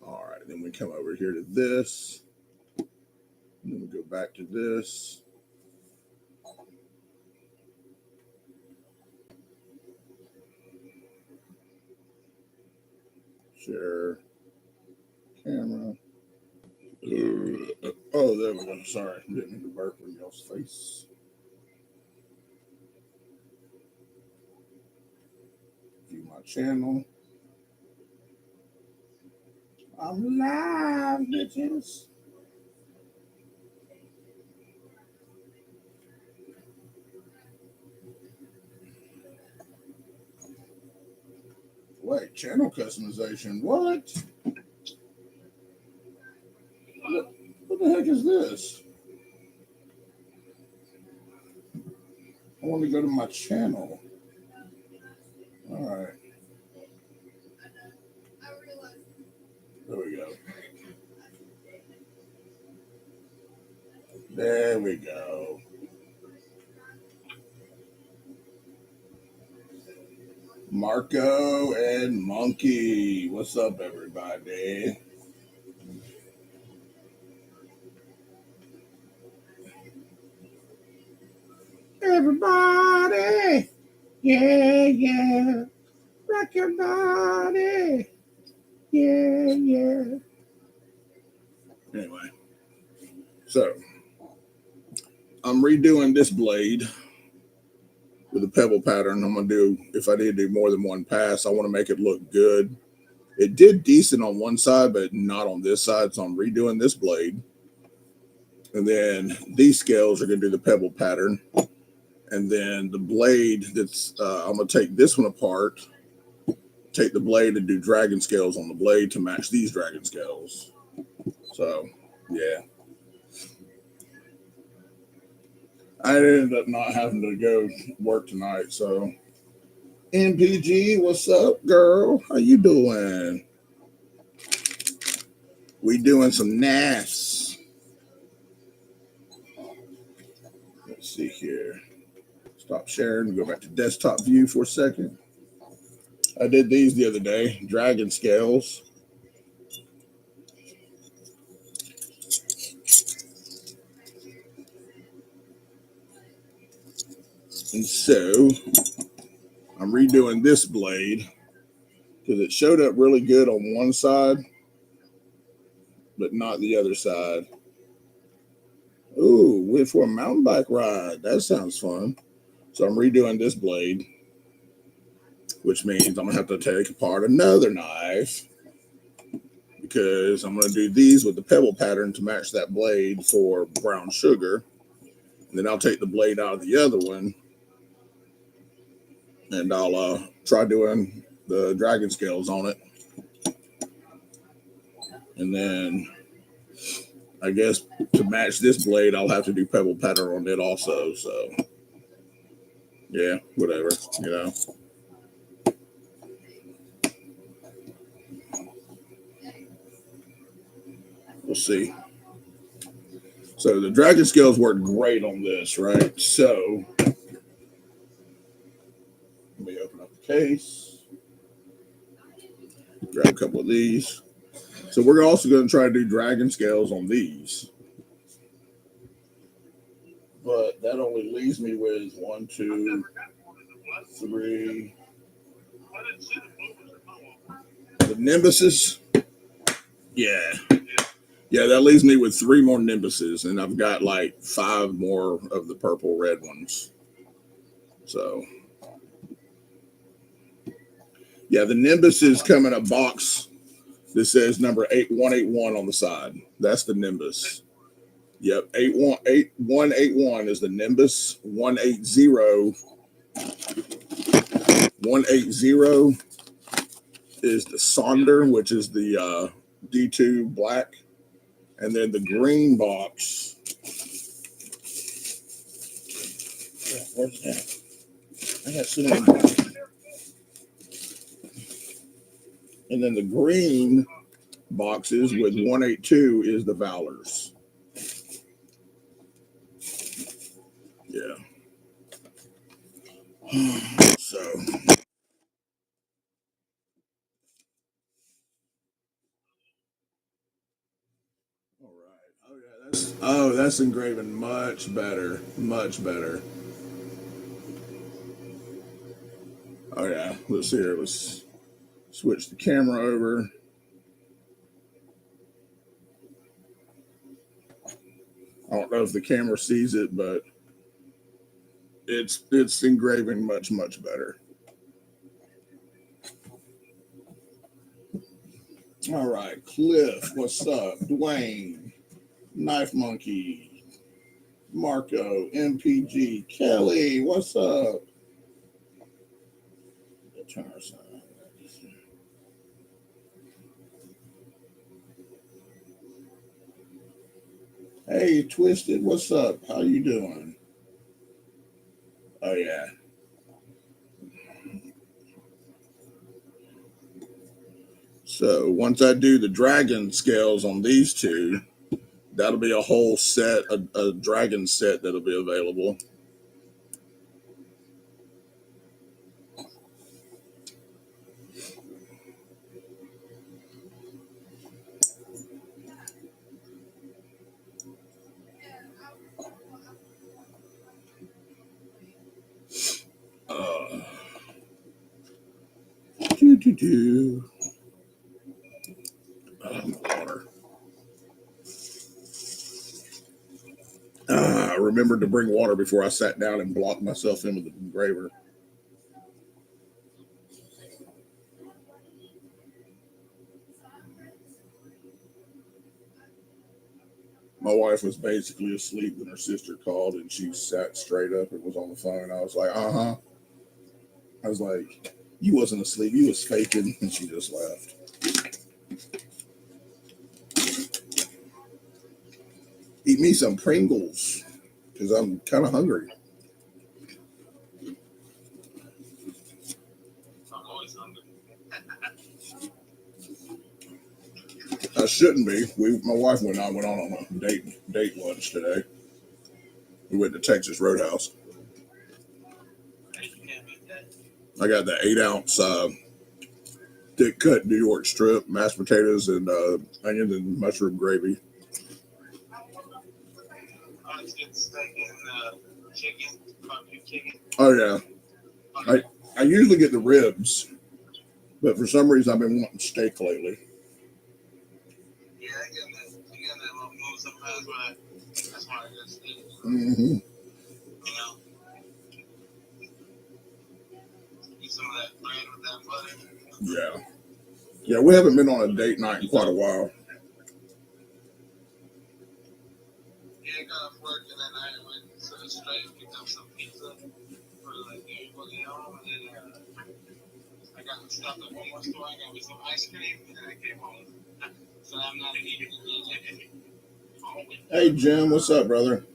All right, then we come over here to this. And then we go back to this. Share camera. Oh, there we go. Sorry, didn't mean to burp in y'all's face. View my channel. I'm live, bitches. Wait, channel customization. What? What the heck is this? I want to go to my channel. All right. There we go. There we go. Marco and Monkey. What's up, everybody? Everybody. Yeah. Rock your body. Yeah. Anyway. So, I'm redoing this blade with a pebble pattern. I'm going to do, if I need to do more than one pass, I want to make it look good. It did decent on one side, but not on this side. So I'm redoing this blade. And then these scales are going to do the pebble pattern. And then the blade that's, I'm going to take this one apart, take the blade and do dragon scales on the blade to match these dragon scales. So, yeah. I ended up not having to go work tonight. So, MPG, what's up, girl? How you doing? We doing some NAFs. Let's see here. Stop sharing. Go back to desktop view for a second. I did these the other day. Dragon scales. And so I'm redoing this blade because it showed up really good on one side, but not the other side. Ooh, went for a mountain bike ride. That sounds fun. So I'm redoing this blade, which means I'm going to have to take apart another knife because I'm going to do these with the pebble pattern to match that blade for brown sugar. And then I'll take the blade out of the other one and I'll try doing the dragon scales on it. And then I guess to match this blade, I'll have to do pebble pattern on it also. So, yeah, whatever, you know. We'll see. So the dragon scales work great on this, right? So let me open up the case. Grab a couple of these. So we're also going to try to do dragon scales on these. But that only leaves me with 1, 2, 3. The nimbuses. Yeah, that leaves me with 3 more nimbuses, and I've got like 5 more of the purple red ones. So, yeah, the nimbuses come in a box that says number 8181 on the side. That's the nimbus. Yep, 8181 is the nimbus. 180 is the sonder, which is the D2 black. And then the green box. Where's that? I got so many boxes. And then the green boxes with 182 is the Valors. So, all right. Oh yeah, that's engraving much better, much better. Oh yeah, let's see here. Let's switch the camera over. I don't know if the camera sees it, but it's engraving much better. All right, Cliff, what's up? Dwayne, Knife Monkey, Marco, MPG, Kelly, what's up? Turn our sound. Hey, Twisted, what's up? How you doing? Oh yeah. So once I do the dragon scales on these two, that'll be a whole set, a dragon set that'll be available. Uh, doo, doo, doo. Water. I remembered to bring water before I sat down and blocked myself in with the engraver. My wife was basically asleep when her sister called, and she sat straight up and was on the phone. I was like, uh huh. I was like, you wasn't asleep, you was faking, and she just left. Eat me some Pringles because I'm kind of hungry. I shouldn't be. My wife and I went on a date lunch today. We went to Texas Roadhouse. I got the 8 ounce thick cut New York strip, mashed potatoes, and onions and mushroom gravy. Oh yeah, I usually get the ribs, but for some reason I've been wanting steak lately. Mm-hmm. Yeah, yeah. We haven't been on a date night in quite a while. Hey Jim, what's up, brother?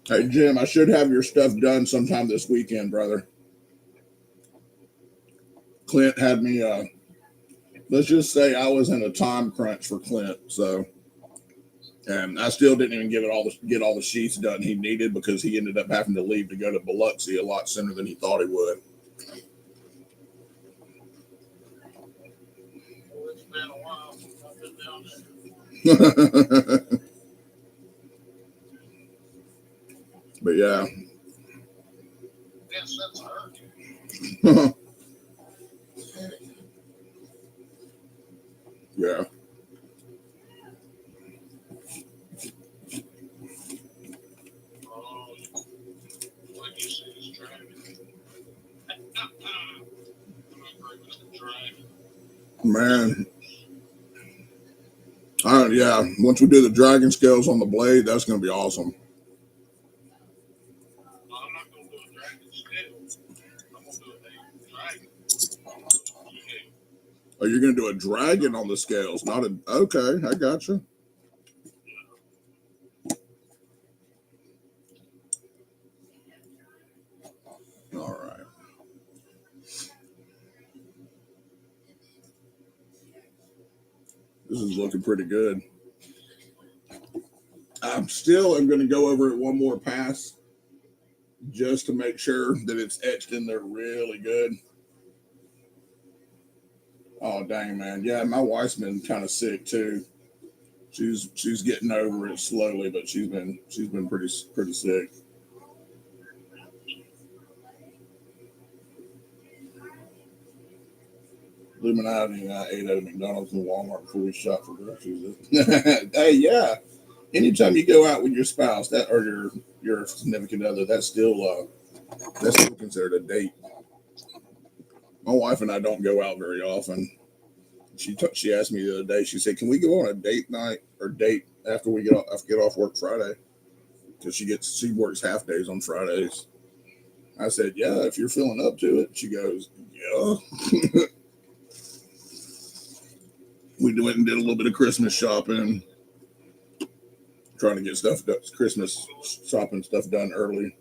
Hey Jim, I should have your stuff done sometime this weekend, brother. Clint had me. Let's just say I was in a time crunch for Clint, so and I still didn't even get all the sheets done he needed because he ended up having to leave to go to Biloxi a lot sooner than he thought he would. But yeah. Yeah. Man. Yeah. Once we do the dragon scales on the blade, that's going to be awesome. Oh, you're going to do a dragon on the scales, not a. Okay, I got you. All right. This is looking pretty good. I'm going to go over it one more pass just to make sure that it's etched in there really good. Oh dang, man. Yeah, my wife's been kind of sick too. She's getting over it slowly, but she's been pretty sick. Illuminati and I ate at a McDonald's and Walmart before we shop for groceries. Hey, yeah. Anytime you go out with your spouse that or your significant other, that's still considered a date. My wife and I don't go out very often. She asked me the other day. She said, "Can we go on a date night or date after we get off work Friday?" Because she works half days on Fridays. I said, "Yeah, if you're feeling up to it." She goes, "Yeah." We went and did a little bit of Christmas shopping, trying to get Christmas shopping stuff done early.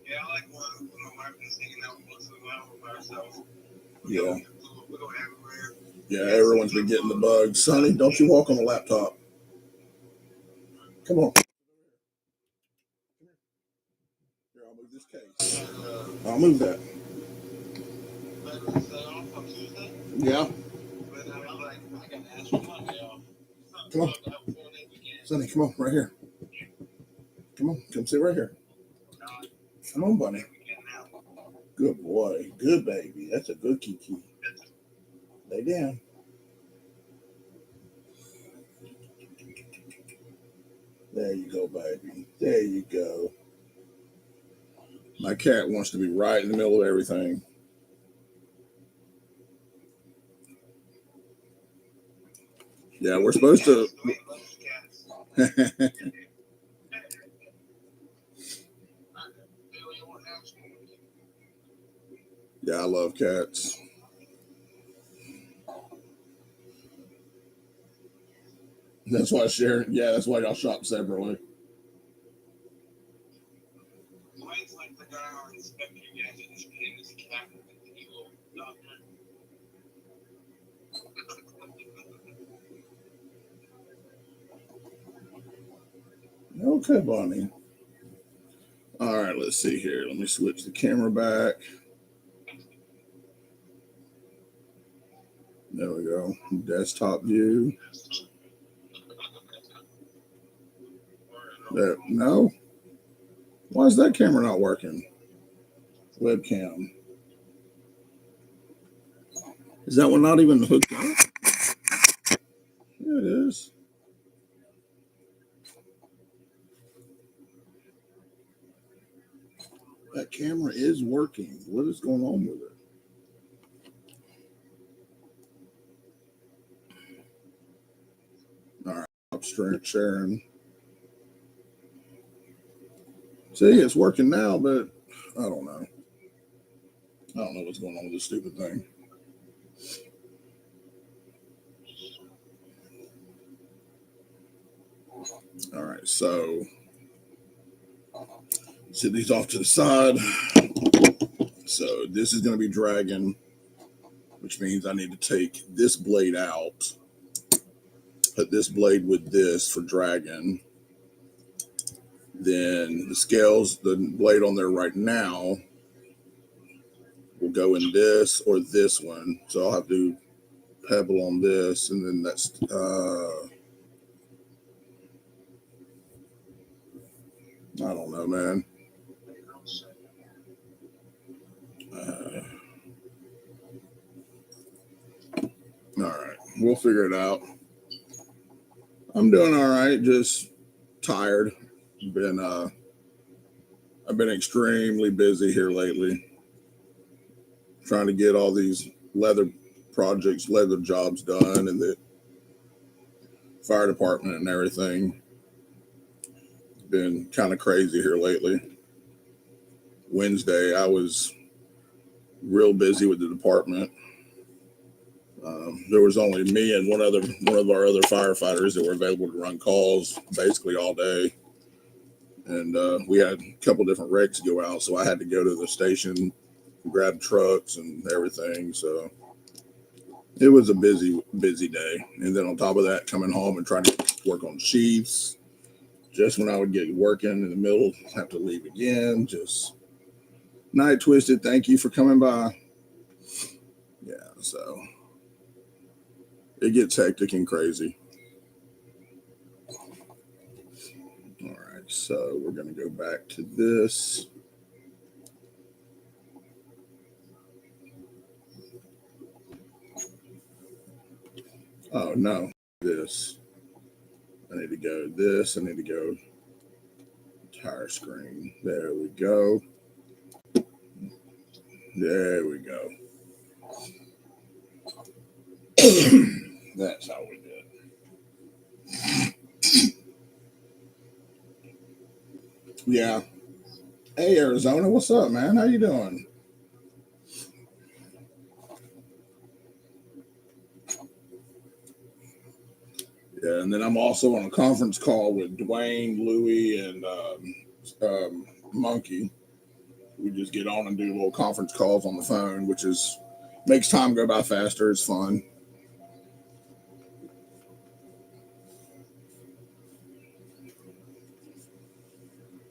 Yeah, I like when my wife is hanging out once in a while by herself. Yeah. We go everywhere. Yeah, everyone's been getting the bug. Sonny, don't you walk on the laptop. Come on. Here, I'll move this case. I'll move that. Yeah. Come on. Sonny, come on, right here. Come on, come sit right here. Come on, bunny. Good boy. Good baby. That's a good kiki. Lay down. There you go, baby. There you go. My cat wants to be right in the middle of everything. Yeah, we're supposed to. Yeah, I love cats. That's why Sharon. Yeah, that's why y'all shop separately. Mine's like the guy on Inspector Gadget. His name is Captain Evil Doctor. Okay, Bonnie. All right, let's see here. Let me switch the camera back. There we go. Desktop view. There. No. Why is that camera not working? Webcam. Is that one not even hooked up? Yeah, it is. That camera is working. What is going on with it? All right, stop sharing. See, it's working now, but I don't know. I don't know what's going on with this stupid thing. All right, so set these off to the side. So this is going to be dragging, which means I need to take this blade out, put this blade with this for dragging. Then the scales, the blade on there right now, will go in this or this one. So I'll have to pebble on this, and then that's I don't know, man. All right, we'll figure it out. I'm doing all right, just tired. I've been extremely busy here lately, trying to get all these leather jobs done, and the fire department and everything. It's been kind of crazy here lately. Wednesday, I was real busy with the department. There was only me and one of our other firefighters that were available to run calls basically all day, and we had a couple different wrecks go out, so I had to go to the station, grab trucks and everything. So it was a busy day. And then on top of that, coming home and trying to work on sheaths. Just when I would get working in the middle, have to leave again. Just night twisted. Thank you for coming by. Yeah, so it gets hectic and crazy. All right, so we're going to go back to this. Oh no, this. I need to go this. I need to go entire screen. There we go. There we go. That's how we do it. Yeah. Hey Arizona, what's up, man? How you doing? Yeah, and then I'm also on a conference call with Dwayne, Louie, and Monkey. We just get on and do little conference calls on the phone, which is makes time go by faster. It's fun.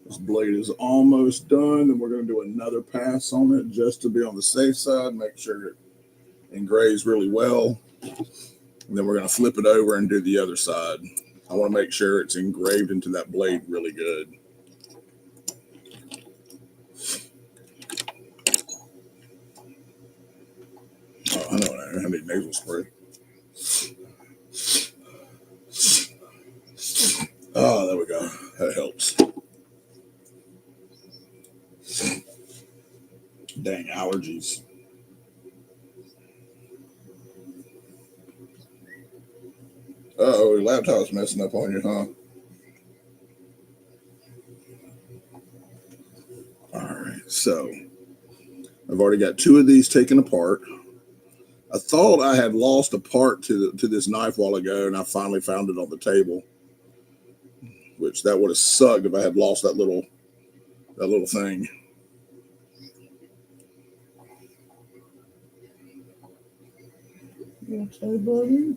This blade is almost done, and we're going to do another pass on it just to be on the safe side, make sure it engraves really well. And then we're going to flip it over and do the other side. I want to make sure it's engraved into that blade really good. Oh, I know what I need nasal spray. Oh, there we go. That helps. Dang allergies. Oh, your laptop's messing up on you, huh? All right, so I've already got two of these taken apart. I thought I had lost a part to this knife a while ago, and I finally found it on the table. Which that would have sucked if I had lost that little thing. You okay, buddy?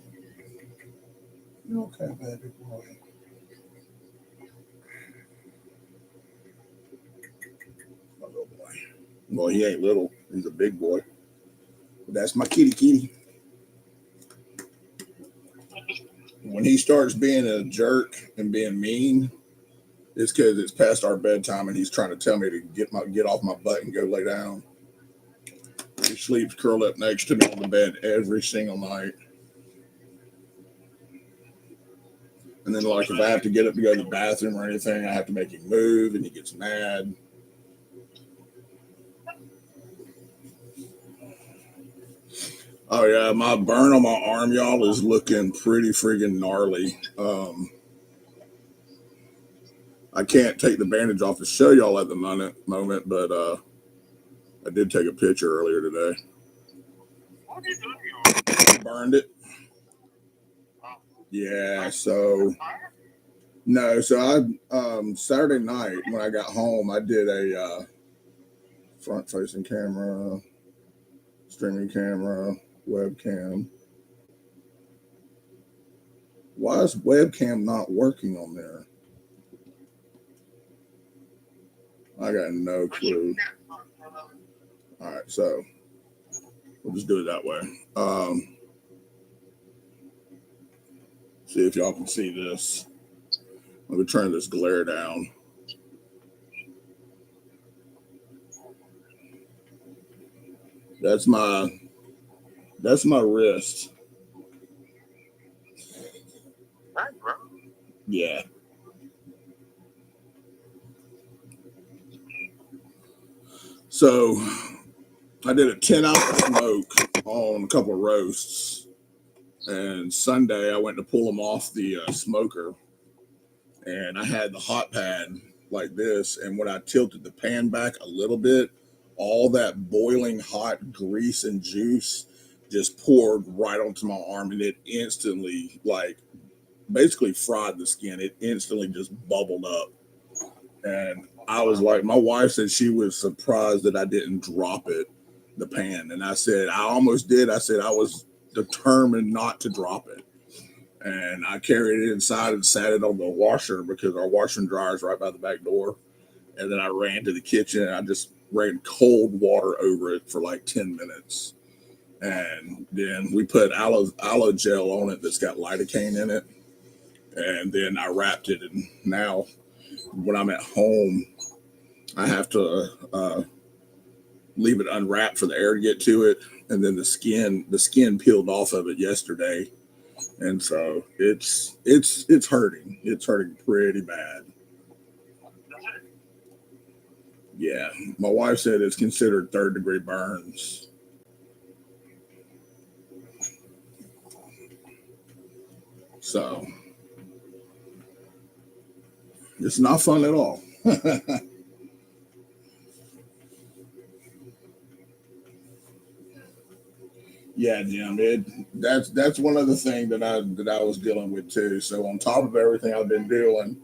You okay, baby boy? My little boy. Well, he ain't little. He's a big boy. But that's my kitty. When he starts being a jerk and being mean, it's because it's past our bedtime and he's trying to tell me to get off my butt and go lay down. He sleeps curled up next to me on the bed every single night. And then, like, if I have to get up to go to the bathroom or anything, I have to make him move, and he gets mad. Oh yeah, my burn on my arm, y'all, is looking pretty friggin' gnarly. I can't take the bandage off to show y'all at the moment, but I did take a picture earlier today. What are you doing? Burned it. Yeah, so no, so I Saturday night when I got home, I did a front facing camera, streaming camera, webcam. Why is webcam not working on there? I got no clue. All right, so we'll just do it that way. See if y'all can see this. Let me turn this glare down. That's my wrist. Right, bro. Yeah. So I did a 10-hour smoke on a couple of roasts. And Sunday I went to pull them off the smoker. And I had the hot pad like this. And when I tilted the pan back a little bit, all that boiling hot grease and juice just poured right onto my arm. And it instantly, like, basically fried the skin. It instantly just bubbled up. And I was like, my wife said she was surprised that I didn't drop it, the pan. And I said, I almost did. I said, I was determined not to drop it. And I carried it inside and sat it on the washer because our washer and dryer is right by the back door. And then I ran to the kitchen and I just ran cold water over it for like 10 minutes. And then we put aloe gel on it that's got lidocaine in it. And then I wrapped it. And now when I'm at home, I have to leave it unwrapped for the air to get to it. And then the skin peeled off of it yesterday. And so it's hurting. It's hurting pretty bad. Yeah. My wife said it's considered 3rd-degree burns. So it's not fun at all. Yeah, Jim. That's one other thing that I was dealing with too. So on top of everything I've been doing,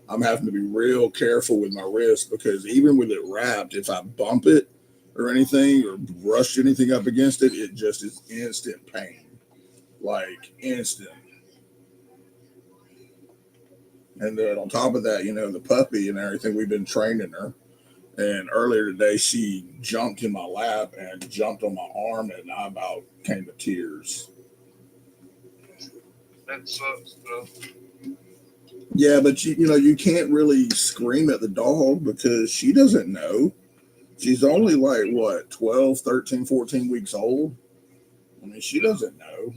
I'm having to be real careful with my wrist because even with it wrapped, if I bump it or anything or brush anything up against it, it just is instant pain, like instant. And then on top of that, the puppy and everything, we've been training her. And earlier today, she jumped in my lap and jumped on my arm, and I about came to tears. That sucks, bro. Yeah, but you can't really scream at the dog because she doesn't know. She's only like what, 12, 13, 14 weeks old. I mean, she doesn't know.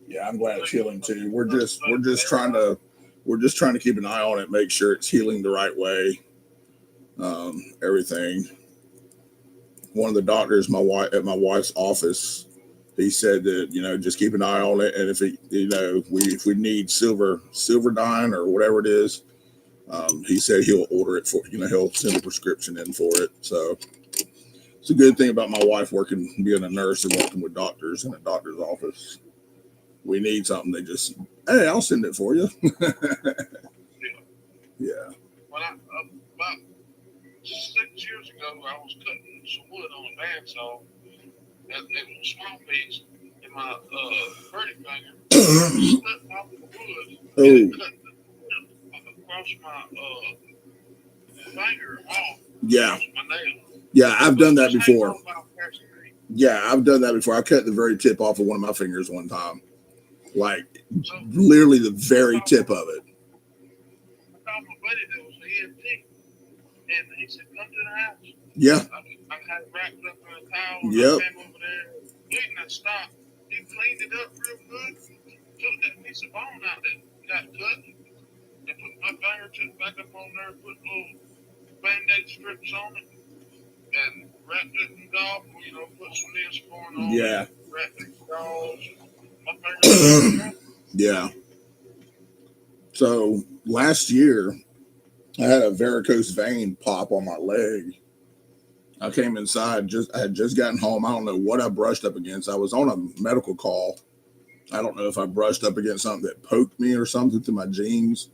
Yeah, I'm glad it's healing too. We're just trying to keep an eye on it, make sure it's healing the right way. Everything. One of the doctors, at my wife's office, he said that just keep an eye on it, and if we need silverdine or whatever it is, he said he'll order it for he'll send a prescription in for it. So it's a good thing about my wife being a nurse and working with doctors in a doctor's office. We need something, they just, hey, I'll send it for you. Yeah. When about 6 years ago, I was cutting some wood on a bandsaw, and it was a small piece, and my verdict finger slipped off the wood, and it cut across my finger off, Yeah. across my nail. Yeah, I've done that before. Yeah, I've done that before. I cut the very tip off of one of my fingers one time. Like, literally the very tip of it. I called my buddy that was the EMT, and he said, come to the house. Yeah. I had it wrapped up in a towel, and Yep. I came over there, bleeding and stopped. He cleaned it up real good, took that piece of bone out that got cut, and put my fingertips back up on there, put little Band-Aid strips on it, and wrapped it in gauze, put some Neosporin on Yeah. it, wrapped it in gauze. My fingers. Yeah. So last year, I had a varicose vein pop on my leg. I came inside, I had just gotten home. I don't know what I brushed up against. I was on a medical call. I don't know if I brushed up against something that poked me or something through my jeans.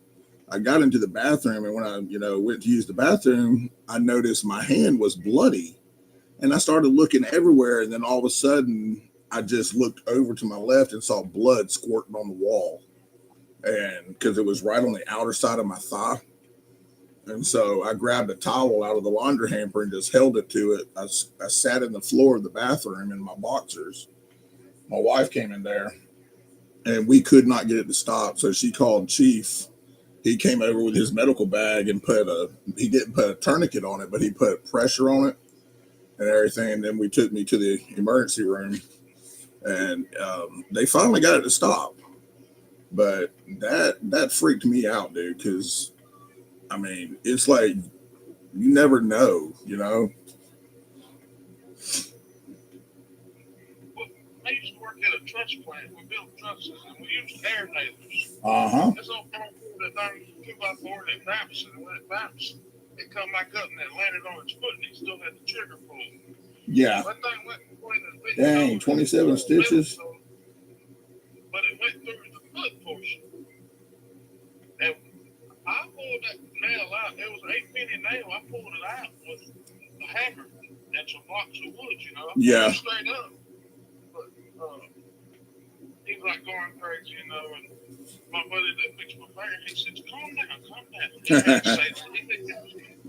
I got into the bathroom, and when I, went to use the bathroom, I noticed my hand was bloody. And I started looking everywhere, and then all of a sudden, I just looked over to my left and saw blood squirting on the wall. And because it was right on the outer side of my thigh. And so I grabbed a towel out of the laundry hamper and just held it to it. I sat in the floor of the bathroom in my boxers. My wife came in there, and we could not get it to stop. So she called Chief. He came over with his medical bag and he didn't put a tourniquet on it, but he put pressure on it and everything. And then we took me to the emergency room, and they finally got it to stop. But that freaked me out, dude, because I mean, it's like you never know. Well, I used to work at a truss plant. We built trusses, and we used air nailers. This old that thing 2x4 that bounced, and when it bounced, it come back up and it landed on its foot, and he still had the trigger pulled. Yeah. That thing went between the Dang, 27 stitches. But it went through the foot portion. And I pulled that nail out. It was an 8-penny nail. I pulled it out that's a box of wood, you know. Yeah. Straight up. But he's like going crazy, you know, and my buddy that fixed my fire, he says, calm down, calm down. He had to say that.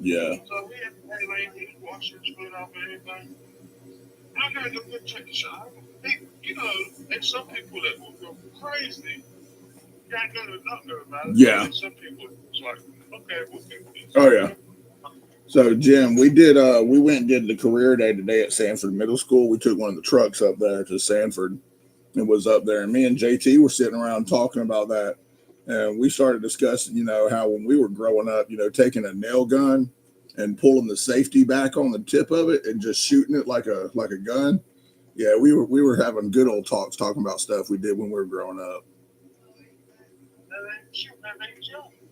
Yeah. So we had to pay lane, get his washer and split off everything. I gotta go get check this out. You know, there's some people that will go crazy. You gotta go to the doctor about it. Yeah. And some people, it's like, okay, we'll do this. Oh yeah. So Jim, we went and did the career day today at Sanford Middle School. We took one of the trucks up there to Sanford and was up there. And me and JT were sitting around talking about that. And we started discussing, you know, how when we were growing up, you know, taking a nail gun and pulling the safety back on the tip of it and just shooting it like a gun. Yeah, we were having good old talks talking about stuff we did when we were growing up.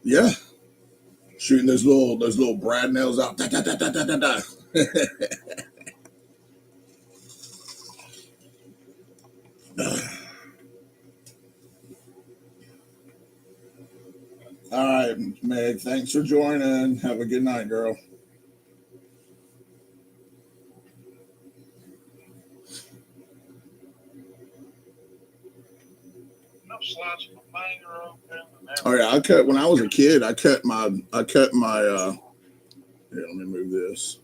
Yeah. Shooting those little brad nails out. Da, da, da, da, da, da, da. All right, Meg, thanks for joining. Have a good night, girl. Oh yeah, I cut when I was a kid. I cut my. Here, let me move this.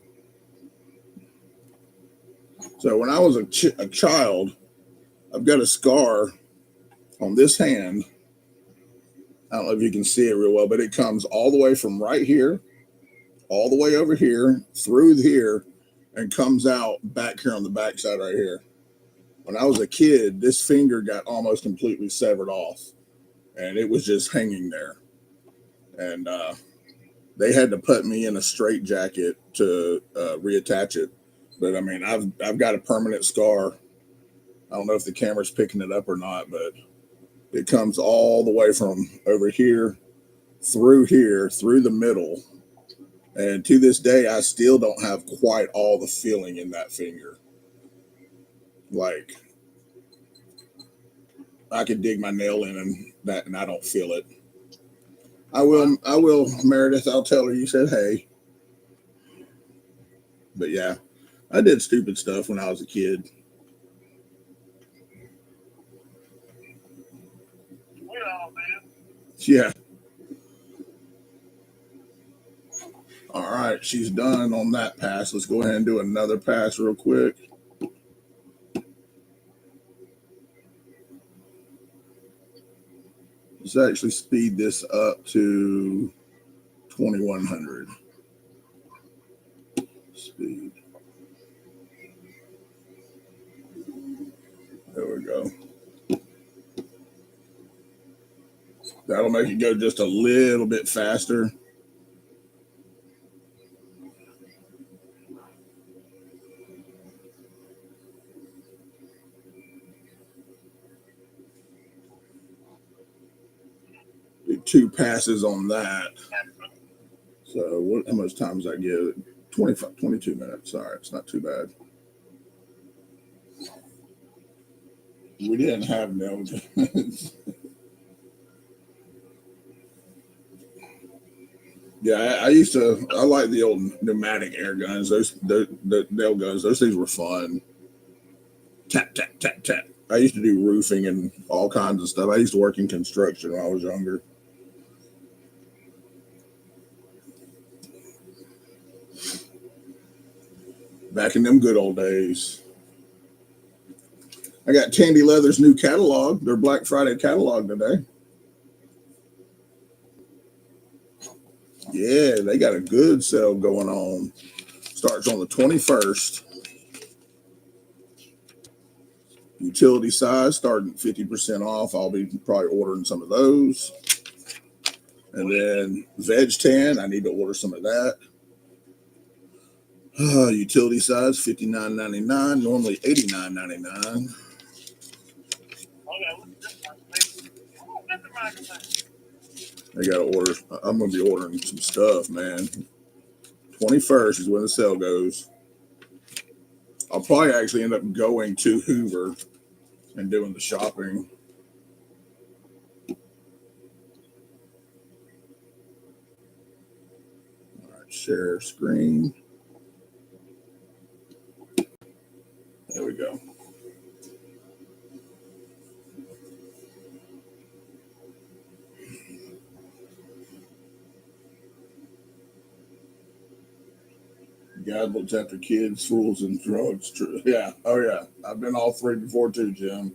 So when I was a child, I've got a scar on this hand. I don't know if you can see it real well, but it comes all the way from right here, all the way over here, through here, and comes out back here on the backside right here. When I was a kid, this finger got almost completely severed off, and it was just hanging there. And they had to put me in a straitjacket to reattach it. But I mean, I've got a permanent scar. I don't know if the camera's picking it up or not, but it comes all the way from over here, through the middle. And to this day, I still don't have quite all the feeling in that finger. Like I could dig my nail in and I don't feel it. I will, Meredith. I'll tell her you said hey. But yeah, I did stupid stuff when I was a kid. Yeah. All right, she's done on that pass. Let's go ahead and do another pass real quick. Let's actually speed this up to 2100. Speed. There we go. That'll make it go just a little bit faster. Do 2 passes on that. So how much time does that give? 22 minutes. All right, it's not too bad. We didn't have nail guns. Yeah, I like the old pneumatic air guns. The nail guns, those things were fun. Tap, tap, tap, tap. I used to do roofing and all kinds of stuff. I used to work in construction when I was younger. Back in them good old days. I got Tandy Leather's new catalog, their Black Friday catalog today. Yeah, they got a good sale going on. Starts on the 21st. Utility size starting 50% off. I'll be probably ordering some of those. And then veg tan, I need to order some of that. Utility size $59.99, normally $89.99. I gotta order. I'm gonna be ordering some stuff, man. 21st is when the sale goes. I'll probably actually end up going to Hoover and doing the shopping. All right, share screen. Gadgets after kids, fools, and drugs. True. Yeah. Oh yeah. I've been all three before too, Jim.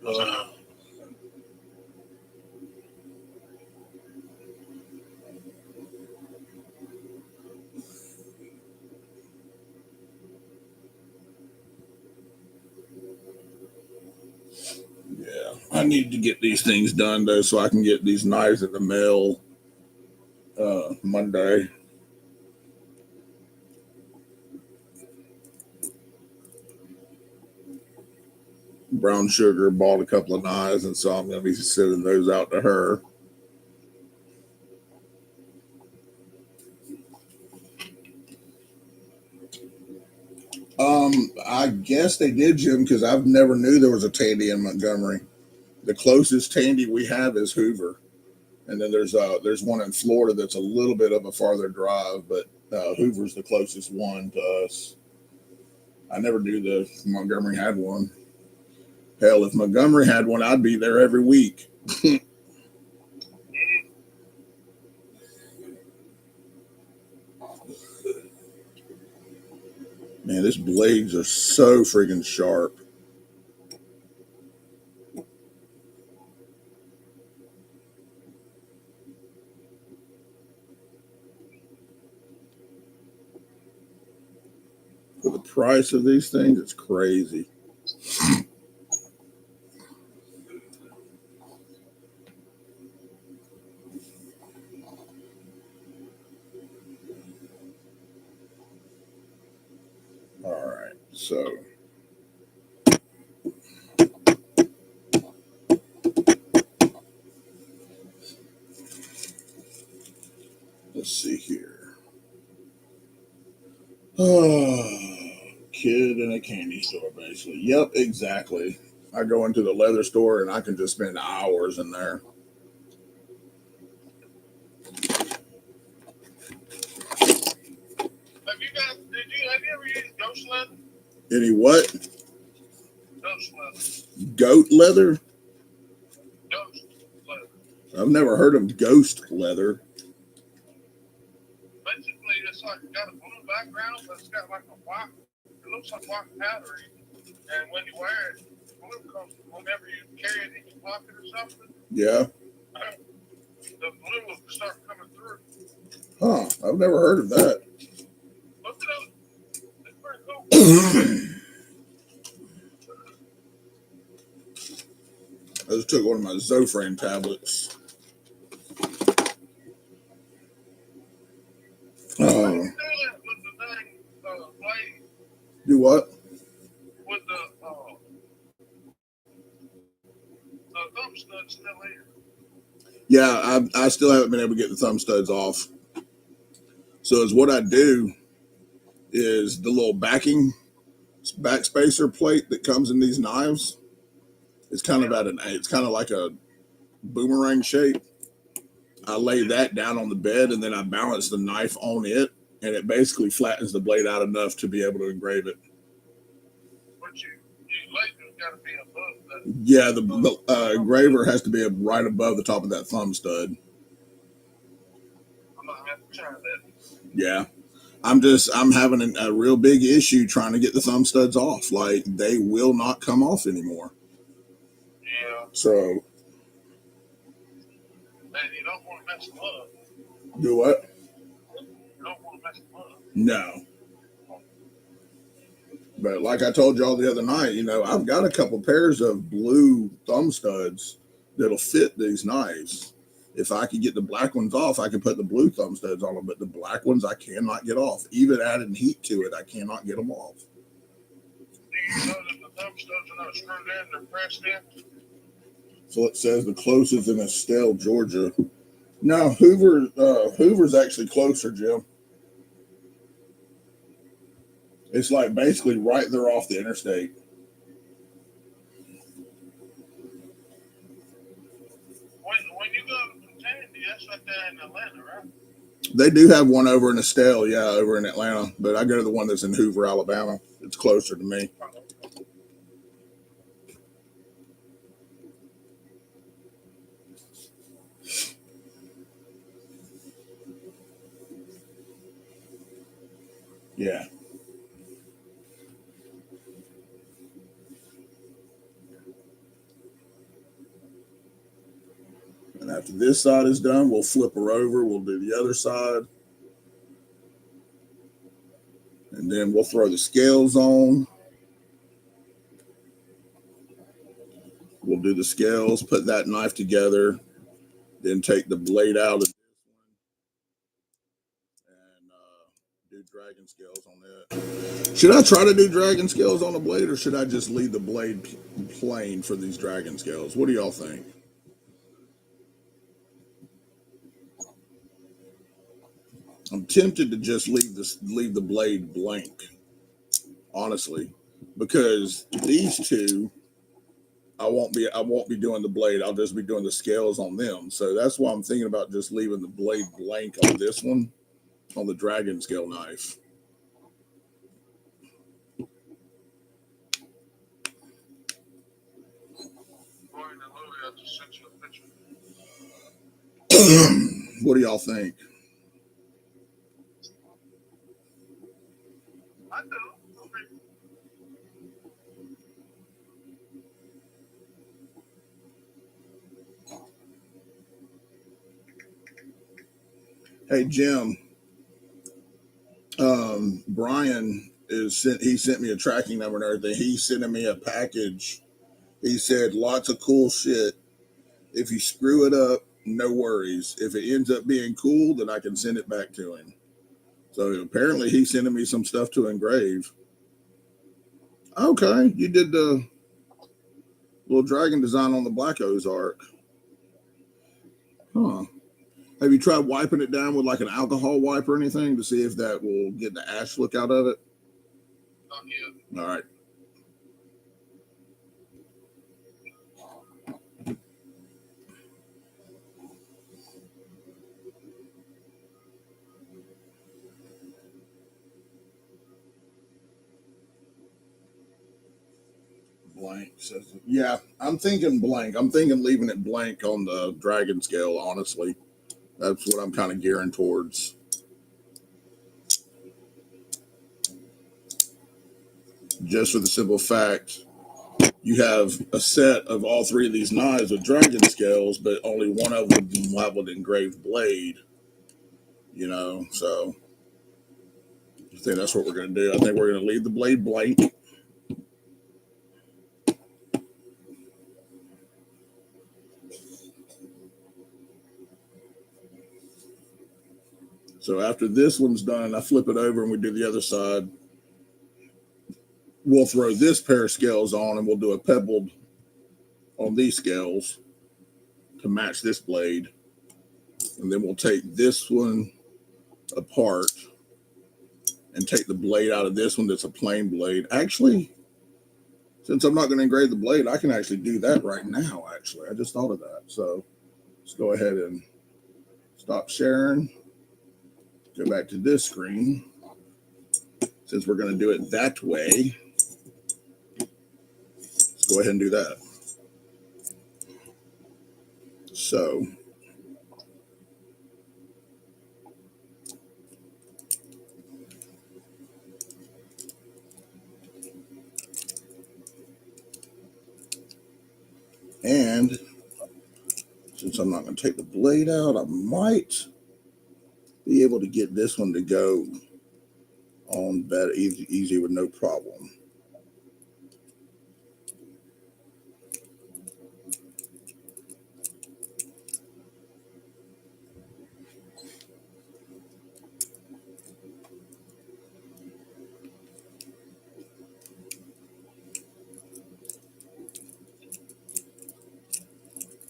Uh, yeah. I need to get these things done though, so I can get these knives in the mail Monday. Brown Sugar bought a couple of knives, and so I'm going to be sending those out to her. I guess they did, Jim, because I've never knew there was a Tandy in Montgomery. The closest Tandy we have is Hoover, and then there's one in Florida that's a little bit of a farther drive, but Hoover's the closest one to us. I never knew the Montgomery had one. Hell, if Montgomery had one, I'd be there every week. Man, these blades are so freaking sharp. For the price of these things, it's crazy. All right, so let's see here. Kid in a candy store, basically. Yep, exactly. I go into the leather store and I can just spend hours in there. Have you ever used ghost leather? Any what? Ghost leather. Goat leather? Ghost leather. I've never heard of ghost leather. Basically, it's like got a blue background, but it's got like a white. It looks like white powder. And when you wear it, blue comes whenever you carry it in your pocket or something. Yeah. The blue will start coming through. Huh. I've never heard of that. Look it up. It's pretty cool. I just took one of my Zofran tablets. Oh. Do what? With the thumb studs still here. Yeah, I still haven't been able to get the thumb studs off. So is what I do is the little backspacer plate that comes in these knives. It's kind of it's kind of like a boomerang shape. I lay that down on the bed and then I balance the knife on it, and it basically flattens the blade out enough to be able to engrave it. But you laser got to be above that. Yeah, the engraver has to be right above the top of that thumb stud. I'm gonna have to try that. Yeah. I'm having a real big issue trying to get the thumb studs off. Like, they will not come off anymore. Yeah. So. And you don't want to mess them up. Do what? You don't want to mess them up. No. But like I told y'all the other night, I've got a couple pairs of blue thumb studs that'll fit these knives. If I could get the black ones off, I could put the blue thumb studs on them, but the black ones I cannot get off. Even adding heat to it, I cannot get them off. Do you know that the thumb studs are not screwed in, they're pressed in? So it says the closest in Estelle, Georgia. No, Hoover's actually closer, Jim. It's like basically right there off the interstate. When you go to Tandy, that's right there in Atlanta, right? They do have one over in Estelle, yeah, over in Atlanta. But I go to the one that's in Hoover, Alabama. It's closer to me. Yeah. And after this side is done, we'll flip her over. We'll do the other side. And then we'll throw the scales on. We'll do the scales, put that knife together, then take the blade out of this one and do dragon scales on it. Should I try to do dragon scales on the blade, or should I just leave the blade plain for these dragon scales? What do y'all think? I'm tempted to just leave the blade blank, honestly, because these two I won't be doing the blade. I'll just be doing the scales on them. So that's why I'm thinking about just leaving the blade blank on this one, on the dragon scale knife. Brian and Louie, I just sent you a picture. What do y'all think? I do. Okay. Hey Jim, Brian he sent me a tracking number and everything. He's sending me a package. He said lots of cool shit. If you screw it up, no worries. If it ends up being cool, then I can send it back to him. So apparently he's sending me some stuff to engrave. Okay, you did the little dragon design on the black ozark. Huh. Have you tried wiping it down with like an alcohol wipe or anything to see if that will get the ash look out of it? Not yet. All right. Blank says, yeah, I'm thinking blank. I'm thinking leaving it blank on the dragon scale, honestly. That's what I'm kind of gearing towards. Just for the simple fact, you have a set of all three of these knives with dragon scales, but only one of them will have an engraved blade, so I think that's what we're going to do. I think we're going to leave the blade blank. So after this one's done, I flip it over and we do the other side. We'll throw this pair of scales on and we'll do a pebbled on these scales to match this blade. And then we'll take this one apart and take the blade out of this one that's a plain blade. Actually, since I'm not going to engrave the blade, I can actually do that right now, actually. I just thought of that. So let's go ahead and stop sharing. Go back to this screen. Since we're going to do it that way, let's go ahead and do that. So and since I'm not going to take the blade out, I might be able to get this one to go on better, easy with no problem.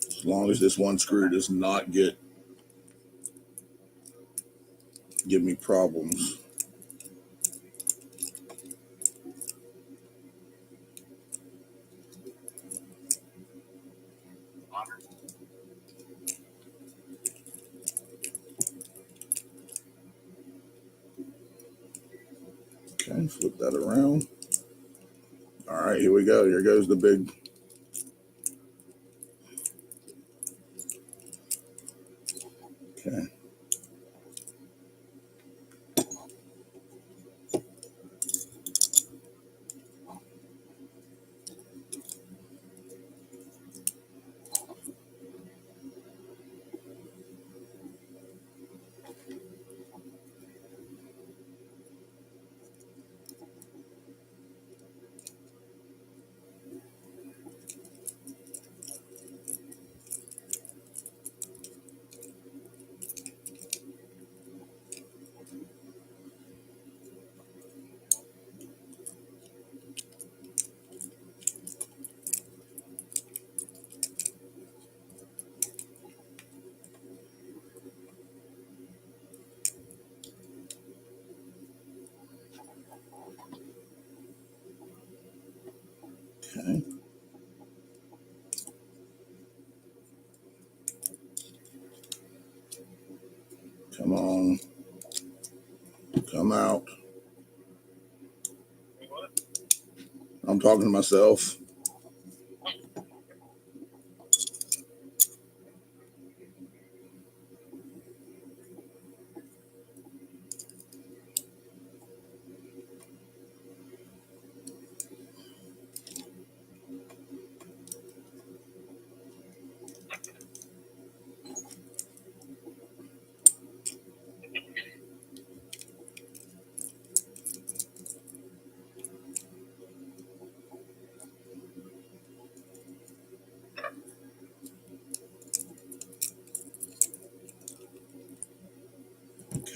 As long as this one screw does not give me problems. Okay, flip that around. All right, here we go. Here goes the big. Okay. Okay. Come on. Come out. What? I'm talking to myself.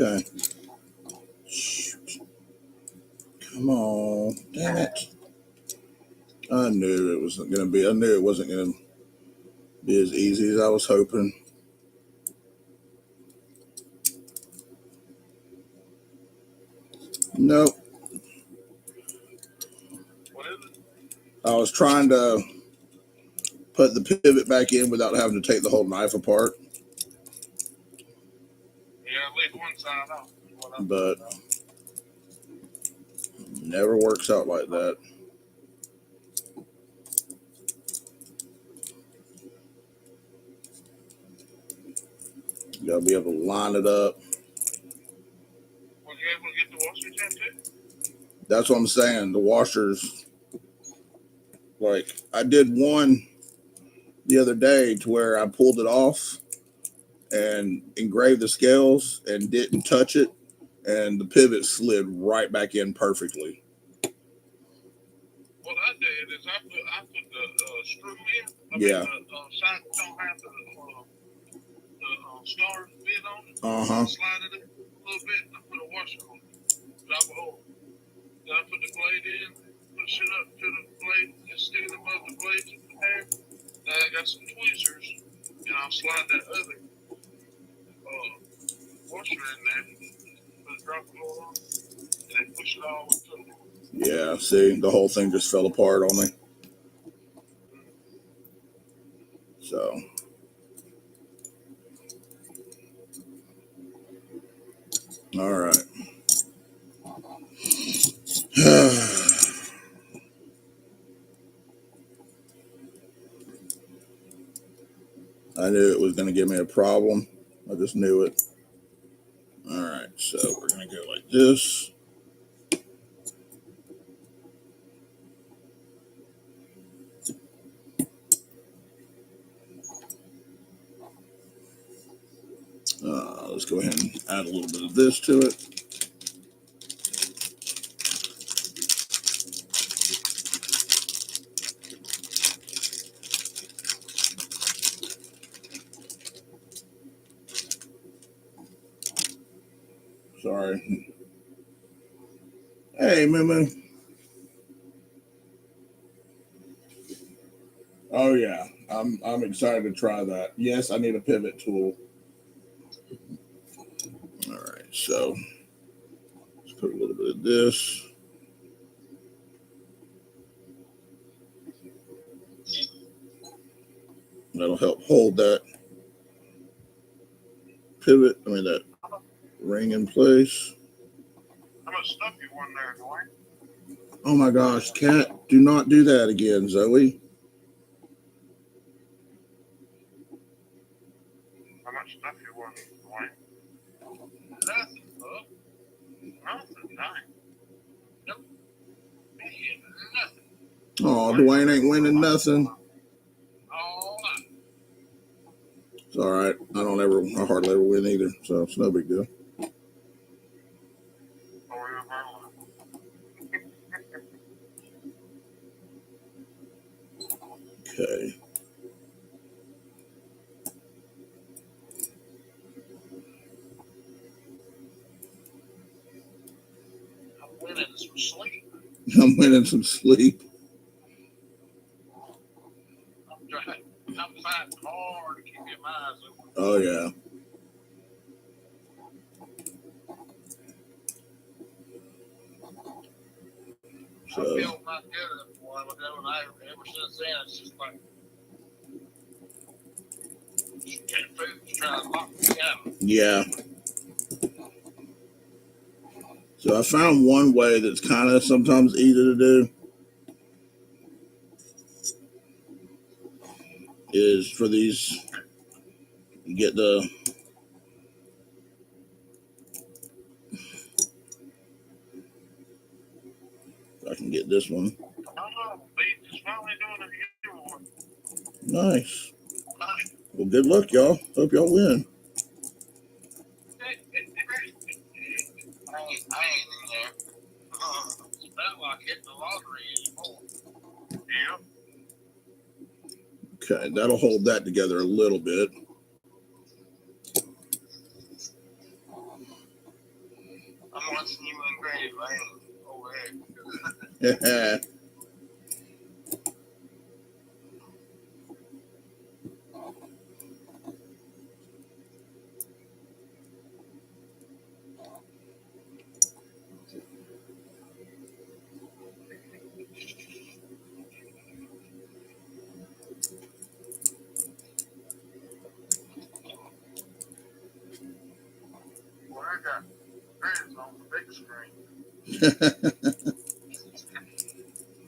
Okay. Come on. Damn it. I knew it wasn't going to be. I knew it wasn't going to be as easy as I was hoping. Nope. What is it? I was trying to put the pivot back in without having to take the whole knife apart, Yeah, leave one side off. but never works out like that. You gotta be able to line it up. Were you able to get the washers in too? That's what I'm saying. The washers, like I did one the other day to where I pulled it off and engraved the scales and didn't touch it, and the pivot slid right back in perfectly. What I did is I put the screw in. Yeah. The side that don't have the star bit on it. Uh-huh. Slide it in a little bit. And I put a washer on it. Drop a hole. Then I put the blade in. Push it up to the blade. And stick it above the blade to the hair. Then I got some tweezers, and I'll slide that other washer in there. Put a drop of oil on it, and then push it all up to it. Yeah, see, the whole thing just fell apart on me. So, all right. I knew it was going to give me a problem. I just knew it. All right, so we're going to go like this. Let's go ahead and add a little bit of this to it. Sorry. Hey, Moo. Oh yeah, I'm excited to try that. Yes, I need a pivot tool. All right, so let's put a little bit of this. That'll help hold that pivot. I mean that ring in place. How much stuff you want there, Dwayne? Oh my gosh, Cat, do not do that again, Zoe. How much stuff you want, Dwayne? Nothing, bub. Nothing, nothing. Nope. Nothing. Oh, Dwayne ain't winning nothing. All right. It's all right. I hardly ever win either, so it's no big deal. Okay. I'm winning some sleep. I'm winning some sleep. I'm fighting hard to keep your eyes open. Oh yeah. So. I feel not good a while ago, and ever since then, it's just like food's trying to lock me out. Yeah. So I found one way that's kind of sometimes easy to do is for these, you get the, if I can get this one. Oh, Beach is finally doing a hero. Nice. Well, good luck, y'all. Hope y'all win. I ain't in there. It's not like hitting the lottery anymore. Yeah. Okay, that'll hold that together a little bit. I'm watching you engrave. I ain't over here. Well, I got friends on the big screen,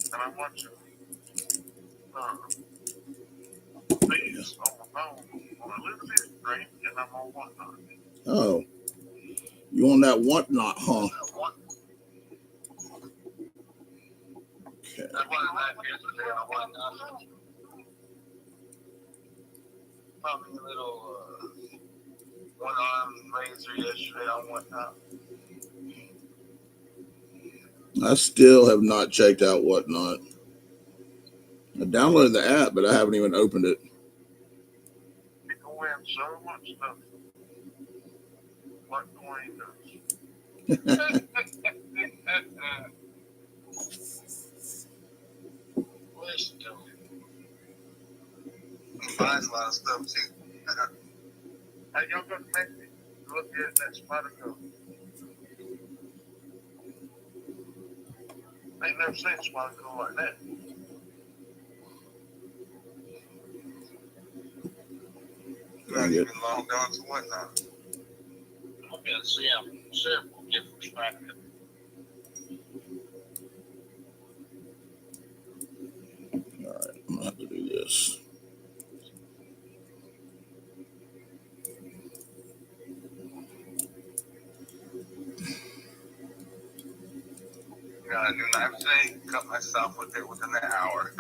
and I'm watching these on my phone on a little bit screen, and I'm on whatnot. Oh, you on that whatnot, huh? Okay. That's what I had yesterday on whatnot. Probably a little one-arm razor yesterday on whatnot. I still have not checked out whatnot. I downloaded the app, but I haven't even opened it. You can win so much stuff. Like Dwayne does. Listen to him. He buys a lot of stuff too. Hey, y'all got to make me look at that spider go. I ain't never seen a spider go like that. Not even long gone to whatnot. I'm going to see them several different spiders. All right, I'm gonna have to do this. Got a new knife today. Cut myself with it within an hour.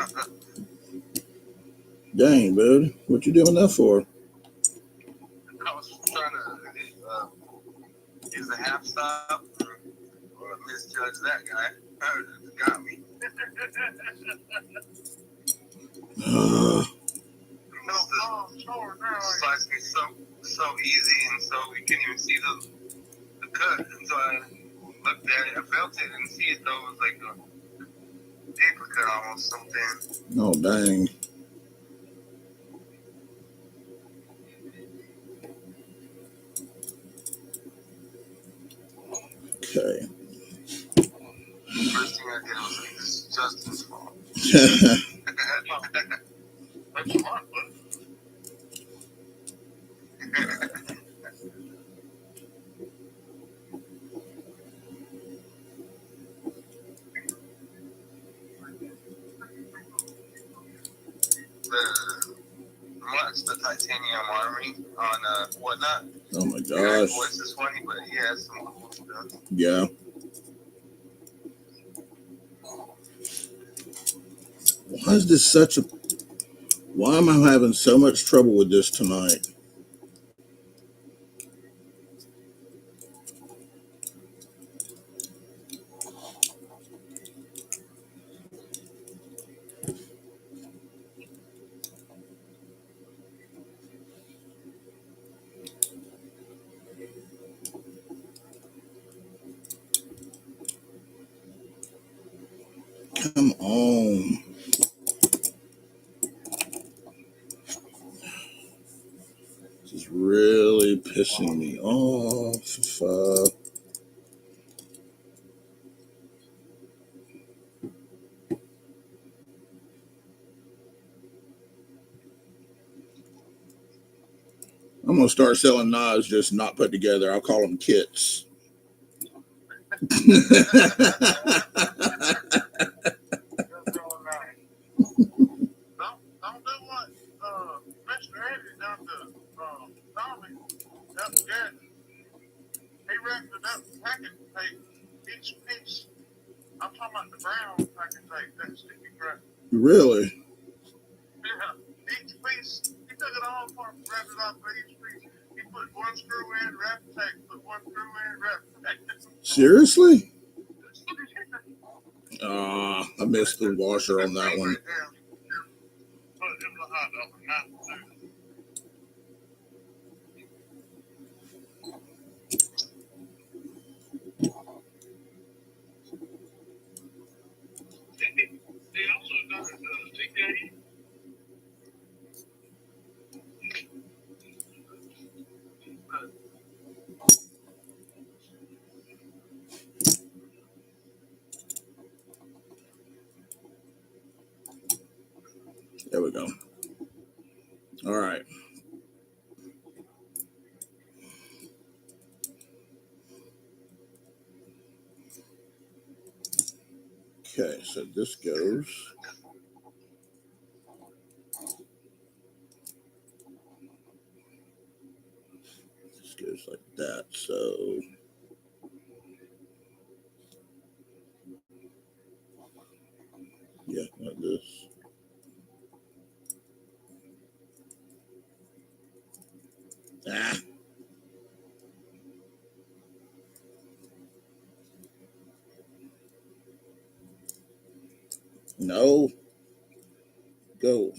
Dang, bud, what you doing that for? I was trying to use a half stop or misjudge that guy. It got me. Slice me so easy, and so you can't even see the cut. And so I looked at it. I felt it and see it though. It was like a paper cut almost, something. Oh, dang. Okay. First thing I did was like, this is Justin's fault. That's smart, but. The titanium armory on whatnot. Oh my The guy's gosh. voice is funny, but he has some cool stuff. Yeah. Why is this such a... Why am I having so much trouble with this tonight? Come on. This is really pissing me off. I'm gonna start selling knives just not put together. I'll call them kits. That's real nice. Don't do what Mr. Eddie done to Tommy up there. He wrapped it up packing tape, each piece. I'm talking about the brown packing tape, that sticky crap. Really? Yeah, each piece, he took it all apart, wrapped it up for each piece. He put one screw in, wrapped tape, put one screw in, wrapped tape. Seriously? I missed the washer on that one. Put it in the hot overnight too. He also done TK. There we go. All right. Okay, so this goes. This goes like that. So yeah, like this. Ah. No. Go.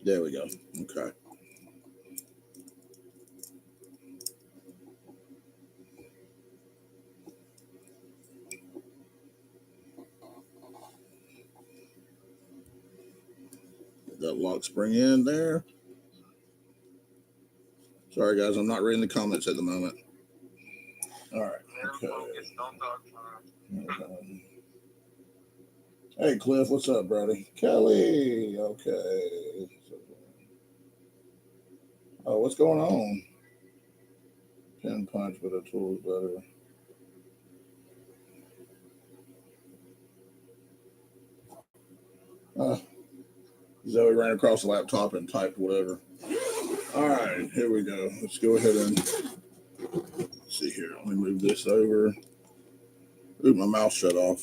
There we go. Okay. Get that lock spring in there. Sorry, guys, I'm not reading the comments at the moment. All right. Okay. Hey, Cliff, what's up, buddy? Kelly. Okay. Oh, what's going on? Pin punch with a tool is better. Zoe ran across the laptop and typed whatever. All right, here we go. Let's go ahead and see here. Let me move this over. Ooh, my mouse shut off.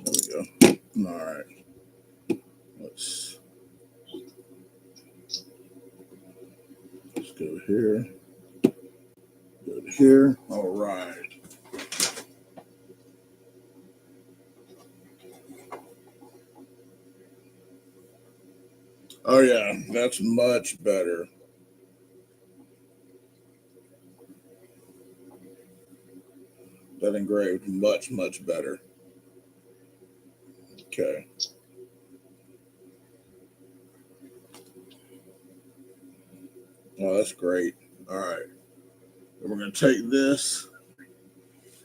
There we go. All right. Let's go here. Go to here. All right. Oh yeah, that's much better. That engraved much, much better. Okay. Oh, that's great. All right. And we're going to take this.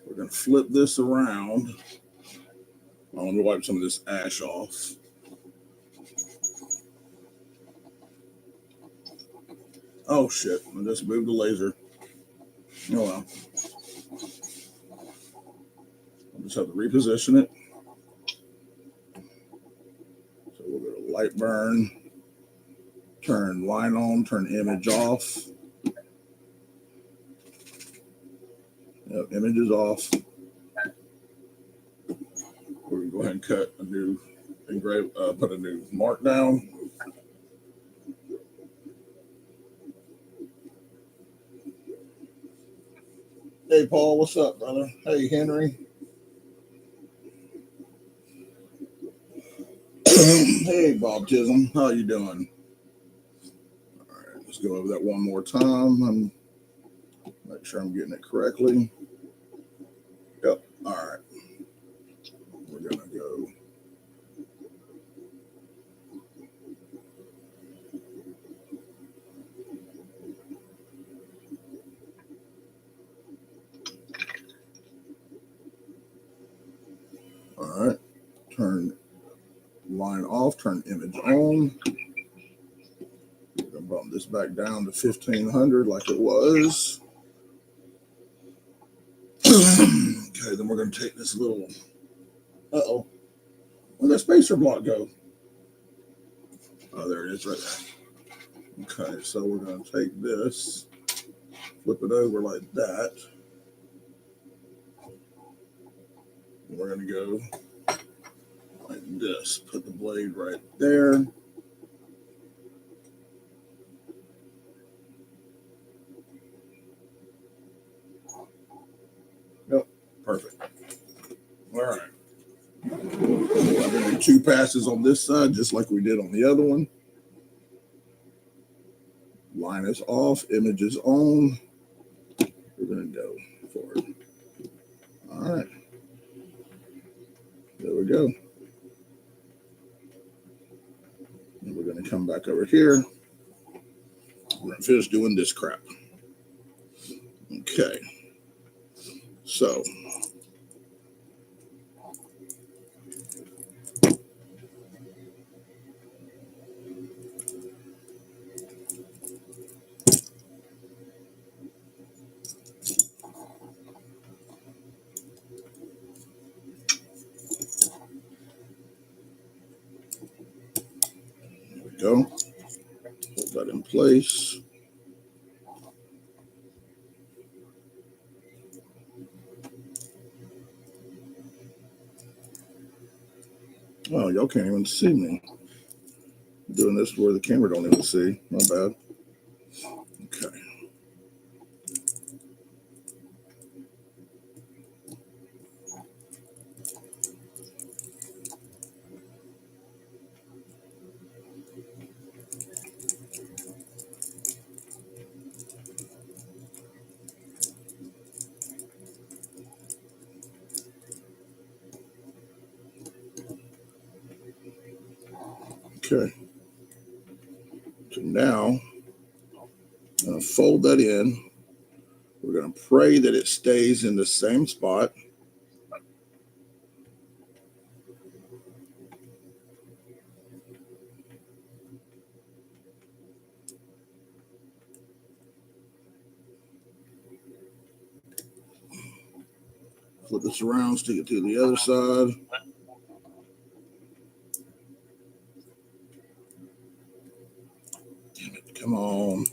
We're going to flip this around. I'm going to wipe some of this ash off. Oh, shit. I just moved the laser. Oh, well. I'll just have to reposition it. So we'll go to light burn. Turn line on. Turn image off. Yep, image is off. We're going to go ahead and cut a new engrave, put a new mark down. Hey, Paul, what's up, brother? Hey, Henry. Hey, Bob Chisholm, how you doing? All right, let's go over that one more time and make sure I'm getting it correctly. Yep. All right. We're gonna go. All right. Turn line off, turn image on. We're going to bump this back down to 1500 like it was. Okay, then we're going to take this little, where'd that spacer block go? Oh, there it is right there. Okay, so we're going to take this, flip it over like that. And we're going to go like this, put the blade right there. Yep, perfect. All right. I'm going to do 2 passes on this side, just like we did on the other one. Line is off, image is on. We're going to go for it. All right. There we go. And we're going to come back over here. We're going to finish doing this crap. Okay. So. There we go. Hold that in place. Oh, y'all can't even see me. I'm doing this where the camera don't even see. Not bad. Okay. Okay. So now I'm going to fold that in. We're going to pray that it stays in the same spot. Flip this around, stick it to the other side. Damn it, come on.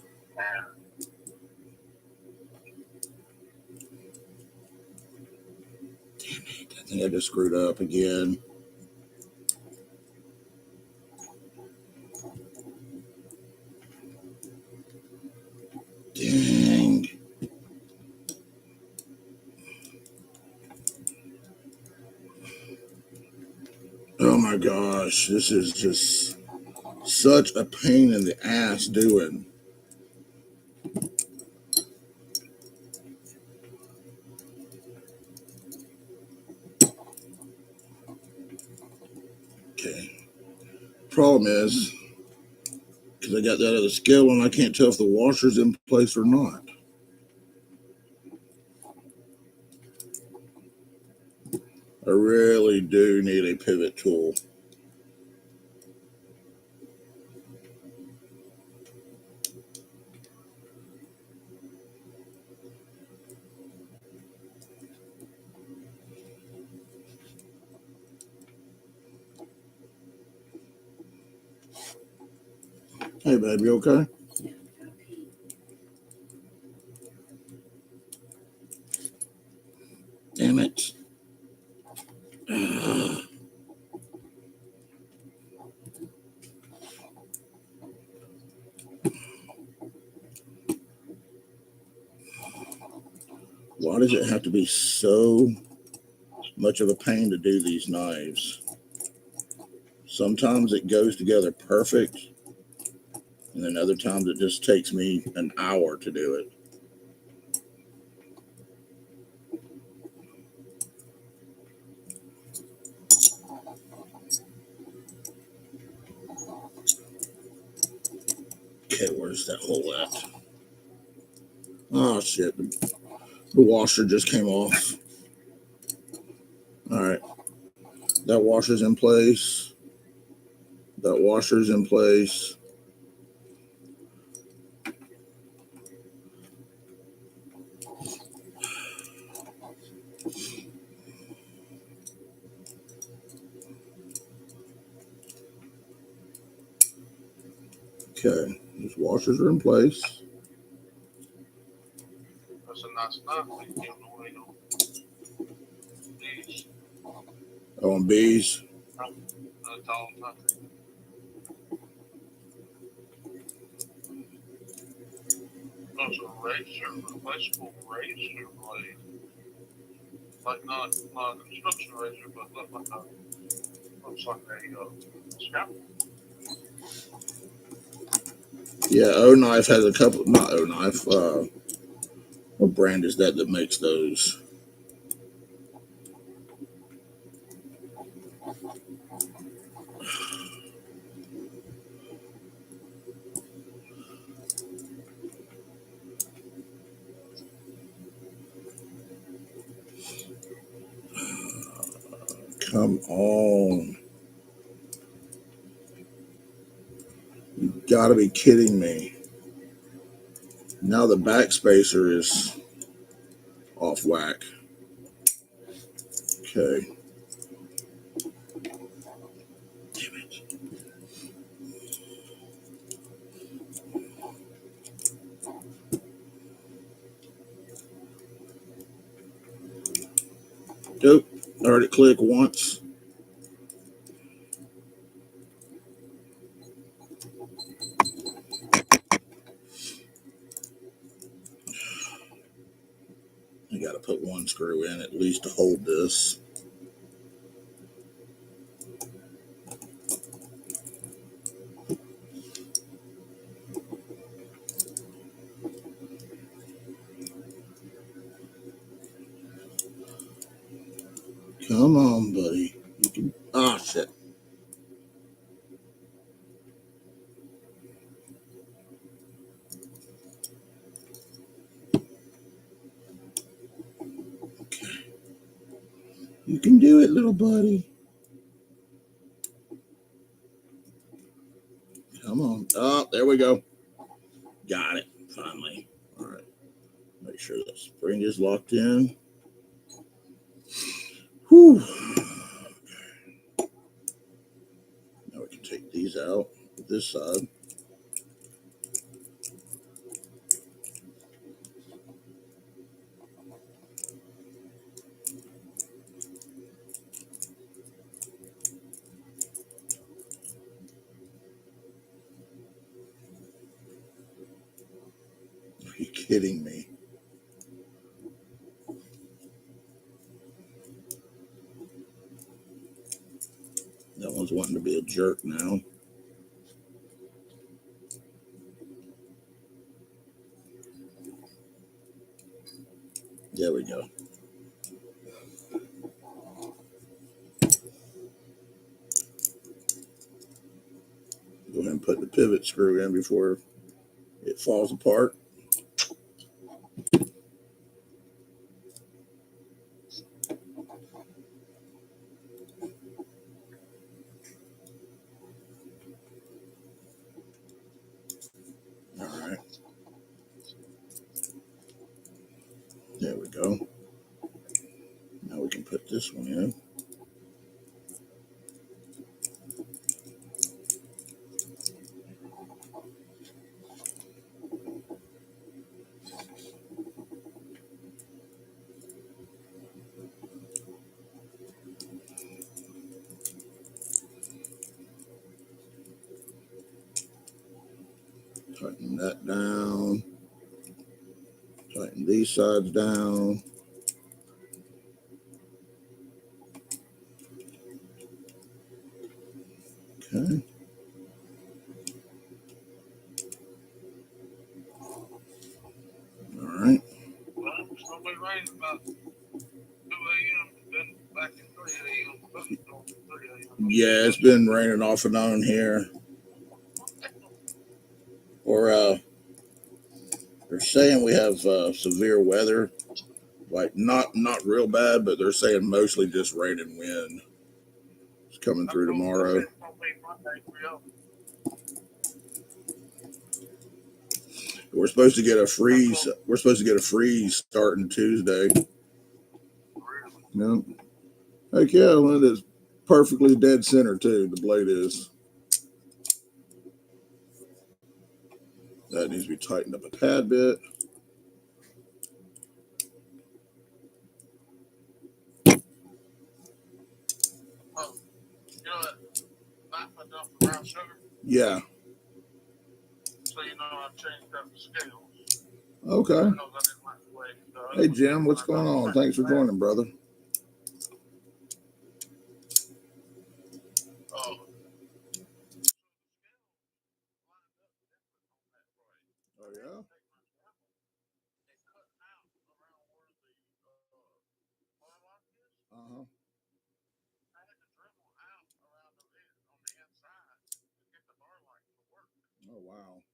Damn it, I think I just screwed up again. Dang. Oh my gosh, this is just such a pain in the ass doing. Okay. Problem is, because I got that other scale and I can't tell if the washer's in place or not. I really do need a pivot tool. Hey, baby, okay? Damn it. Why does it have to be so much of a pain to do these knives? Sometimes it goes together perfect, and then other times it just takes me an hour to do it. Okay, where's that hole at? Oh, shit. The washer just came off. All right. That washer's in place. That washer's in place. Okay, these washers are in place. That's a nice knife we give away on these. On B's. That's all nothing. Those are replaceable razor blade. Like not a construction razor, but looks like a scalpel. Yeah, O Knife has a couple. Not O Knife. What brand is that makes those? Come on. You gotta be kidding me. Now the backspacer is off whack. Okay. Damn it. Nope. I heard it click once. I gotta put one screw in at least to hold this. Come on, buddy. You can. Ah, shit. Okay. You can do it, little buddy. Come on. Oh, there we go. Got it. Finally. All right. Make sure the spring is locked in. Whew. Now we can take these out this side. Are you kidding me? That one's wanting to be a jerk now. There we go. Go ahead and put the pivot screw in before it falls apart. All right. There we go. Now we can put this one in. Tighten that down. Tighten these sides down. Okay. All right. Well, it's going to be raining about 2 a.m. Then back in 3 a.m. Yeah, it's been raining off and on here. Or they're saying we have severe weather. Like not real bad, but they're saying mostly just rain and wind. It's coming through tomorrow. mean, Monday, real. We're supposed to get a freeze. We're supposed to get a freeze starting Tuesday. Really? Yep. Heck yeah, well, it is perfectly dead center too. The blade is. That needs to be tightened up a tad bit. Oh, you know that knife I dumped for brown sugar? Yeah. So you know I changed up the scales. Okay. Because I didn't like the way it does. Hey Jim, what's going on? Thanks for joining, brother. Oh. Oh yeah. Uh huh. I had to dribble out around the lid on the inside to get the bar light to work. Oh wow.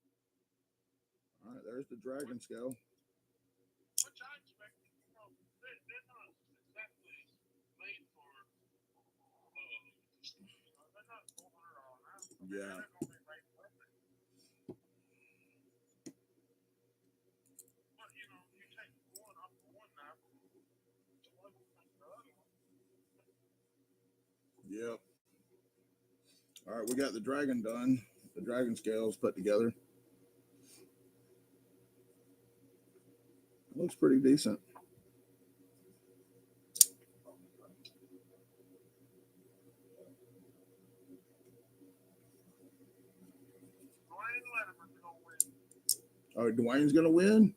All right, there's the dragon scale. Which I expected, you know, they're not exactly made for, they're not $400 now. Yeah. They're going to be made for it. But, you know, you take one off of one knife, it's one from the other one. Yep. All right, we got the dragon done. The dragon scales put together. It looks pretty decent. Dwayne Letterman's going to win. Oh, Dwayne's gonna win?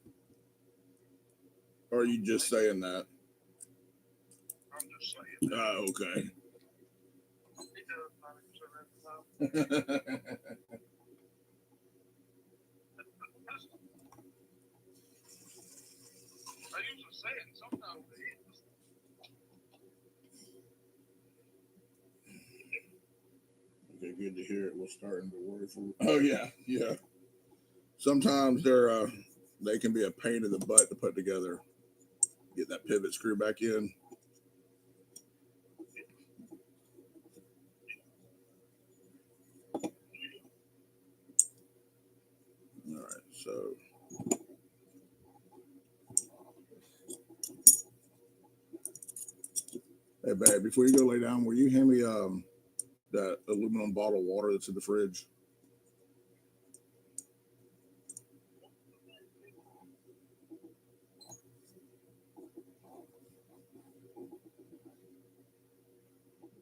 Or are you just saying that? I'm just saying. Oh, okay. He does 90% of the time. I usually say it, sometimes it is. Okay, good to hear it. We're starting to worry for. Oh yeah, yeah. Sometimes they can be a pain in the butt to put together. Get that pivot screw back in. All right, so. Hey, babe, before you go lay down, will you hand me that aluminum bottle of water that's in the fridge?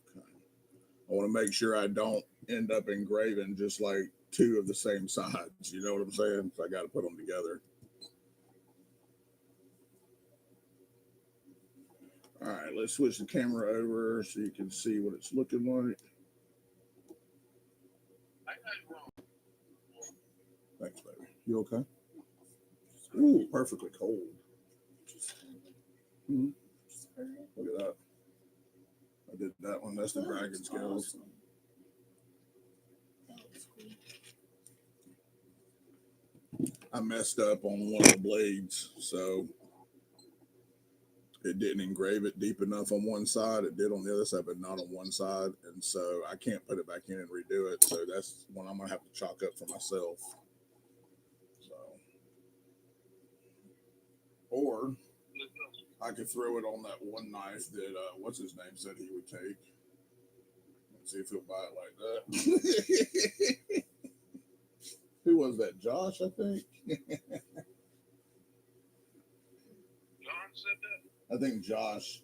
Okay. I want to make sure I don't end up engraving just like two of the same sides. You know what I'm saying? So I got to put them together. All right, let's switch the camera over so you can see what it's looking like. I got it wrong. Thanks, baby. You okay? Ooh, perfectly cold. Mm-hmm. Look at that. I did that one. That's the dragon scales. I messed up on one of the blades, so it didn't engrave it deep enough on one side. It did on the other side, but not on one side. And so I can't put it back in and redo it. So that's one I'm going to have to chalk up for myself. So, or I could throw it on that one knife that, what's his name said he would take. Let's see if he'll buy it like that. Who was that? Josh, I think. John said that? I think Josh.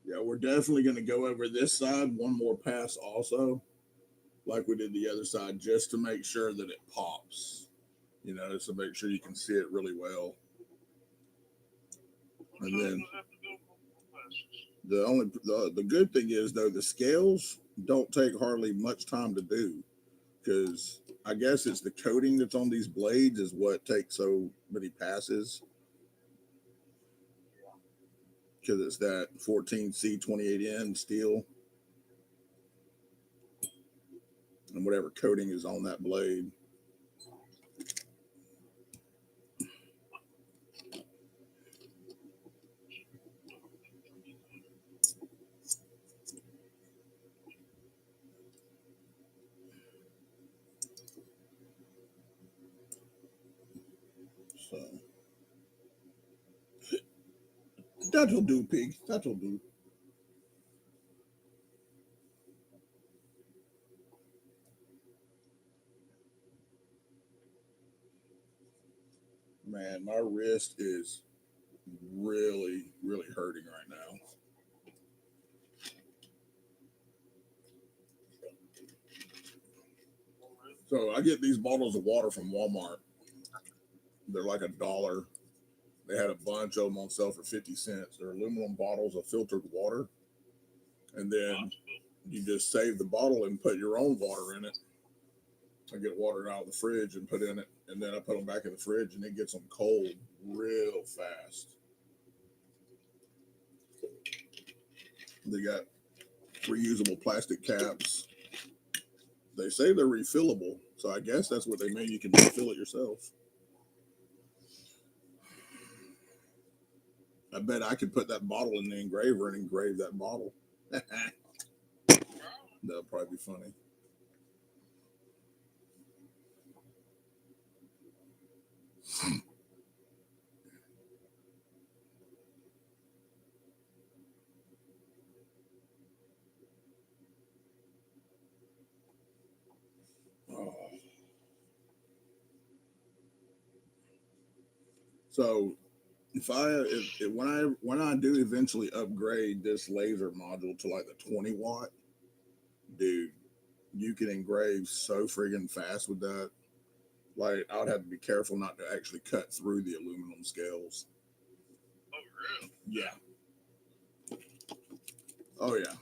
Yeah, we're definitely going to go over this side one more pass also, like we did the other side, just to make sure that it pops. You know, to make sure you can see it really well. And then the good thing is though the scales don't take hardly much time to do, because I guess it's the coating that's on these blades is what takes so many passes. Because it's that 14C 28N steel. and whatever coating is on that blade. So that'll do, pig. That'll do. Man, my wrist is really, really hurting right now. So I get these bottles of water from Walmart. They're like $1. They had a bunch of them on sale for 50 cents. They're aluminum bottles of filtered water. And then you just save the bottle and put your own water in it. I get water out of the fridge and put in it. And then I put them back in the fridge and it gets them cold real fast. They got reusable plastic caps. They say they're refillable. So I guess that's what they mean. You can refill it yourself. I bet I could put that bottle in the engraver and engrave that bottle. That'll probably be funny. Oh. So when I do eventually upgrade this laser module to like the 20 watt, dude, you can engrave so friggin' fast with that. Like I would have to be careful not to actually cut through the aluminum scales. Oh, really? Yeah. Oh yeah.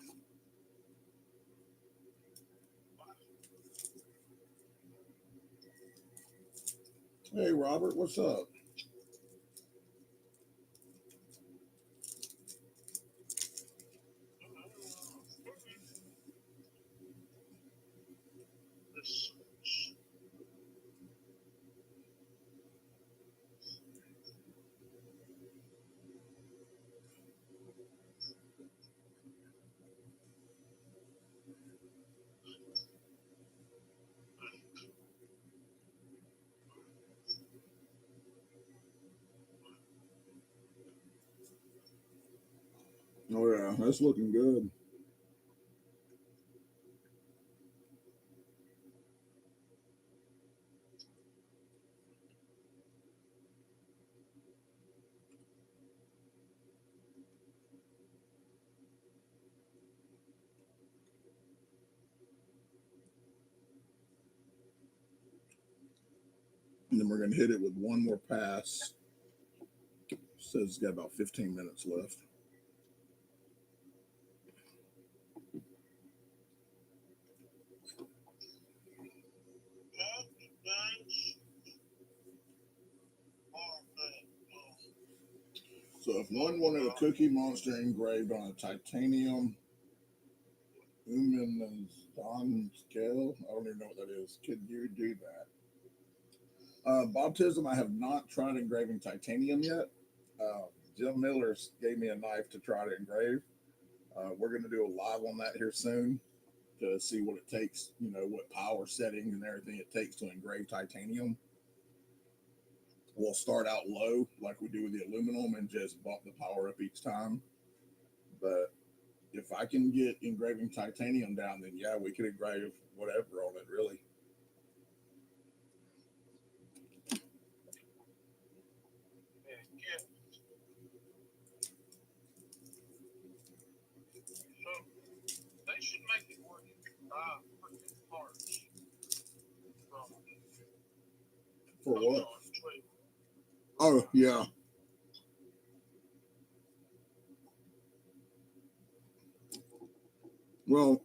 Hey Robert, what's up? This, Oh yeah, that's looking good. And then we're gonna hit it with one more pass. Says it's got about 15 minutes left. So if one wanted a Cookie Monster engraved on a titanium Umanazan scale, I don't even know what that is. Could you do that? Baptism, I have not tried engraving titanium yet. Jim Miller gave me a knife to try to engrave. We're going to do a live on that here soon to see what it takes, you know, what power settings and everything it takes to engrave titanium. We'll start out low like we do with the aluminum and just bump the power up each time. But if I can get engraving titanium down, then yeah, we could engrave whatever on it, really. yeah. So they should make it where you can buy freaking parts from For what? Ozark too. Oh, yeah. Well,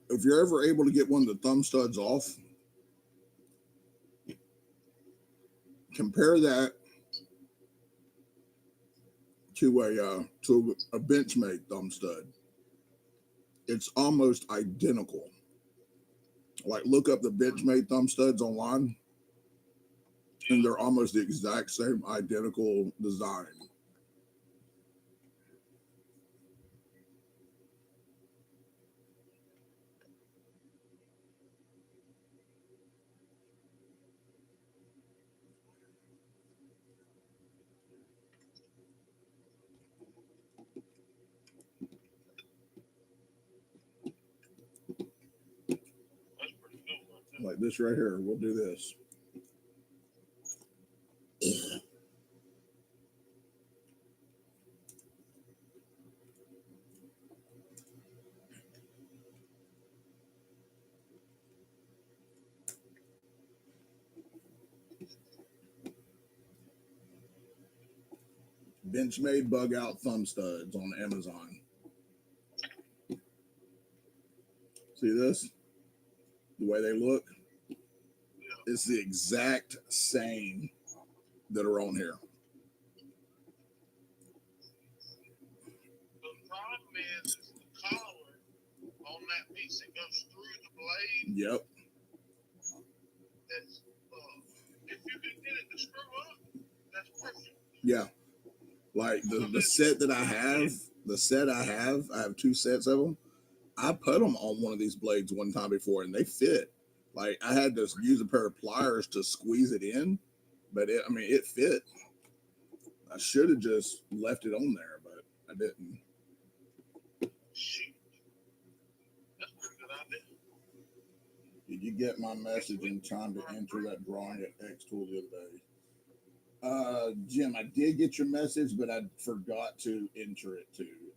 if you're ever able to get one of the thumb studs off, compare that to a Benchmade thumb stud. It's almost identical. Like look up the Benchmade thumb studs online, and they're almost the exact same identical design. That's pretty cool. Right there. Like this right here. We'll do this. Benchmade bug out thumb studs on Amazon. See this? The way they look? Yeah. It's the exact same that are on here. The problem is the collar on that piece that goes through the blade. Yep. That's if you can get it to screw up, that's perfect. Yeah. Like the set that I have, I have two sets of them. I put them on one of these blades one time before and they fit. Like I had to use a pair of pliers to squeeze it in, but it fit. I should have just left it on there, but I didn't. Shoot. That's a pretty good idea. Did you get my message in trying to enter that drawing at X Tool the other day? Jim, I did get your message, but I forgot to enter it too.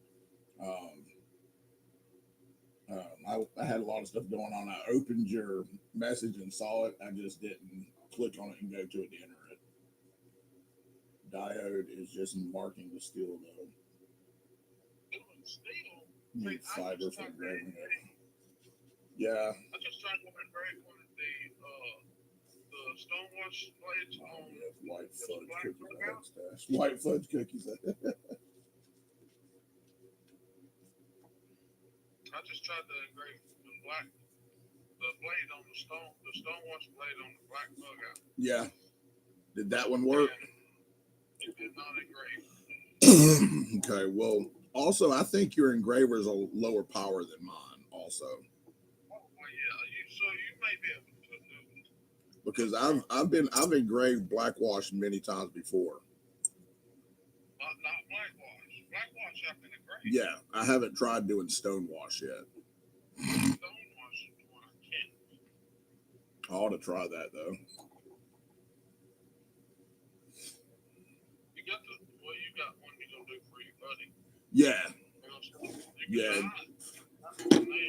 I had a lot of stuff going on. I opened your message and saw it. I just didn't click on it and go to it to enter it. Diode is just marking the steel though. Doing steel. Need fiber for engraving it. Yeah. I just tried to engrave one of the stonewash blades on White fudge cookies. White fudge cookies. I just tried to engrave the blade on the stonewash blade on the black bug out. Yeah. Did that one work? It did not engrave. Okay. Well, also, I think your engraver is a lower power than mine. Also, Oh, well, yeah. So you may be able to do it. Because I've engraved blackwash many times before. Not blackwash. Blackwash I can engrave. Yeah, I haven't tried doing stonewash yet. Stonewash is the one I can't. I ought to try that though. You got one you're gonna do for your buddy. Yeah.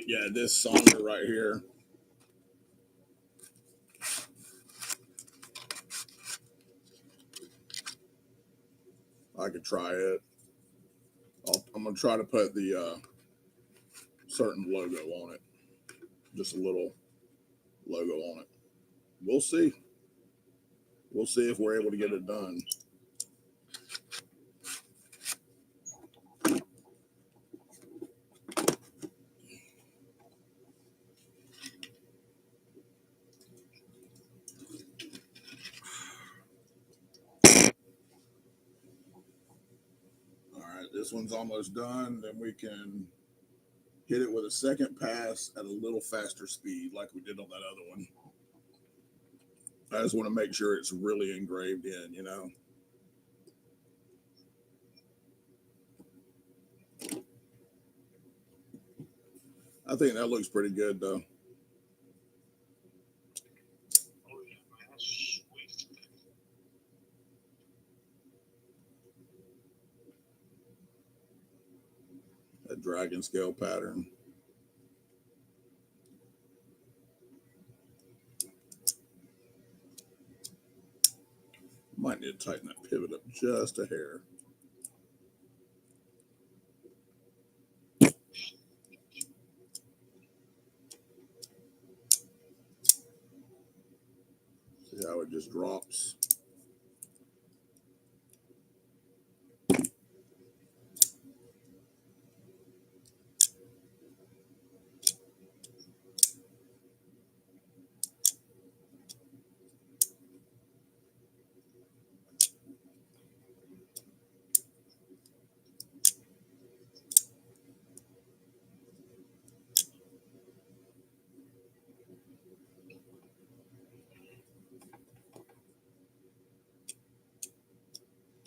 Yeah, this sander right here. I could try it. I'm gonna try to put the certain logo on it. Just a little logo on it. We'll see. We'll see if we're able to get it done. All right, this one's almost done. Then we can hit it with a second pass at a little faster speed like we did on that other one. I just want to make sure it's really engraved in, you know. I think that looks pretty good though. Oh yeah, man, that's sweet. That dragon scale pattern. Might need to tighten that pivot up just a hair. See how it just drops.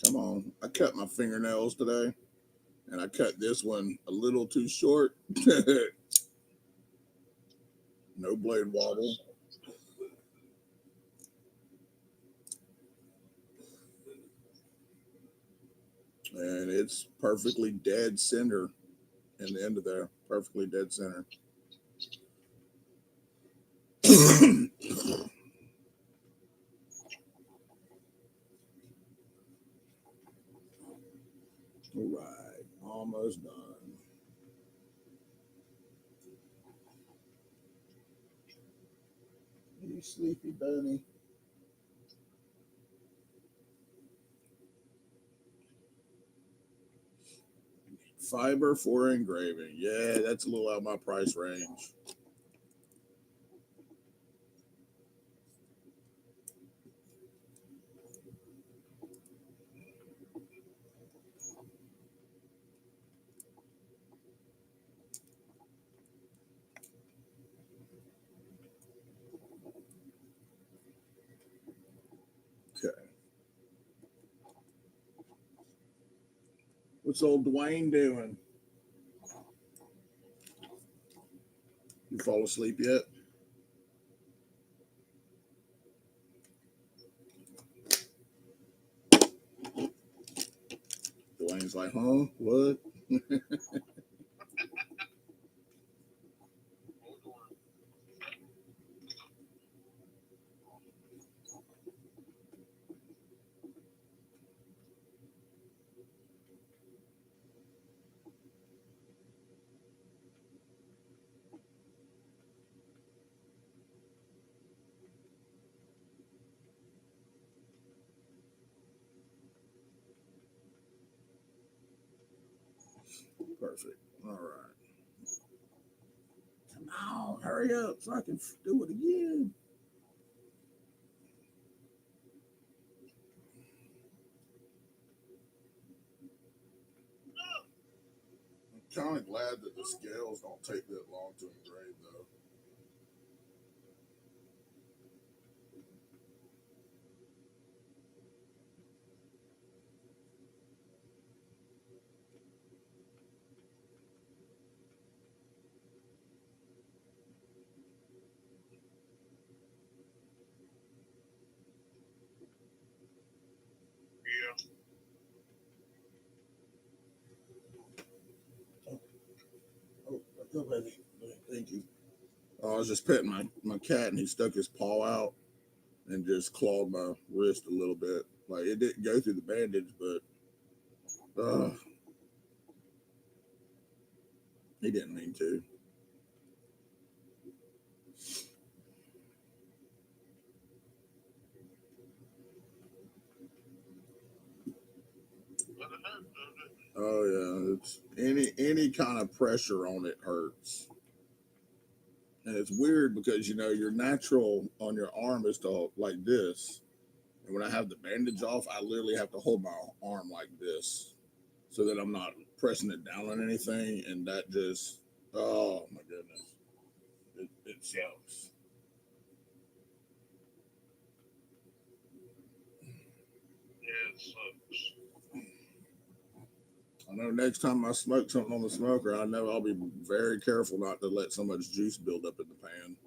Come on. I cut my fingernails today and I cut this one a little too short. No blade wobble. And it's perfectly dead center in the end of there. Perfectly dead center. All right, almost done. You sleepy bunny. Fiber for engraving. Yeah, that's a little out of my price range. Okay. What's old Dwayne doing? You fall asleep yet? Dwayne's like, huh? What? Perfect. All right. Come on, hurry up so I can do it again. I'm kind of glad that the scales don't take that long to engrave, though. Yeah. Oh, go, baby. Thank you. I was just petting my cat, and he stuck his paw out and just clawed my wrist a little bit. Like it didn't go through the bandage, but he didn't mean to. But it hurt, doesn't it? Oh yeah, it's any kind of pressure on it hurts, and it's weird because your natural on your arm is to like this, and when I have the bandage off, I literally have to hold my arm like this so that I'm not pressing it down on anything, and that just oh my goodness, it sucks. Yeah, it sucks. I know next time I smoke something on the smoker, I know I'll be very careful not to let so much juice build up in the pan.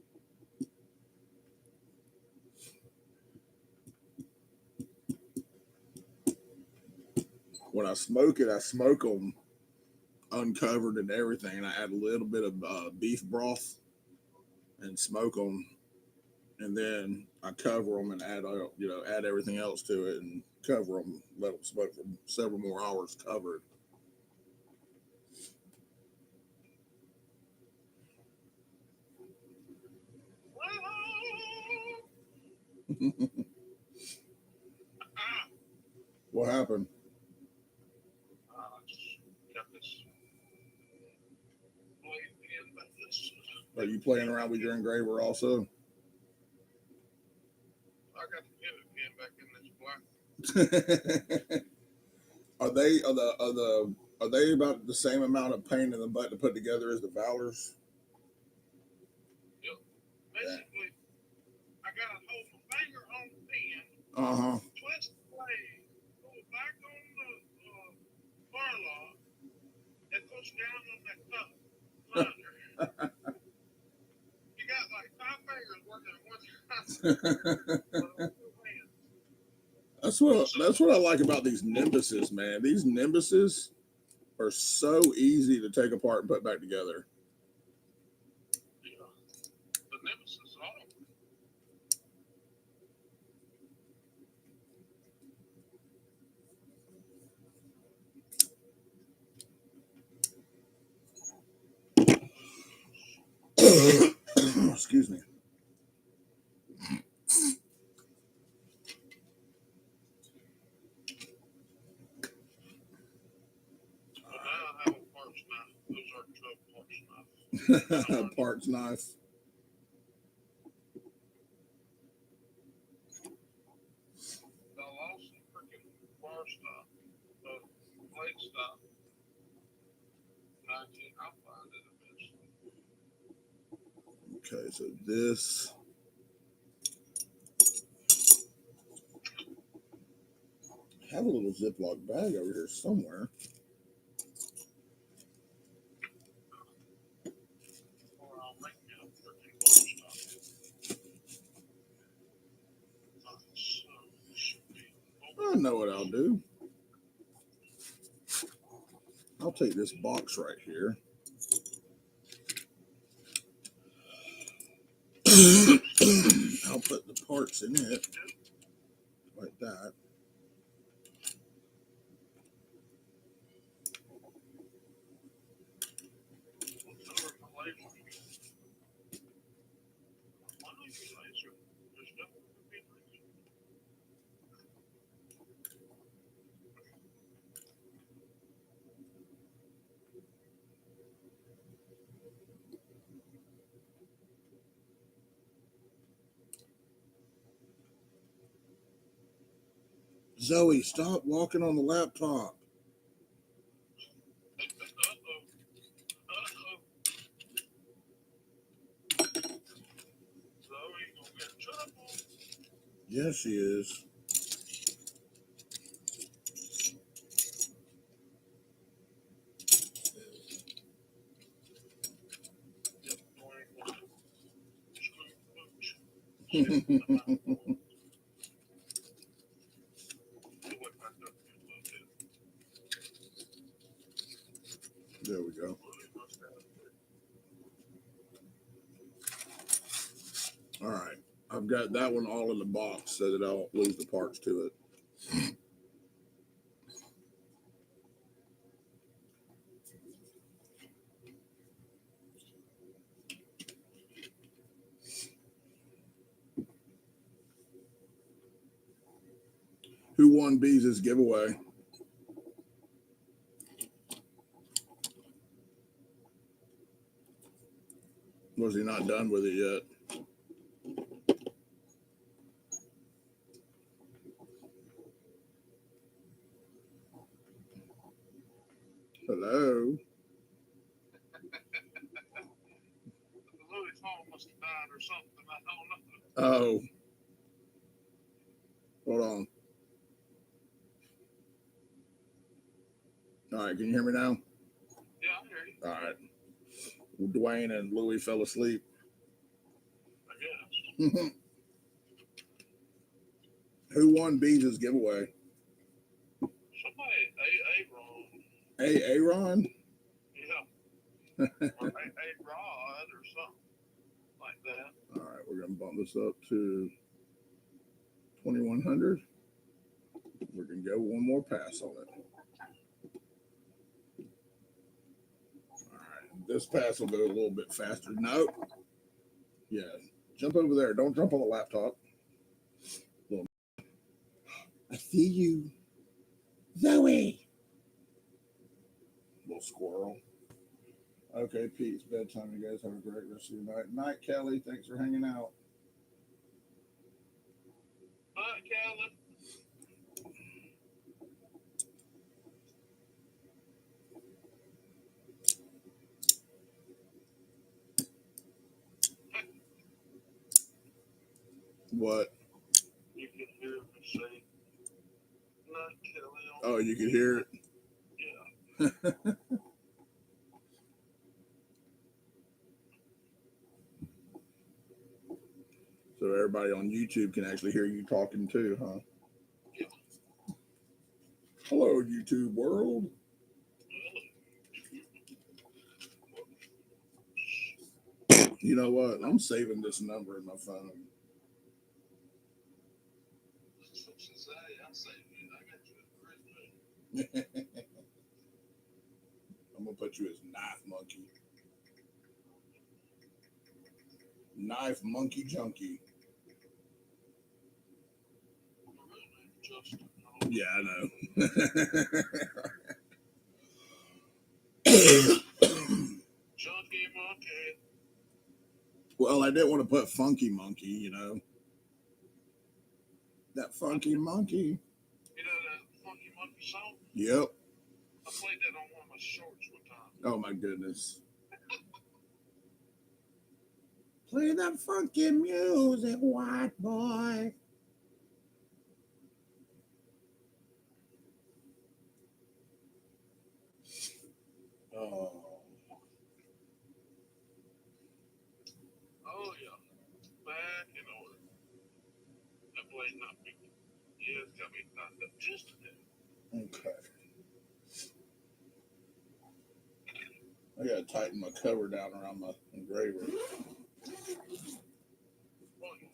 When I smoke them uncovered and everything, and I add a little bit of beef broth and smoke them, and then I cover them and add everything else to it and cover them, let them smoke for several more hours covered. What happened? I just got this blade in Are you playing around with your engraver also? I got to get it again back in this black. Are they about the same amount of pain in the butt to put together as the Valors? Yep. Basically, I got to hold my finger on the pin, twist the blade, pull it back on the bar lock, and push down on that cup grinder. You got like 5 fingers working at one time. That's what I like about these Nimbuses, man. These Nimbuses are so easy to take apart and put back together. Yeah. The Nemesis is all. Excuse me. But now I have a parts knife. Those are 12 parts knife. Parts knife. I lost the freaking bar stop, the blade stop. 19, I'll find it eventually. Okay, so this. I have a little Ziploc bag over here somewhere. Or I'll make me a freaking bar stop. I know what I'll do. I'll take this box right here. I'll put the parts in it like that. Zoe, stop walking on the laptop. Yes, she is. There we go. All right. I've got that one all in the box so that I don't lose the parts to it. Who won Bees' giveaway? Was he not done with it yet? Hello? Louis' phone must have died or something. I don't know. Oh. Hold on. All right, can you hear me now? Yeah, I hear you. All right. Dwayne and Louis fell asleep. I guess. Who won Bees' giveaway? Somebody, Aaron. Aaron? Yeah. Or A-Rod or something like that. All right, we're going to bump this up to 2100. We're going to go one more pass on it. All right, this pass will go a little bit faster. Nope. Yeah, jump over there. Don't jump on the laptop. I see you. Zoe. Little squirrel. Okay, Pete, it's bedtime. You guys have a great rest of your night. Night, Kelly. Thanks for hanging out. All right, Calvin. What? You can hear me say, "Night, Kelly." Oh, you could hear it. Yeah. So everybody on YouTube can actually hear you talking too, huh? Yeah. Hello, YouTube world. You know what? I'm saving this number in my phone. I say, man, I got you a great name. I'm gonna put you as Knife Monkey. Knife Monkey Junkie. Justin. Yeah, I know. Junkie Monkey. Well, I didn't want to put Funky Monkey, you know. That Funky Monkey. You know that Funky Monkey song? Yep. I played that on one of my shorts one time. Oh my goodness. Play that funky music, white boy. Oh. Oh, yeah. Back in order. That blade not big. Yeah, it's got me knocked up just a bit. Okay. I gotta tighten my cover down around my engraver. Oh, yeah.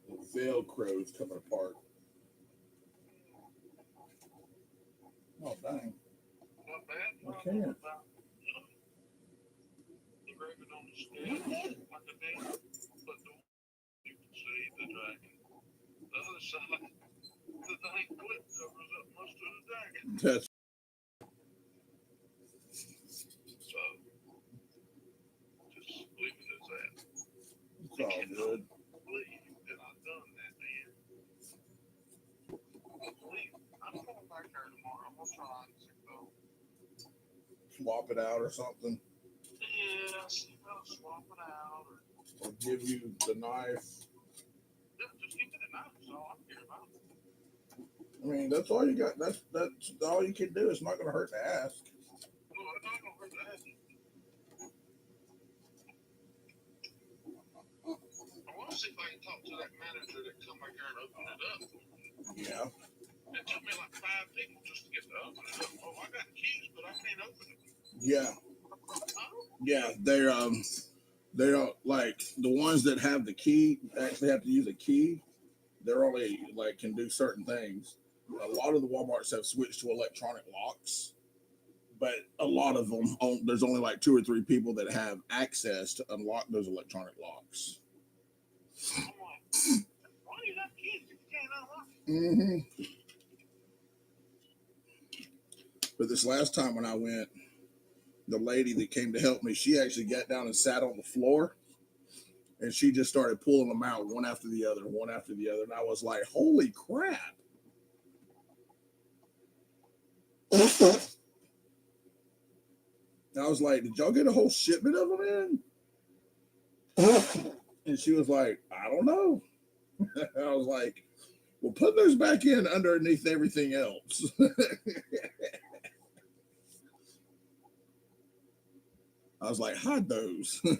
The Velcro's coming apart. Oh dang. Not bad. I can't. Engraving on the sketch, like a damn. But you can see the dragon. The other side, the dang clip covers up most of the dragon. That's So, just leave it as that. it's all good. Believe that I've done that, man. Believe I'm going back there tomorrow. I'm gonna try and see though. Swap it out or something. Yeah, see about swap it out or Or give you the knife. yeah, just give me the knife. That's all I care about. I mean, that's all you got. That's all you can do. It's not gonna hurt to ask. No, I'm not gonna hurt that. I want to see if I can talk to that manager that come back here and open it up. Yeah. It took me like 5 people just to get to open it up. Oh, I got keys, but I can't open it. Yeah. Huh? Yeah. They don't like the ones that have the key actually have to use a key. They're only like can do certain things. A lot of the Walmarts have switched to electronic locks, but a lot of them there's only like 2 or 3 people that have access to unlock those electronic locks. I'm like, why do you have keys if you can't unlock it? Mm-hmm. But this last time when I went, the lady that came to help me, she actually got down and sat on the floor, and she just started pulling them out one after the other, one after the other, and I was like, "Holy crap!" I was like, "Did y'all get a whole shipment of them in?" And she was like, "I don't know." I was like, "Well, put those back in underneath everything else." I was like, "Hide those." I'll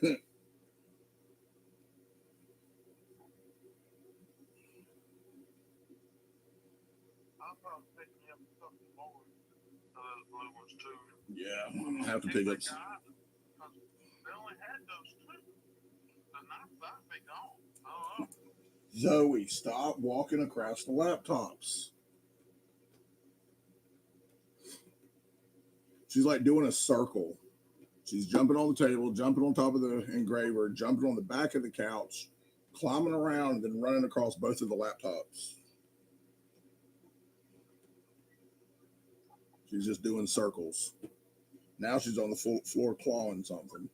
probably pick me up a couple more of those blue ones too. Yeah, I'm gonna have to pick up. They only had those two. The knife might be gone. Oh, Zoe, stop walking across the laptops. She's like doing a circle. She's jumping on the table, jumping on top of the engraver, jumping on the back of the couch, climbing around, and then running across both of the laptops. She's just doing circles. Now she's on the floor clawing something.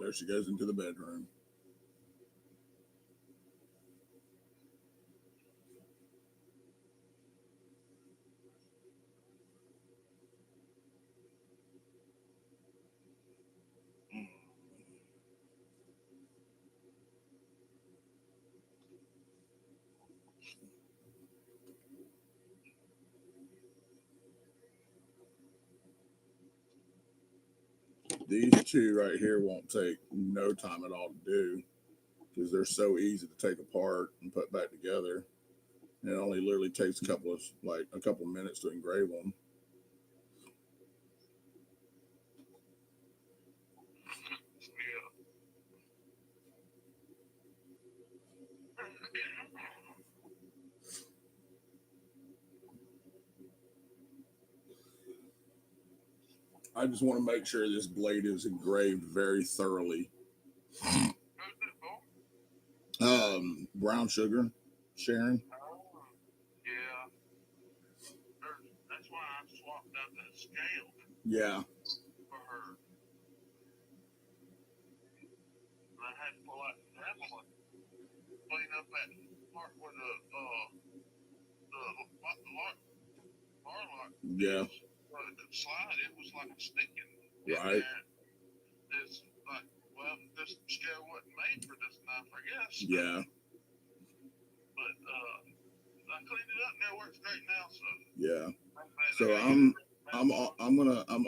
There she goes into the bedroom. These two right here won't take no time at all to do because they're so easy to take apart and put back together. And it only literally takes a couple minutes to engrave them. Yeah. I just want to make sure this blade is engraved very thoroughly. Who's it for? Brown sugar, Sharon. Oh, yeah. That's why I swapped out that scale Yeah, for her. And I had to pull out the gravel and clean up that part where the bar lock yeah, is. Where it could slide, it was like sticking in right. there. It's like, well, this scale wasn't made for this knife, I guess. Yeah, But I cleaned it up and it works great now. So yeah. I'm glad I So got you. I'm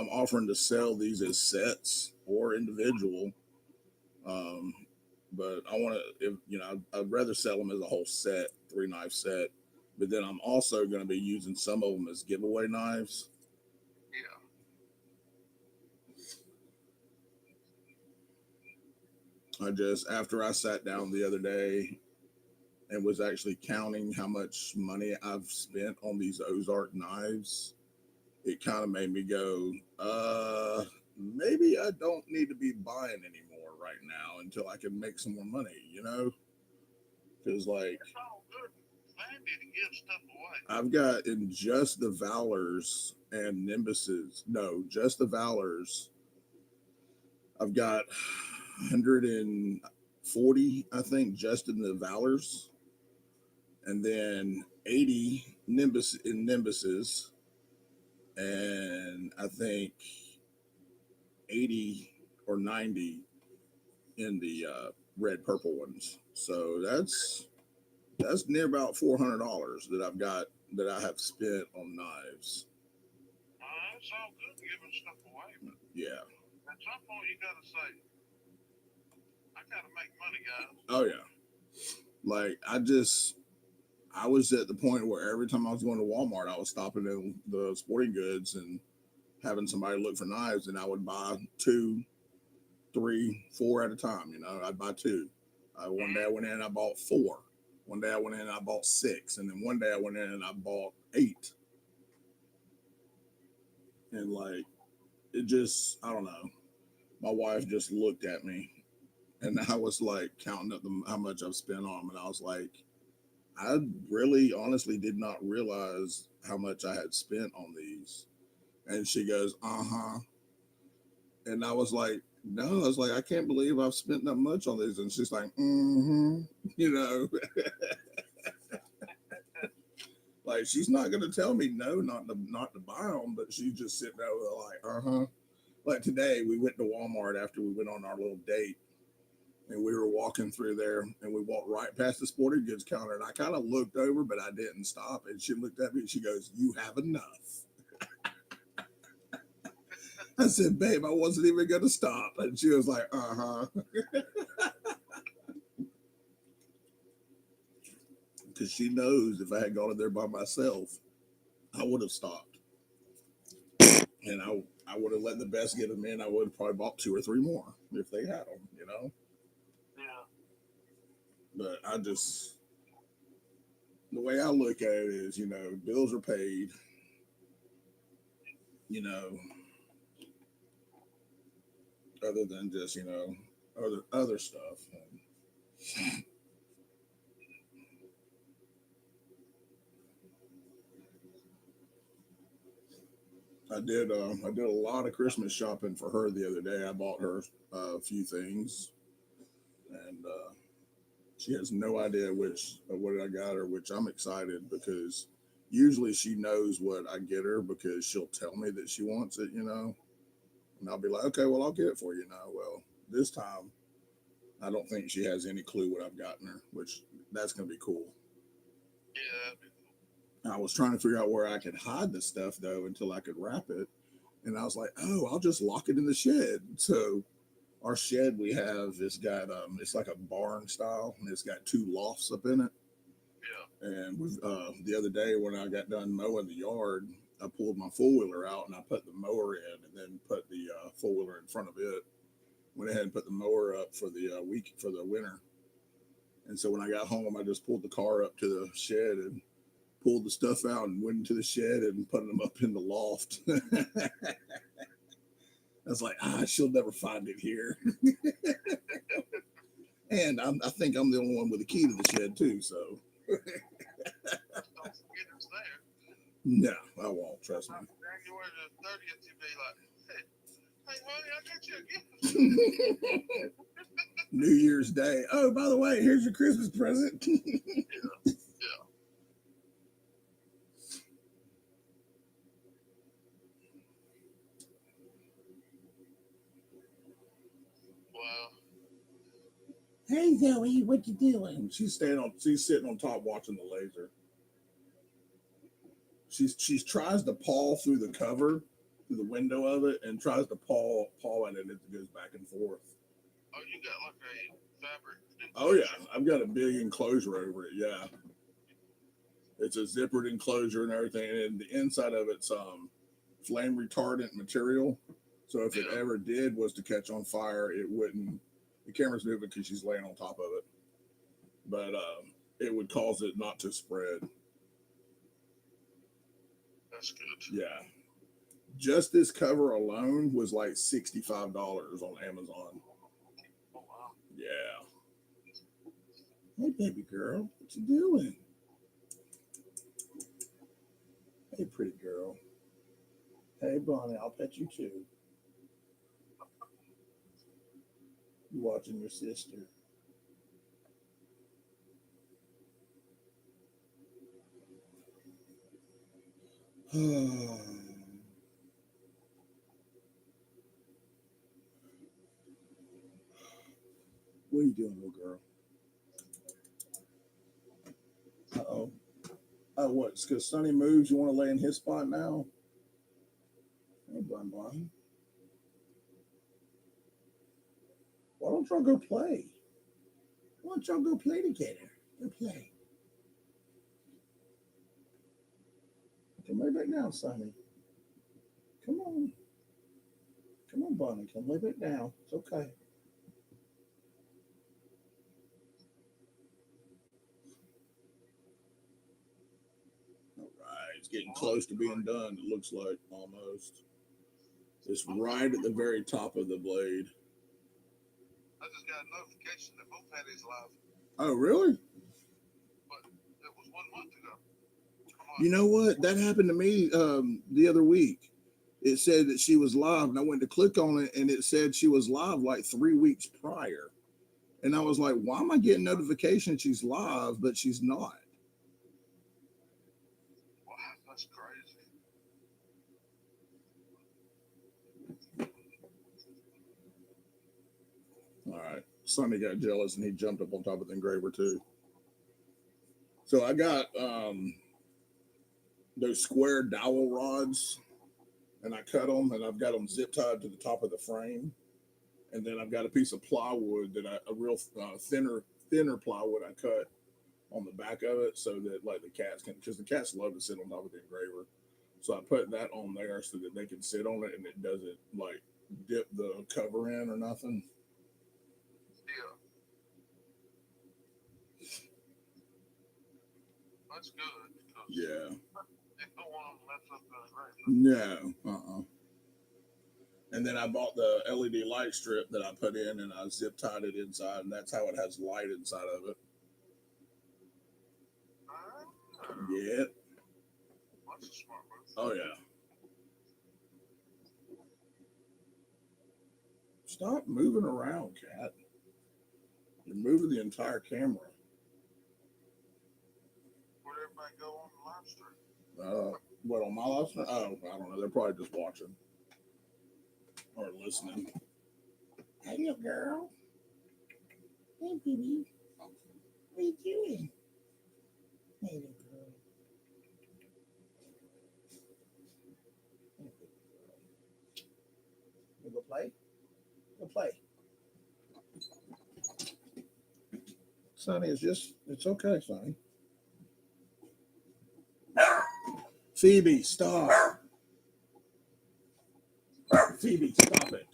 offering to sell these as sets or individual. Um, but I want to, if I'd rather sell them as a whole set, 3 knife set. But then I'm also going to be using some of them as giveaway knives. Yeah. I just after I sat down the other day and was actually counting how much money I've spent on these Ozark knives, it kind of made me go, maybe I don't need to be buying anymore right now until I can make some more money. Because like It's all good. Sandy to give stuff away. I've got in just the Valors and Nimbuses, no, just the Valors, I've got 140, I think, just in the Valors, and then 80 Nimbuses, and I think 80 or 90 in the red purple ones. So that's near about $400 that I've got that I have spent on knives. It's all good giving stuff away, but Yeah. at some point you gotta say, I gotta make money, guys. Oh yeah. Like I was at the point where every time I was going to Walmart, I was stopping in the sporting goods and having somebody look for knives, and I would buy 2, 3, 4 at a time. I'd buy 2. One day I went in and I bought 4. One day I went in and I bought 6, and then one day I went in and I bought 8. And like it just, I don't know. My wife just looked at me, and I was like counting up how much I've spent on them, and I was like, I really, honestly, did not realize how much I had spent on these. And she goes, uh huh. And I was like, no, I was like, I can't believe I've spent that much on these. And she's like, you know, like she's not gonna tell me no, not to buy them, but she's just sitting there with like, uh huh. Like today, we went to Walmart after we went on our little date, and we were walking through there, and we walked right past the sporting goods counter, and I kind of looked over, but I didn't stop. And she looked at me and she goes, "You have enough." I said, "Babe, I wasn't even gonna stop," and she was like, "Uh huh," because she knows if I had gone in there by myself, I would have stopped, and I would have let the best get them in. I would have probably bought 2 or 3 more if they had them. Yeah. But the way I look at it is, bills are paid. You know, other than just other stuff. And I did a lot of Christmas shopping for her the other day. I bought her a few things, and she has no idea which what I got her, which I'm excited because usually she knows what I get her because she'll tell me that she wants it, and I'll be like, okay, well, I'll get it for you now. Well, this time I don't think she has any clue what I've gotten her, which that's going to be cool. Yeah. I was trying to figure out where I could hide the stuff though until I could wrap it, and I was like, oh, I'll just lock it in the shed. So our shed we have is got it's like a barn style, and it's got two lofts up in it. Yeah. And the other day when I got done mowing the yard, I pulled my four wheeler out and I put the mower in, and then put the four wheeler in front of it. Went ahead and put the mower up for the week for the winter. And so when I got home, I just pulled the car up to the shed and pulled the stuff out and went into the shed and put them up in the loft. I was like, she'll never find it here. And I think I'm the only one with a key to the shed too. So Don't forget it's there. no, I won't. Trust me. January the 30th, you be like, hey, honey, I got you a gift. New Year's Day. Oh, by the way, here's your Christmas present. Yeah. Yeah. Wow. Hey Zoe, what you doing? She's sitting on top watching the laser. She's tries to paw through the cover, through the window of it, and tries to paw at it as it goes back and forth. Oh, you got like a fabric Oh enclosure. yeah, I've got a big enclosure over it. Yeah, it's a zippered enclosure and everything, and the inside of it's flame retardant material. So if it Yeah. ever did was to catch on fire, it wouldn't. The camera's moving because she's laying on top of it, but it would cause it not to spread. That's good. Yeah, just this cover alone was like $65 on Amazon. Oh, wow. Yeah. Hey, baby girl, what you doing? Hey, pretty girl. Hey, Bonnie, I'll pet you too. You watching your sister? What are you doing, little girl? Uh oh. Oh, what? It's because Sonny moves. You want to lay in his spot now? Hey, Bun Bun. Why don't y'all go play? Why don't y'all go play together? Go play. Come lay back down, Sonny. Come on. Come on, Bunny. Come lay back down. It's okay. All right. It's getting close to being done. It looks like almost. It's right at the very top of the blade. I just got a notification that both had his live, Oh, really? but it was 1 month ago. Come on. You know what? That happened to me the other week. It said that she was live, and I went to click on it, and it said she was live like 3 weeks prior. And I was like, why am I getting notification she's live, but she's not? Wow, that's crazy. All right. Sonny got jealous, and he jumped up on top of the engraver, too. So I got those square dowel rods, and I cut them, and I've got them zip tied to the top of the frame. And then I've got a piece of plywood a real thinner plywood I cut on the back of it so that like the cats can, because the cats love to sit on top of the engraver. So I put that on there so that they can sit on it and it doesn't like dip the cover in or nothing. Yeah, that's good because Yeah. they don't want to mess up the regular. No. And then I bought the LED light strip that I put in, and I zip tied it inside, and that's how it has light inside of it. Ah, Yeah. that's a smart move. Oh yeah. Stop moving around, cat. You're moving the entire camera. Where'd everybody go on the live stream? What on my live stream? Oh, I don't know. They're probably just watching or listening. Hey, little girl. Hey, baby. What are you doing? Hey, little girl. You go play? Go play. Sonny, it's okay, Sonny. Phoebe, stop. Phoebe, stop it.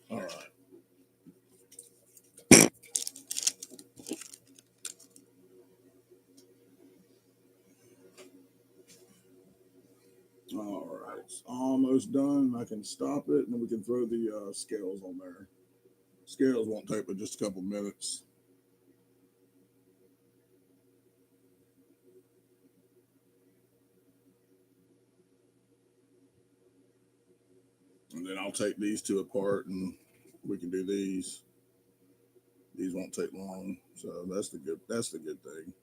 All right. All right. It's almost done. I can stop it, and then we can throw the scales on there. Scales won't take but just a couple minutes. And then I'll take these two apart, and we can do these. These won't take long, so that's the good thing.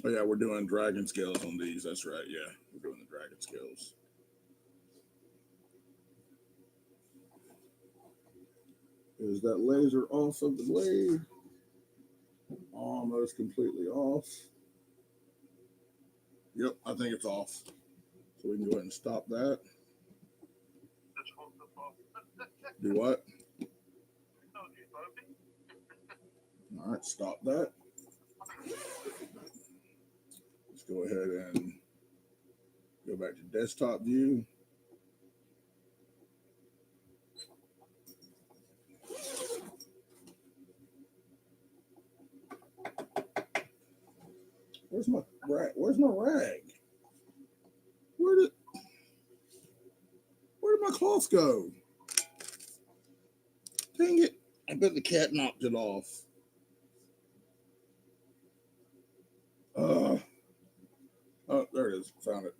Oh yeah, we're doing dragon scales on these. That's right. Yeah, we're doing the dragon scales. Is that laser off of the blade? Almost completely off. Yep, I think it's off. So we can go ahead and stop that. Just hold the phone. Do what? No, you bugging? All right, stop that. Let's go ahead and go back to desktop view. Where's my rag? Where's my rag? Where did my cloth go? Dang it! I bet the cat knocked it off. Oh, there it is. Found it.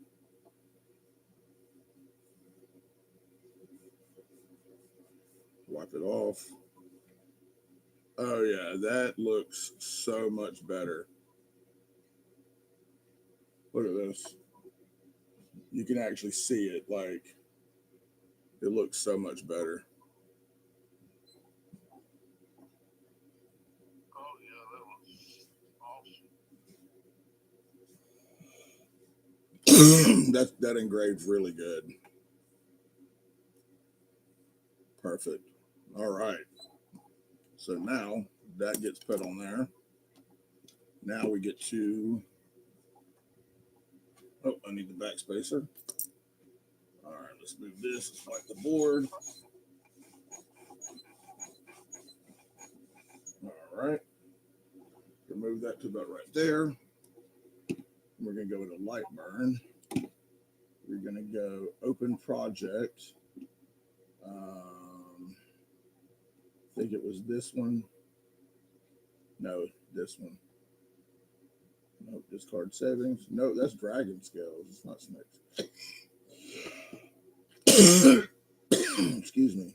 Wipe it off. Oh yeah, that looks so much better. Look at this. You can actually see it. Like it looks so much better. Oh, yeah, that was awesome. That engraves really good. Perfect. All right. So now that gets put on there. Now we get to. Oh, I need the backspacer. All right, let's move this. Let's wipe the board. All right. Remove that to about right there. We're going to go into light burn. We're going to go open project. I think it was this one. No, this one. Nope, discard settings. No, that's dragon scales. It's not snakes. Excuse me.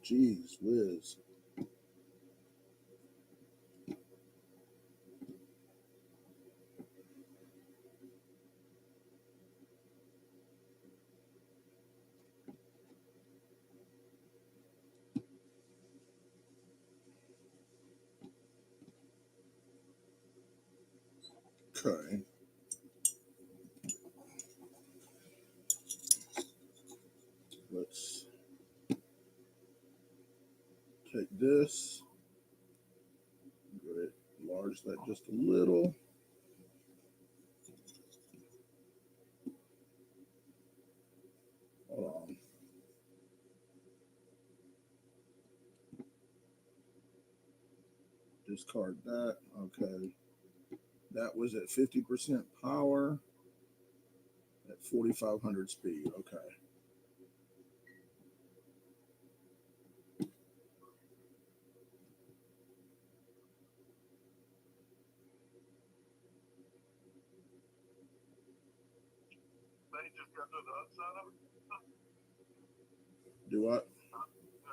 Jeez whiz. Okay. Let's take this. Go ahead, enlarge that just a little. discard that. Okay. That was at 50% power at 4,500 speed. Okay. They just got to the other side of it. Do what? Got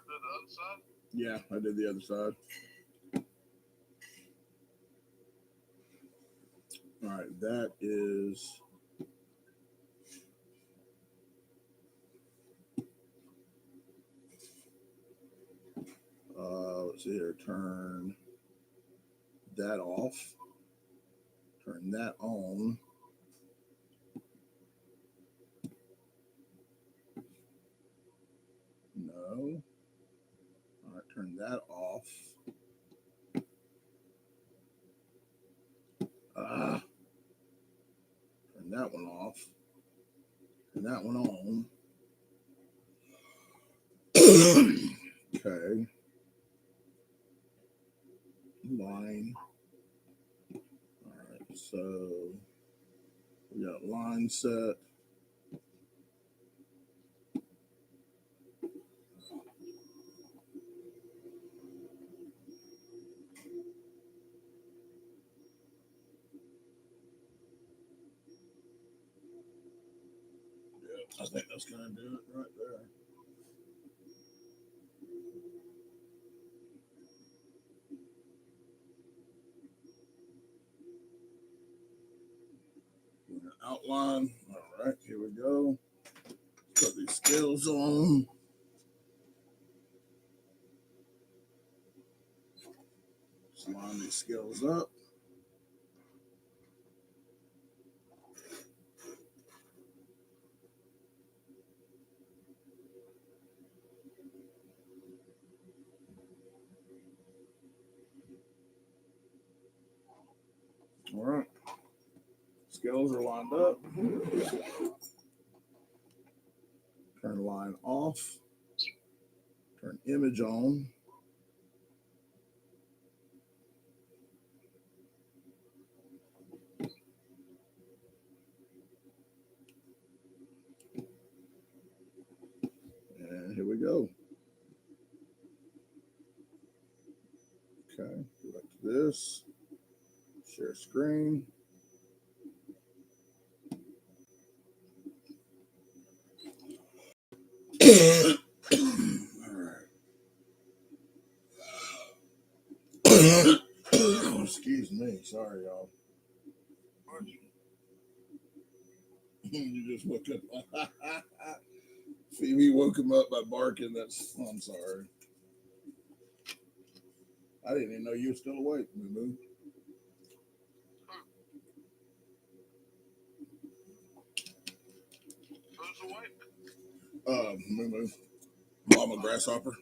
to the other side. Yeah, I did the other side. All right, that is let's see here, turn that off, turn that on. No. All right, turn that off. Turn that one off. Turn that one on. Okay. Line. All right, so we got line set. Yeah, I think that's gonna do it right there. Outline. All right, here we go. Put these scales on. Just line these scales up. All right. Scales are lined up. Turn line off. Turn image on. And here we go. Okay, go back to this. Share screen. All right. Excuse me. Sorry, y'all. You just woke up. Phoebe woke him up by barking. I'm sorry. I didn't even know you were still awake, Moo. Who's awake? Moo. Mama Grasshopper.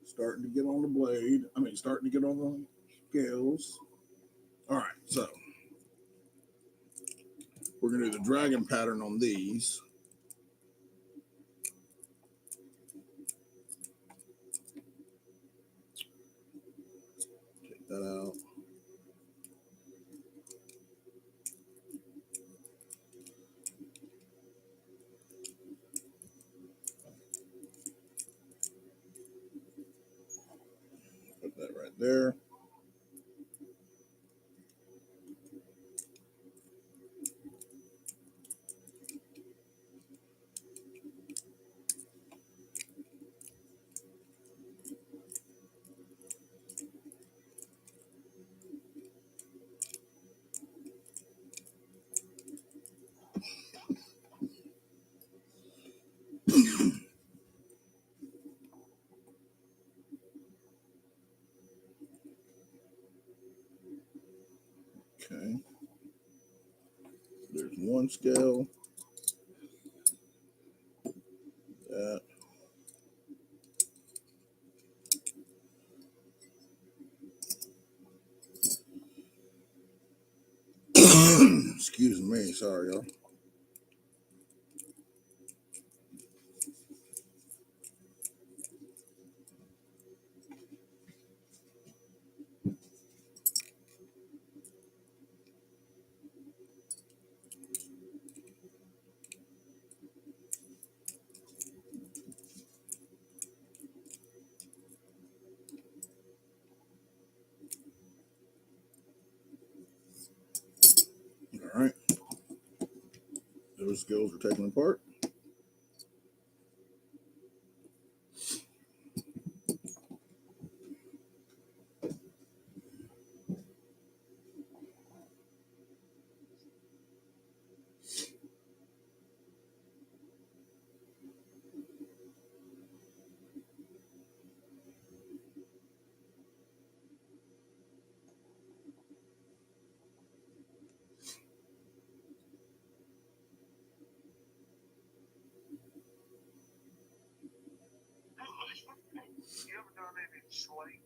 Starting to get on the blade. Starting to get on the scales. All right, so we're going to do the dragon pattern on these. Take that out. Put that right there. 1 scale. That. Excuse me, sorry, y'all. All right. Those scales are taken apart. You ever done any slate?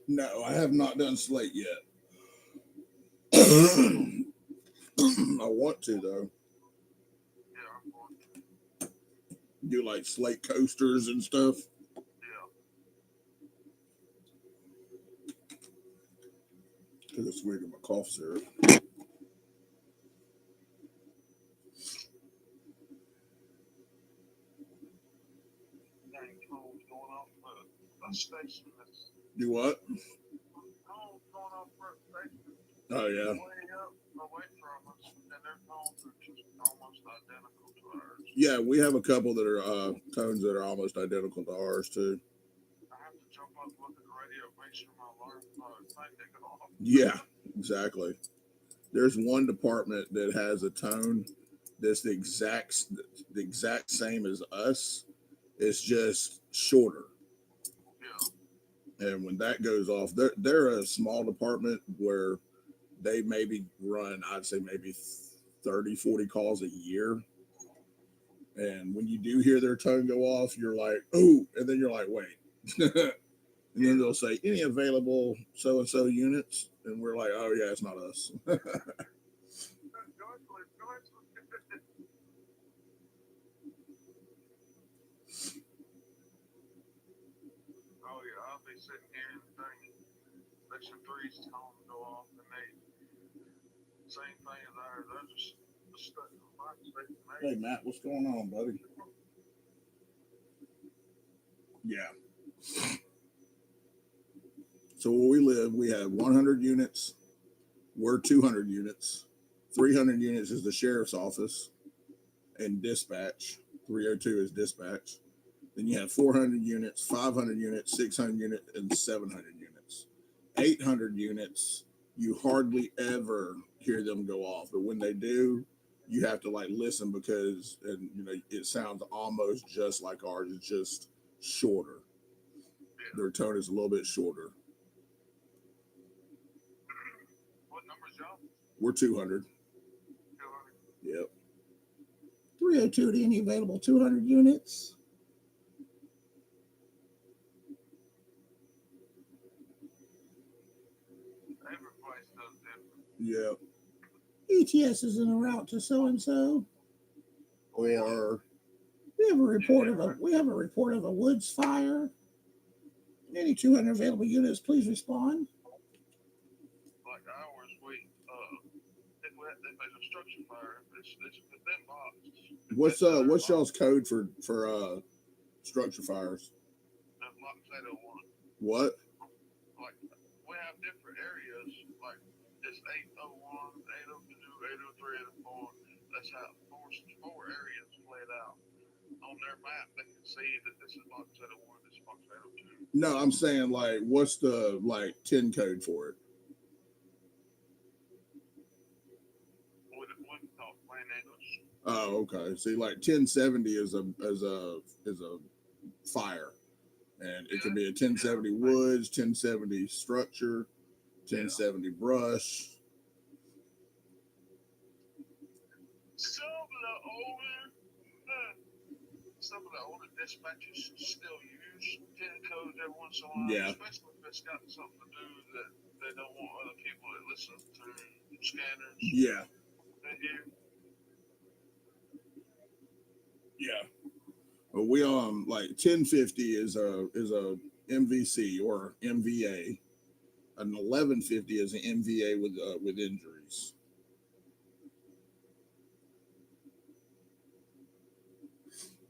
No, I have not done slate yet. I want to though. Yeah, I'm going to. Do like slate coasters and stuff. Yeah. Because it's weird in my cough syrup. Dang cold going off a station that's Do what? cold going off for a station Oh yeah. way up away from us, and their tones are just almost identical to ours. Yeah, we have a couple that are tones that are almost identical to ours too. I have to jump up, look at the radio, make sure my alarm thing didn't go off. Yeah, exactly. There's one department that has a tone that's the exact same as us. It's just shorter. Yeah. And when that goes off, they're a small department where they maybe run, I'd say maybe 30, 40 calls a year. And when you do hear their tone go off, you're like, oh, and then you're like, wait. And then they'll say, any available so and so units? And we're like, oh, yeah, it's not us. Oh yeah, I'll be sitting here and thinking, section three's tone go off, and they same thing as ours. They're just stuck in my station. Hey, Matt, what's going on, buddy? Yeah. So where we live, we have 100 units. We're 200 units. 300 units is the sheriff's office and dispatch. 302 is dispatch. Then you have 400 units, 500 units, 600 units, and 700 units. 800 units, you hardly ever hear them go off. But when they do, you have to like listen because, and you know, it sounds almost just like ours. It's just shorter. Their tone is a little bit shorter. What number's y'all? We're 200. 200. Yep. 302 to any available 200 units. Every place does different. Yep. ETS is en route to so and so. Or we have a report of a woods fire. Any 200 available units, please respond. Like ours, if there's a structure fire, it's within box. What's y'all's code for structure fires? That's box 801. What? Like we have different areas. Like it's 801, 802, 803, 804. That's how four areas laid out on their map. They can see that this is box 801, this is box 802. No, I'm saying like what's the 10 code for it? What we call plan English. Oh, okay. See, like 1070 is a fire, and it could be a 1070 woods, 1070 structure, 1070 brush. Some of the older dispatchers still use PIN codes every once in a while, Yeah. especially if it's got something to do that they don't want other people that listen to scanners Yeah. to hear. Yeah. Well, we like 1050 is a MVC or MVA. An 1150 is an MVA with injuries.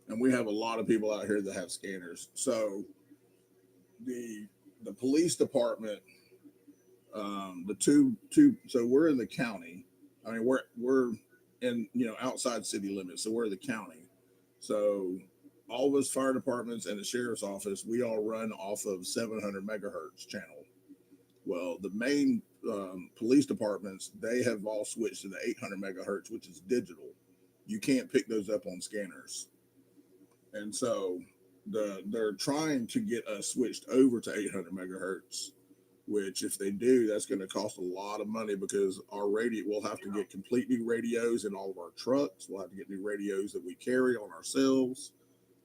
And we have a lot of people out here that have scanners. So the police department, the two. So we're in the county. I mean, we're in outside city limits. So we're the county. So all of us fire departments and the sheriff's office, we all run off of 700 megahertz channel. Well, the main police departments, they have all switched to the 800 megahertz, which is digital. You can't pick those up on scanners. And so they're trying to get us switched over to 800 megahertz, which if they do, that's going to cost a lot of money because our radio, we'll have to get complete new radios in all of our trucks. We'll have to get new radios that we carry on ourselves,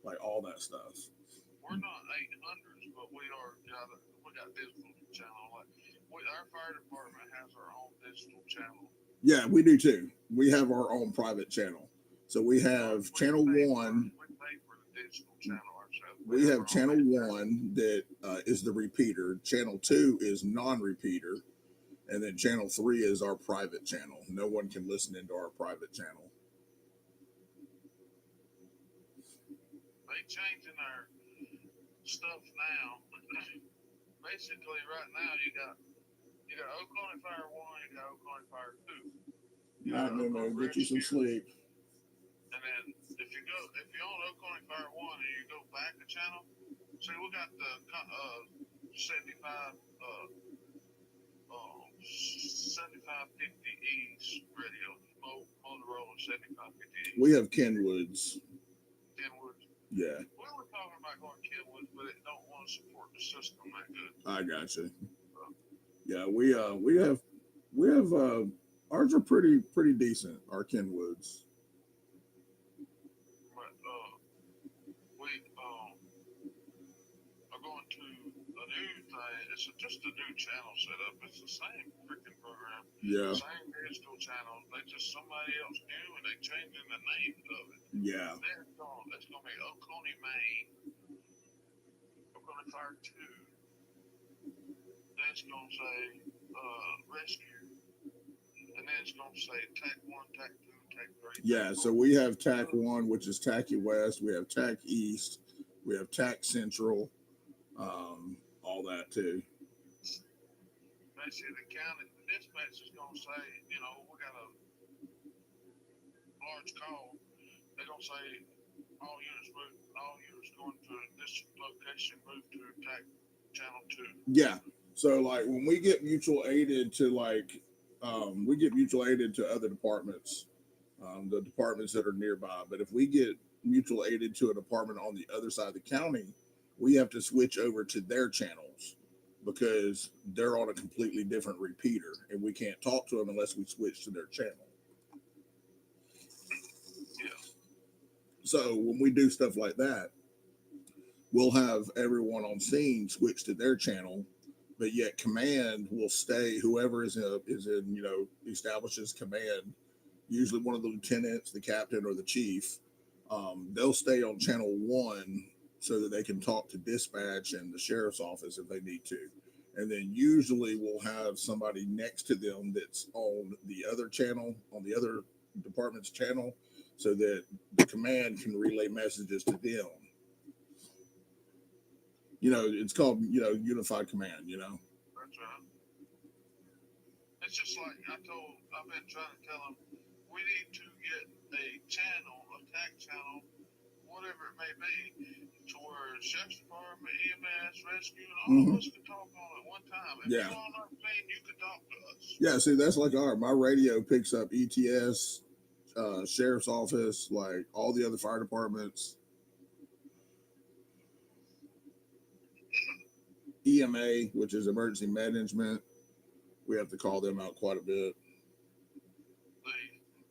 like all that stuff. We're not 800s, but we got digital channel. Our fire department has our own digital channel. Yeah, we do too. We have our own private channel. So we have channel one. We pay for the digital channel ourselves. We have channel one that is the repeater. Channel two is non-repeater. And then channel 3 is our private channel. No one can listen into our private channel. They changing our stuff now. Basically, right now you got Oconee Fire 1, you got Oconee Fire 2. No, get you some sleep. And then if you're on Oconee Fire 1 and you go back a channel, see we got the 75 7550E's radio, Motorola 7550E. We have Kenwoods. Kenwoods. Yeah. We were talking about going Kenwoods, but it don't want to support the system that good. I got you. Yeah, we have ours are pretty decent. Our Kenwoods. But we are going to a new thing. It's just a new channel setup. It's the same freaking program. Yeah. Same digital channel. They just somebody else new and they changing the name of it. Yeah. It's gonna be Oconee, Maine. Oconee Fire 2. Then it's gonna say rescue. And then it's gonna say TAC 1, TAC 2, TAC 3. Yeah, so we have TAC 1, which is TAC West. We have TAC East. We have TAC Central. All that too. Basically, the county, the dispatch is going to say, we got a large call. They're going to say all units going to this location move to TAC channel 2. Yeah. So like when we get mutual aided to other departments, the departments that are nearby. But if we get mutual aided to a department on the other side of the county, we have to switch over to their channels because they're on a completely different repeater and we can't talk to them unless we switch to their channel. Yeah. So when we do stuff like that, we'll have everyone on scene switch to their channel, but yet command will stay. Whoever is in establishes command, usually one of the lieutenants, the captain, or the chief, they'll stay on channel 1 so that they can talk to dispatch and the sheriff's office if they need to. And then usually we'll have somebody next to them that's on the other channel, on the other department's channel, so that the command can relay messages to them. It's called, unified command, That's right. It's just like I've been trying to tell them, we need to get a channel, a TAC channel, whatever it may be, to where sheriff's department, EMS, rescue, and all of us can talk on at one time. If you're on our thing, you can talk to us. Yeah, see, that's like my radio picks up ETS, sheriff's office, like all the other fire departments, EMA, which is emergency management. We have to call them out quite a bit.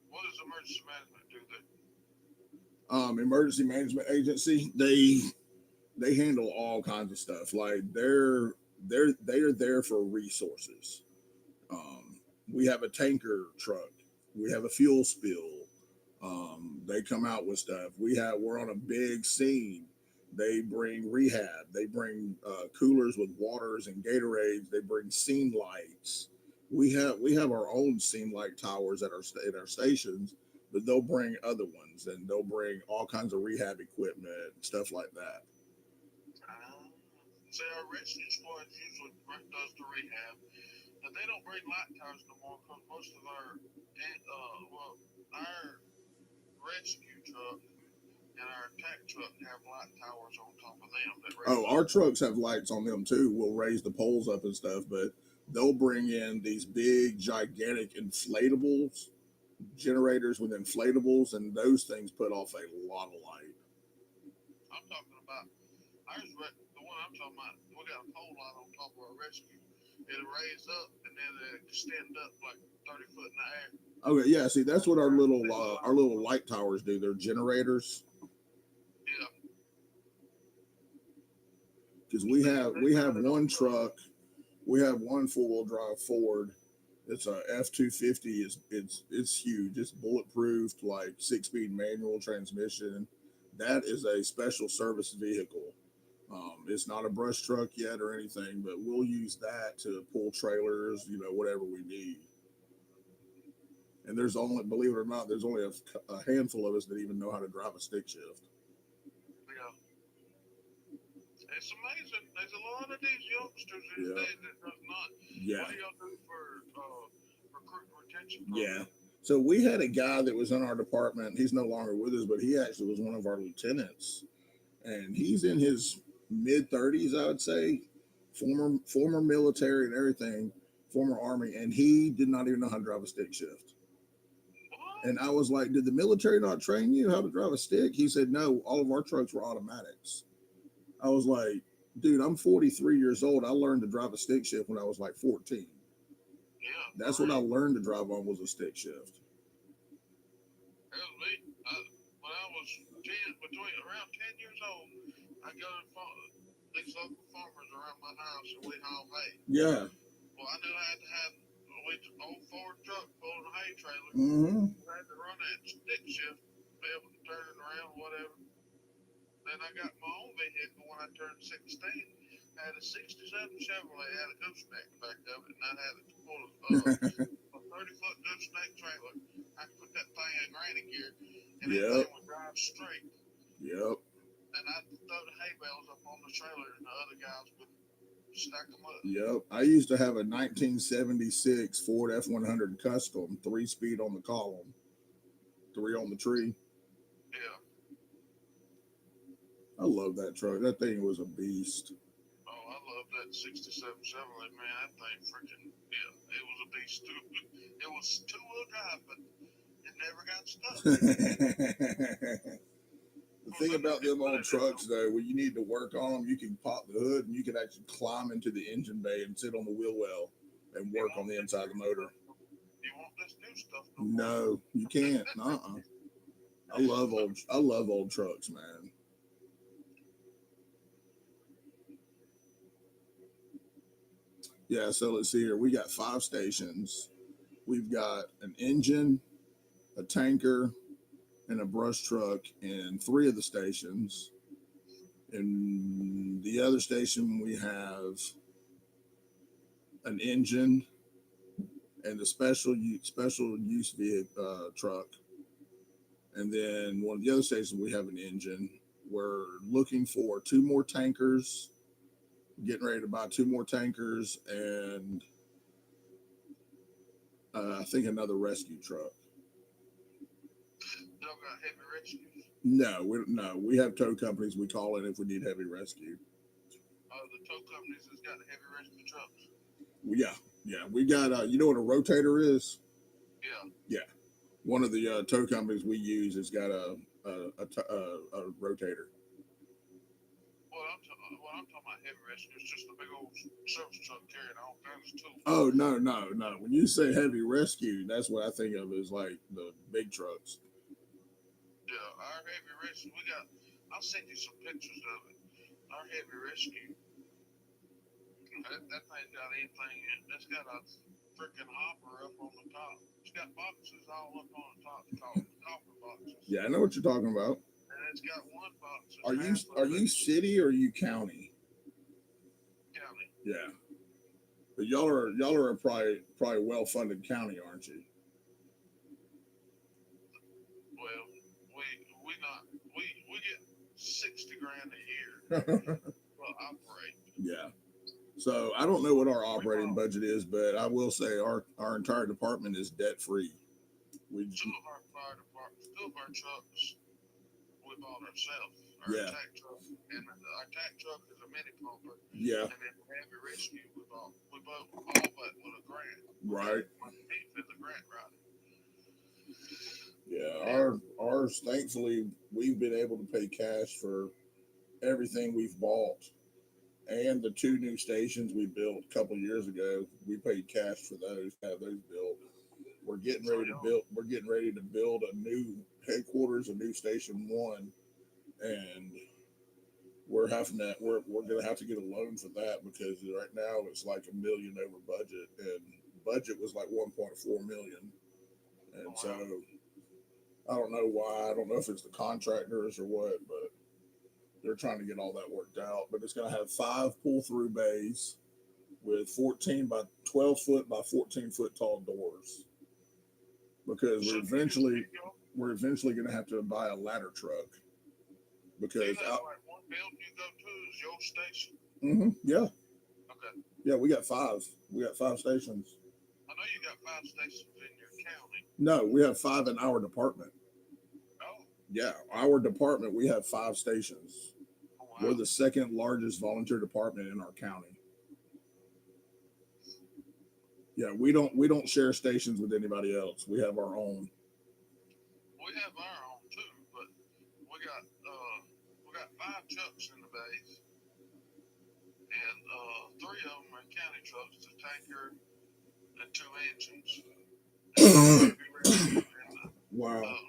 What does emergency management Emergency management agency. They handle all kinds of stuff. Like they are there for resources. We have a tanker truck. We have a fuel spill. They come out with stuff. We're on a big scene. They bring rehab. They bring coolers with waters and Gatorades. They bring scene lights. We have our own scene light towers at our stations, but they'll bring other ones and they'll bring all kinds of rehab equipment, stuff like that. Uh, See, our rescue squad usually does the rehab, but they don't bring light towers no more because most of our rescue truck and our attack truck have light towers on top of them that Oh, raise up. our trucks have lights on them too. We'll raise the poles up and stuff, but they'll bring in these big, gigantic inflatables, generators with inflatables, and those things put off a lot of light. I'm talking about the one I'm talking about. We got a pole light on top of our rescue. It'll raise up and then it'll extend up like 30 foot in the air. Okay, yeah. See, that's what our Yeah, little light towers do. They're generators because we they have mount it on one truck. truck. We have one 4 wheel drive Ford. It's a F-250. It's huge. It's bulletproof, like 6 speed manual transmission. That is a special service vehicle. It's not a brush truck yet or anything, but we'll use that to pull trailers, whatever we need. And there's only, believe it or not, there's only a handful of us that even know how to drive a stick shift. Yeah, it's amazing. There's a lot of these youngsters these Yeah, days that does not. What yeah, do y'all do for recruit and retention yeah. program? So we had a guy that was in our department. He's no longer with us, but he actually was one of our lieutenants, and he's in his mid 30s, I would say. Former military and everything, former army, and he did not even know how to drive a stick shift. What? And I was like, "Did the military not train you how to drive a stick?" He said, "No, all of our trucks were automatics." I was like, "Dude, I'm 43 years old. I learned to drive a stick shift when I was like 14. Yeah, That's for what I real. learned to drive on was a stick shift." It was me. When I was 10, between around 10 years old, I go to these local farmers around my house and we haul hay. Yeah. Well, I knew I had to have a old Ford truck pulling a hay trailer. Mm-hmm. I had to run that stick shift, be able to turn it around, whatever. Then I got my own vehicle when I turned 16. I had a 67 Chevrolet, had a gooseneck back of it, and I had to pull a 30-foot gooseneck trailer. I could put that thing in granny gear, and that Yep. thing would drive straight. Yep. And I'd throw the hay bales up on the trailer, and the other guys would stack them up. Yep. I used to have a 1976 Ford F-100 Custom, 3 speed on the column, three on the tree. Yeah. I love that truck. That thing was a beast. Oh, I love that 67 Chevrolet, man. That thing freaking, yeah, it was a beast too. It was two-wheel drive, but it never got stuck. The Well, thing let me about get them put old it in trucks, though, when you need to work on them, you can pop the hood and you can actually climb into the engine bay and sit on the wheel well and You work on want the this inside of the new motor. stuff? You want this new stuff no more? No, you can't. Uh-uh. I love old trucks, man. Yeah, so let's see here. We got 5 stations. We've got an engine, a tanker, and a brush truck in 3 of the stations. In the other station, we have an engine and the special use vehicle truck. And then one of the other stations, we have an engine. We're looking for 2 more tankers, getting ready to buy 2 more tankers, and I think another rescue truck. Y'all got heavy rescues? No, we have tow companies. We call in if we need heavy rescue. The tow companies has got the heavy rescue trucks. Yeah, yeah, we got. You know what a rotator is? Yeah. Yeah, one of the tow companies we use has got a rotator. What I'm talking about heavy rescue is just a big old service truck carrying all kinds of tools. Oh no, no, no! When you say heavy rescue, that's what I think of as like the big trucks. Yeah, our heavy rescue, I'll send you some pictures of it. Our heavy rescue, that thing got anything in it. That's got a freaking hopper up on the top. It's got boxes all up on the top called copper boxes. Yeah, I know what you're talking about. And it's got one box Are that's you half are of you it city or are you county? county. Yeah, but y'all are a probably well funded county, aren't you? Well, we not we get 60 grand a year for operate. Yeah. So I don't know what our We operating bought budget is, but I will say our entire department is debt free. We two of our fire departments, two of our trucks we bought ourselves. Our yeah attack truck, and our attack truck is a mini pumper, yeah and then heavy rescue we bought all that with a grant. right My chief is a grant writer. yeah Yeah. ours thankfully we've been able to pay cash for everything we've bought and the two new stations we built a couple years ago. We paid cash for those, have those built. So y'all, We're getting ready to build a new headquarters, a new station one, and we're gonna have to get a loan for that because right now it's like a million over budget, and budget was like 1.4 million. oh, And so wow. I don't know why. I don't know if it's the contractors or what, but they're trying to get all that worked out. But it's gonna have 5 pull-through bays with 14 by 12 foot by 14 foot tall doors because So y'all we're eventually going to have to buy a ladder truck do you because have like one building you go to is your station? yeah Okay. we got 5 stations. I know you got 5 stations in your county. No, we have 5 in our department. Oh, Yeah, our department, we have 5 stations. oh We're wow. the second largest volunteer department in our county. Yeah, we don't share stations with anybody else. We have our own. We have our own too, but we got 5 trucks in the base, and 3 of them are county trucks, the tanker and 2 engines, and then the heavy rescue and Wow. uh,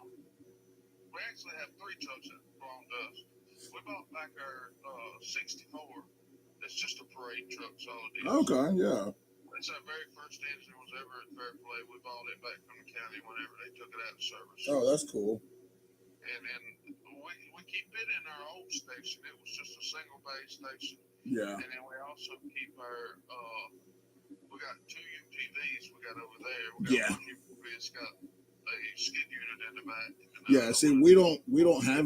we actually have 3 trucks that belong to us. We bought back our 64. It's just a parade truck, so all it is. Okay, yeah. It's our very first engine was ever at Fairplay. We bought it back from the county whenever they took it out of service. Oh, that's cool. And then we keep it in our old station. It was just a single bay station. Yeah. And then we also keep our we got 2 UTVs we got over there. We got Yeah. one UTV that's got a skid unit in the back. Yeah, see, we don't have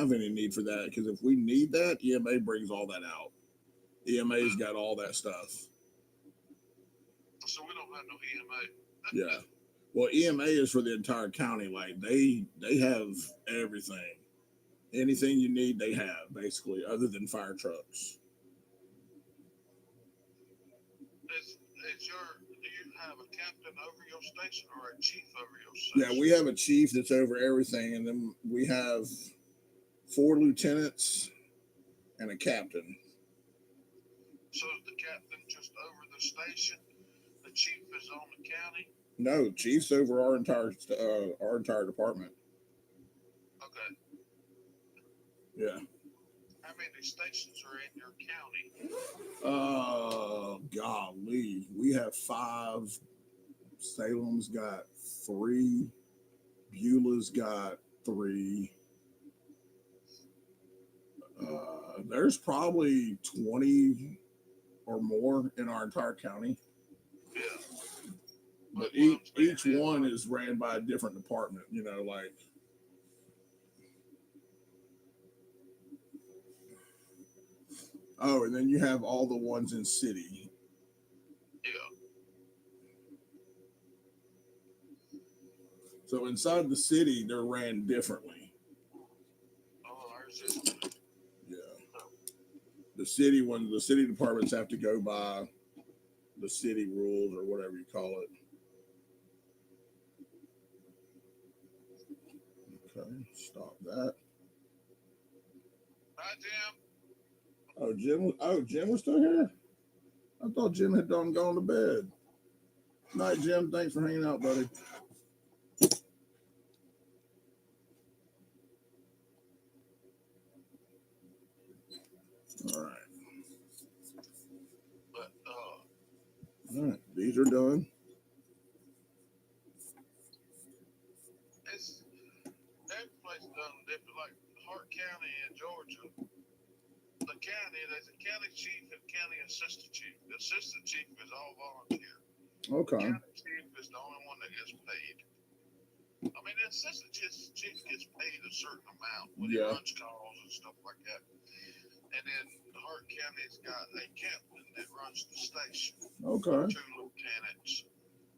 any need for that because if we need that, EMA brings all that out. EMA's got all that stuff. So we don't have no EMA. Yeah. Well, EMA is for the entire county. Like they have everything. Anything you need, they have basically, other than fire trucks. Do you have a captain over your station or a chief over your Yeah, station? we have a chief that's over everything, and then we have 4 lieutenants and a captain. So is the captain just over the station? The chief is on the county? No, chief's over our entire department. Okay. Yeah. How many stations are in your county? Golly, we have 5. Salem's got 3. Beulah's got 3. There's probably 20 or more in our entire county. Yeah. But each one is ran by a different department, like. Oh, and then you have all the ones in city. Yeah. So inside the city, they're ran differently. Oh, ours is. Yeah. The city departments have to go by the city rules or whatever you call it. Okay, stop that. Hi, Jim. Jim was still here? I thought Jim had gone to bed. Night, Jim. Thanks for hanging out, buddy. All right. But All right. These are done. it's every place done different. Like Hart County in Georgia, the county, there's a county chief and county assistant chief. The assistant chief is all volunteer. Okay. County chief is the only one that gets paid. I mean, the assistant chief gets paid a certain amount when he Yeah. runs calls and stuff like that. And then Hart County's got a captain that runs the station, Okay. 2 lieutenants,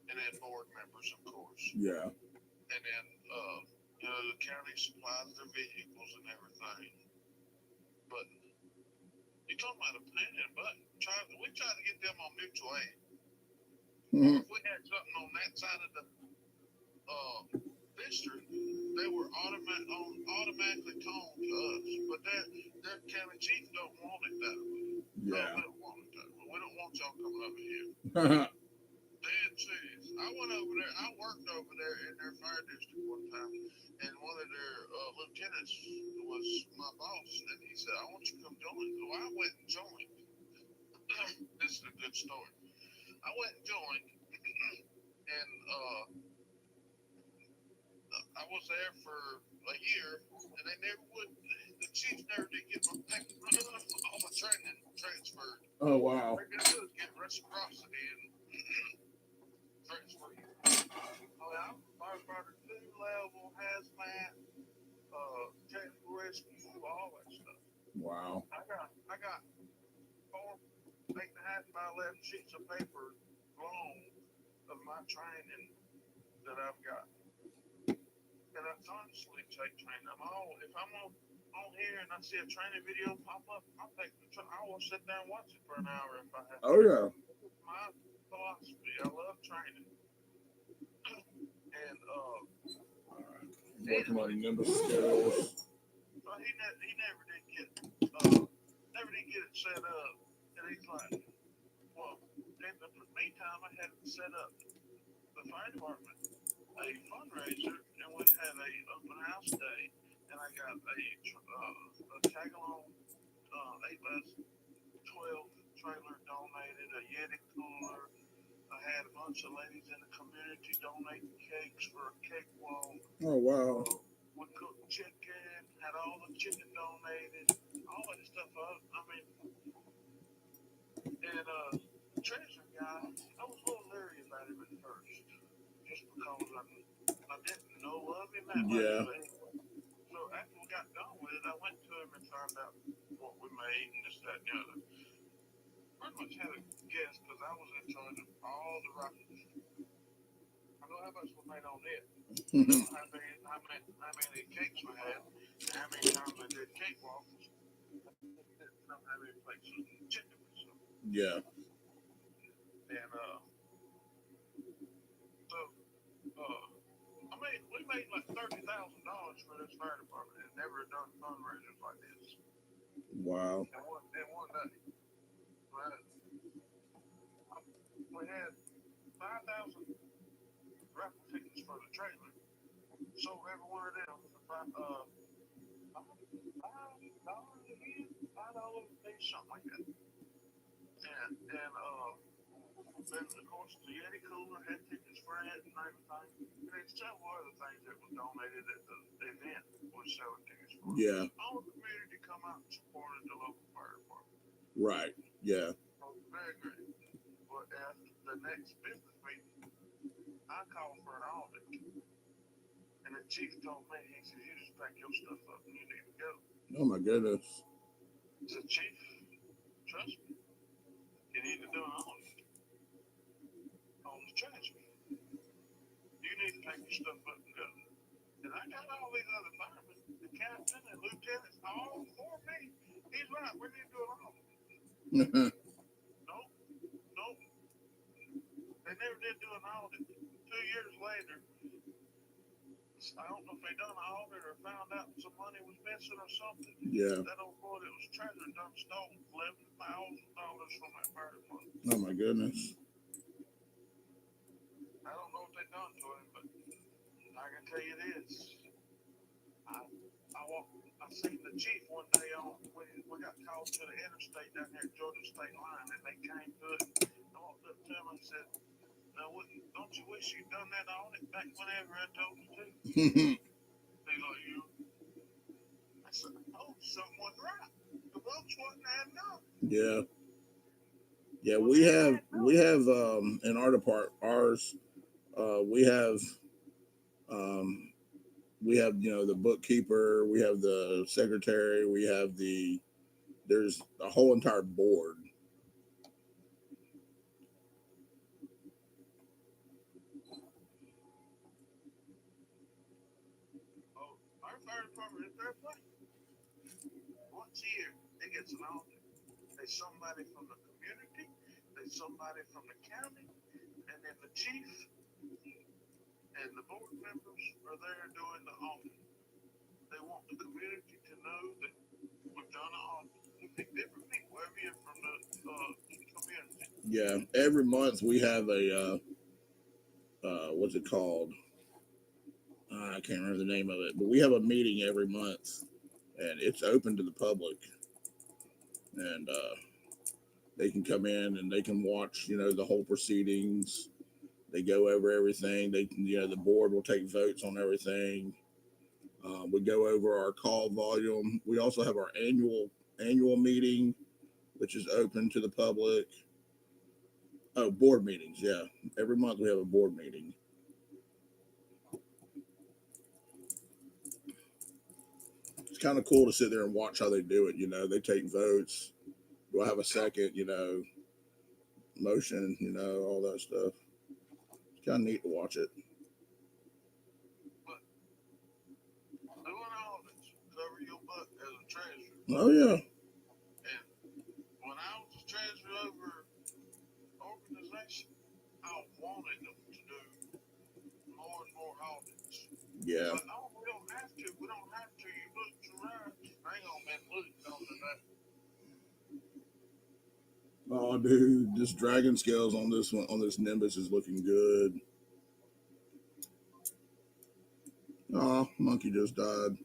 and then board members, of course. Yeah. And then, the county supplies their vehicles and everything. But you're talking about a pain in the butt. We tried to get them on mutual aid. Mhm. If we had something on that side of the district, they were automatically toned to us. But their county chief don't want it that way. No, Yeah. we don't want it that way. We don't want y'all coming over here. Dead serious. I went over there. I worked over there in their fire district one time, and one of their lieutenants was my boss, and he said, "I want you to come join." So I went and joined. This is a good story. I went and joined, and I was there for a year, and they never would. The chief never did get all my training transferred. Oh wow. They're gonna do is get reciprocity and transfer you. I'm firefighter 2 level, hazmat, technical rescue, all that stuff. Wow. I got 4, 8.5 by 11 sheets of paper long of my training that I've got. And I constantly take training. If I'm on here and I see a training video pop up, I will sit there and watch it for an hour if I have to. Oh yeah. My philosophy, I love training. And Working on number skills. so he never did get it set up. And he's like, well, in the meantime, I had set up the fire department a fundraiser, and we had a open house day, and I got a tag along 8x12 trailer donated, a Yeti cooler. I had a bunch of ladies in the community donating cakes for a cake walk. Oh wow. We cooked chicken, had all the chicken donated, all that stuff. And the treasurer guy, I was a little leery about him at first, just because I didn't know of him that much. Yeah. But anyway, so after we got done with it, I went to him and found out what we made and this, that, and the other. Pretty much had a guess because I was in charge of all the rifles. I know how much we made on it. How many cakes we had, and how many times I did cake waffles. I didn't know how many plates of chicken we sold. Yeah. And we made like $30,000 for this fire department and never done fundraisers like this. Wow. In one day. Right. We had 5,000 raffle tickets for the trailer. Sold every one of them for $5 again, $5 a piece, something like that. And then of course the Yeti cooler had tickets for it and everything. And there's several other things that was donated at the event was selling tickets for. Yeah. All the community come out and supported the local fire department. Right. Yeah. So very great. But after the next business meeting, I called for an audit. And the chief told me, he said, "You just pack your stuff up and you need to go." Oh my goodness. I said, "Chief, trust me, you need to do an audit on the trash. You need to pack your stuff up and go." And I got all these other firemen, the captain and lieutenants, all for me. He's right, we need to do an audit. Nope. They never did do an audit. 2 years later, I don't know if they done an audit or found out some money was missing or something. Yeah. That old boy that was treasurer done stole $11,000 from that fire department. Oh my goodness. I don't know what they done to him, but I can tell you this. I seen the chief one day we got called off to the interstate down there at Georgia State line, and they came to it. I walked up to them and said, "Now, don't you wish you'd done that on it back whenever I told you to?" They go, "You." I said, "Oh, something wasn't right. The ropes wasn't adding up." Yeah. Yeah, we have in our department, ours, we have the bookkeeper, we have the secretary, there's a whole entire board. Oh, our fire department is their place. Once a year, it gets an audit. There's somebody from the community, there's somebody from the county, and then the chief and the board members are there doing the audit. They want the community to know that we've done an audit. We pick different people every year from the community. Yeah, every month we have a what's it called? I can't remember the name of it, but we have a meeting every month, and it's open to the public, and they can come in and they can watch, the whole proceedings. They go over everything. The board will take votes on everything. We go over our call volume. We also have our annual meeting, which is open to the public. Oh, board meetings. Yeah, every month we have a board meeting. It's kind of cool to sit there and watch how they do it. They take votes. Do I have a second? Motion. All that stuff. It's kind of neat to watch it. But doing audits cover your butt as a treasurer. Oh yeah. And when I was a treasurer over organization, I wanted them to do more and more audits. Yeah. But no, we don't have to. We don't have to. You look right. Hang on, man. Look on that. Oh, dude, this dragon scales on this Nimbus is looking good. Oh, monkey just died.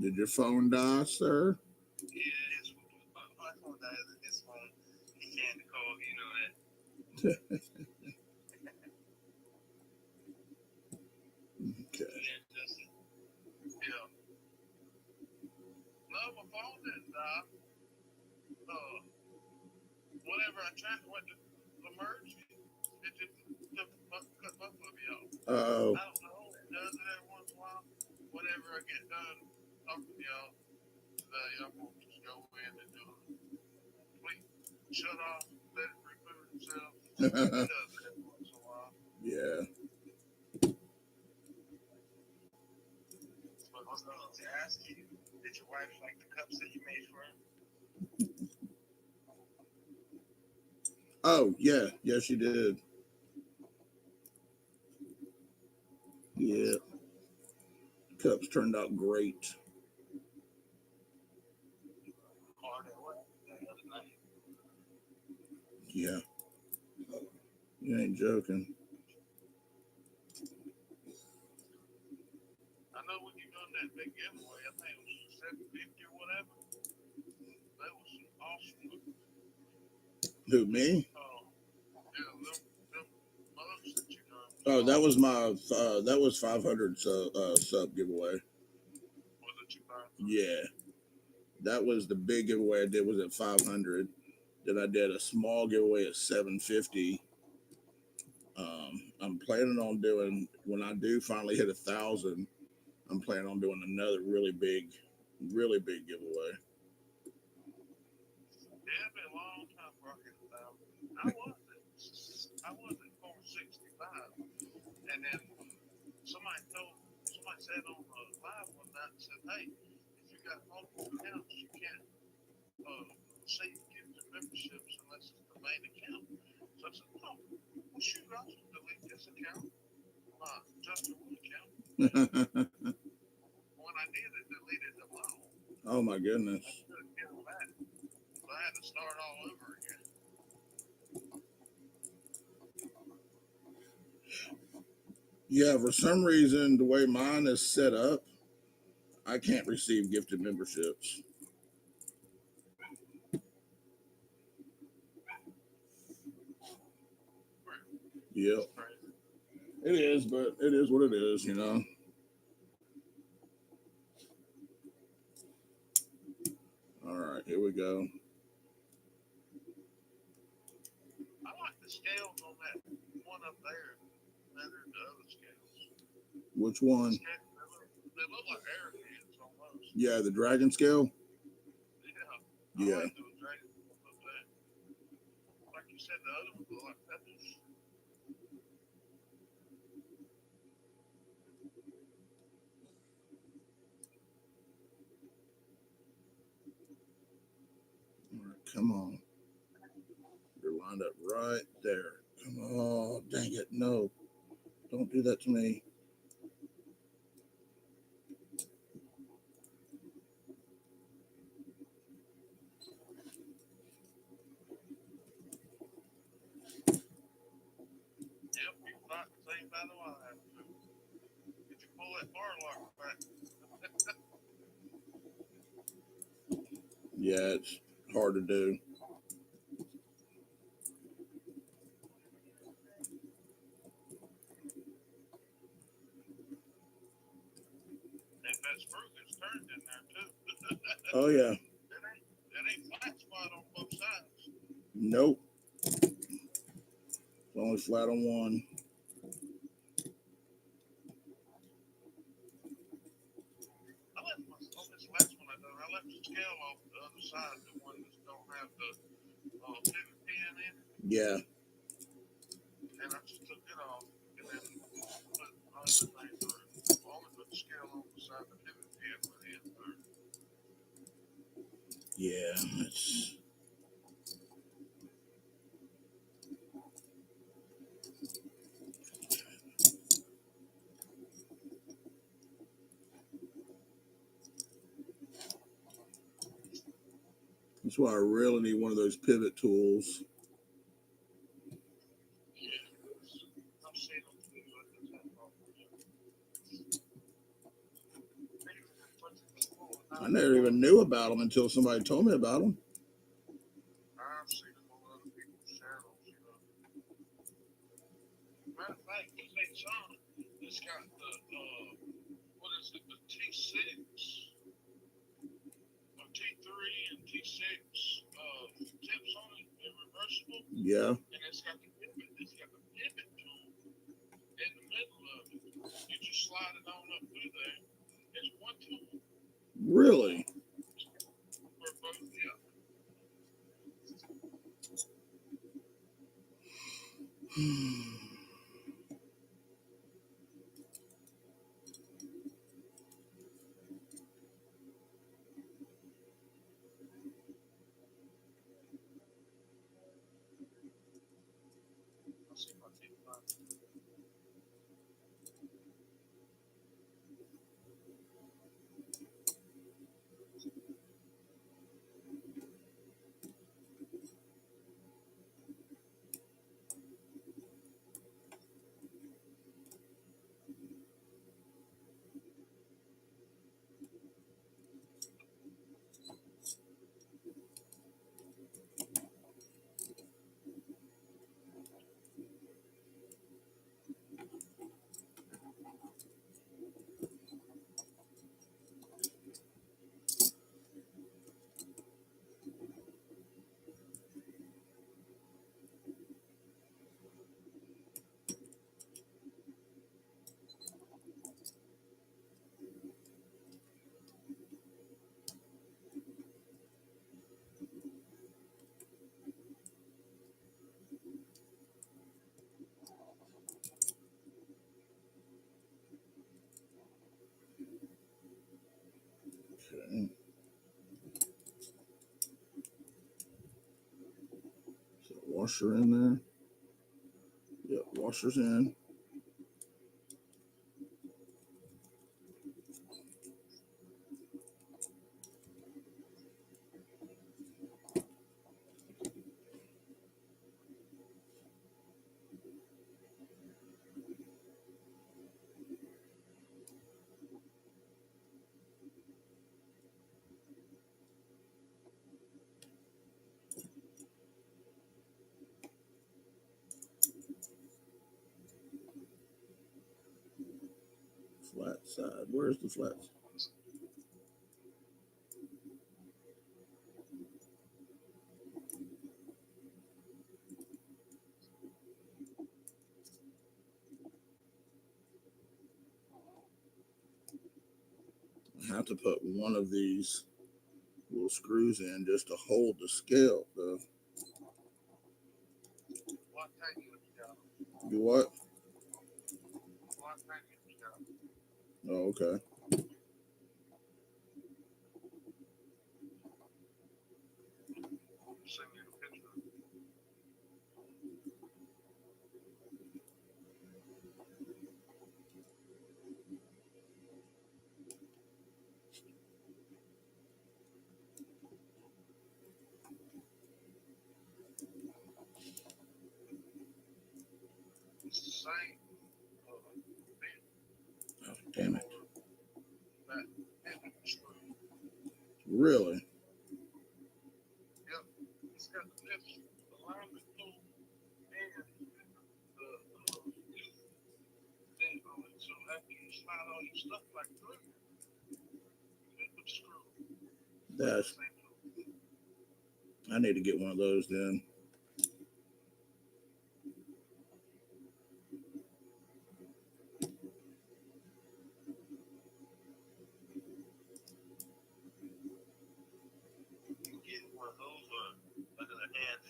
Did your phone die, sir? Yeah, my phone died. His phone. He can't call. You know that. Okay. Yeah. No, my phone didn't die. Whenever I tried to merge, it just cut both of y'all. Oh. I don't know. It does it every once in a while. Whenever I get done talking to y'all today, I'm going to just go in and do a complete shut off, let it reboot itself. It does it every once in a while. Yeah. But I was going to ask you, did your wife like the cups that you made for her? Oh, yeah. Yes, she did. Yeah. Cups turned out great. Yeah. You ain't joking. I know when you done that big giveaway, I think it was $750 or whatever. That was awesome. Who, me? Yeah, them mugs that you done. Oh, that was 500 sub giveaway. Was it you buy? Yeah. That was the big giveaway I did was at 500. Then I did a small giveaway at 750. I'm planning on doing, when I do finally hit 1,000, I'm planning on doing another really big giveaway. Yeah, it's been a long time before I hit 1,000. I was at 465, and then somebody said on the live one night, said, "Hey, if you got multiple accounts, you can't receive gifts memberships unless it's the main account. So I said, oh, well, shoot, I'll just delete this account, just the one account. When I did it, deleted them all. Oh my goodness. I couldn't get them back. So I had to start all over again. Yeah, for some reason, the way mine is set up, I can't receive gifted memberships. Yep. It is, but it is what it is, you know. All right, here we go. I like the scales on that one up there better than the other scales. Which one? They look like arrowheads almost. Yeah, the dragon scale. Yeah. Yeah. I like those dragons up there. Like you said, the other ones look like feathers. All right, come on. You're lined up right there. Come on. Dang it. No. Don't do that to me. Yep, you fight the same battle I have to. Did you pull that bar lock back? Yeah, it's hard to do. And that screw gets turned in there too. Oh yeah. That ain't flat spot on both sides. Nope. It's only flat on one. I left on this last one I done. I left the scale off the other side, the one that don't have the pivot pin in it. Yeah. And I just took it off and then put other thing through. Only put the scale on the side the pivot pin went in through. Yeah. It's... That's why I really need one of those pivot tools. Yeah. I've seen them too. I never even knew about them until somebody told me about them. I've seen them on other people's channels, you know. Matter of fact, this ain't Sean. It's got the, what is it, the T6, or T3 and T6 tips on it. They're reversible. Yeah. And it's got the pivot tool in the middle of it. You just slide it on up through there. It's one tool. Really? For both, yeah. Let's see if I can find it. Washer in there. Yep, washer's in. Flat side. Where's the flat side? I have to put one of these little screws in just to hold the scale. What tank you got? You what? What tank you got? Oh, okay. Send me the picture. It's the same. Oh, damn it. That pivot screw. Really? Yep. It's got the pivot alignment tool and the thing on it. So after you slide all your stuff back through, you put the screw. That's. I need to get one of those then. Get one of those under the hand.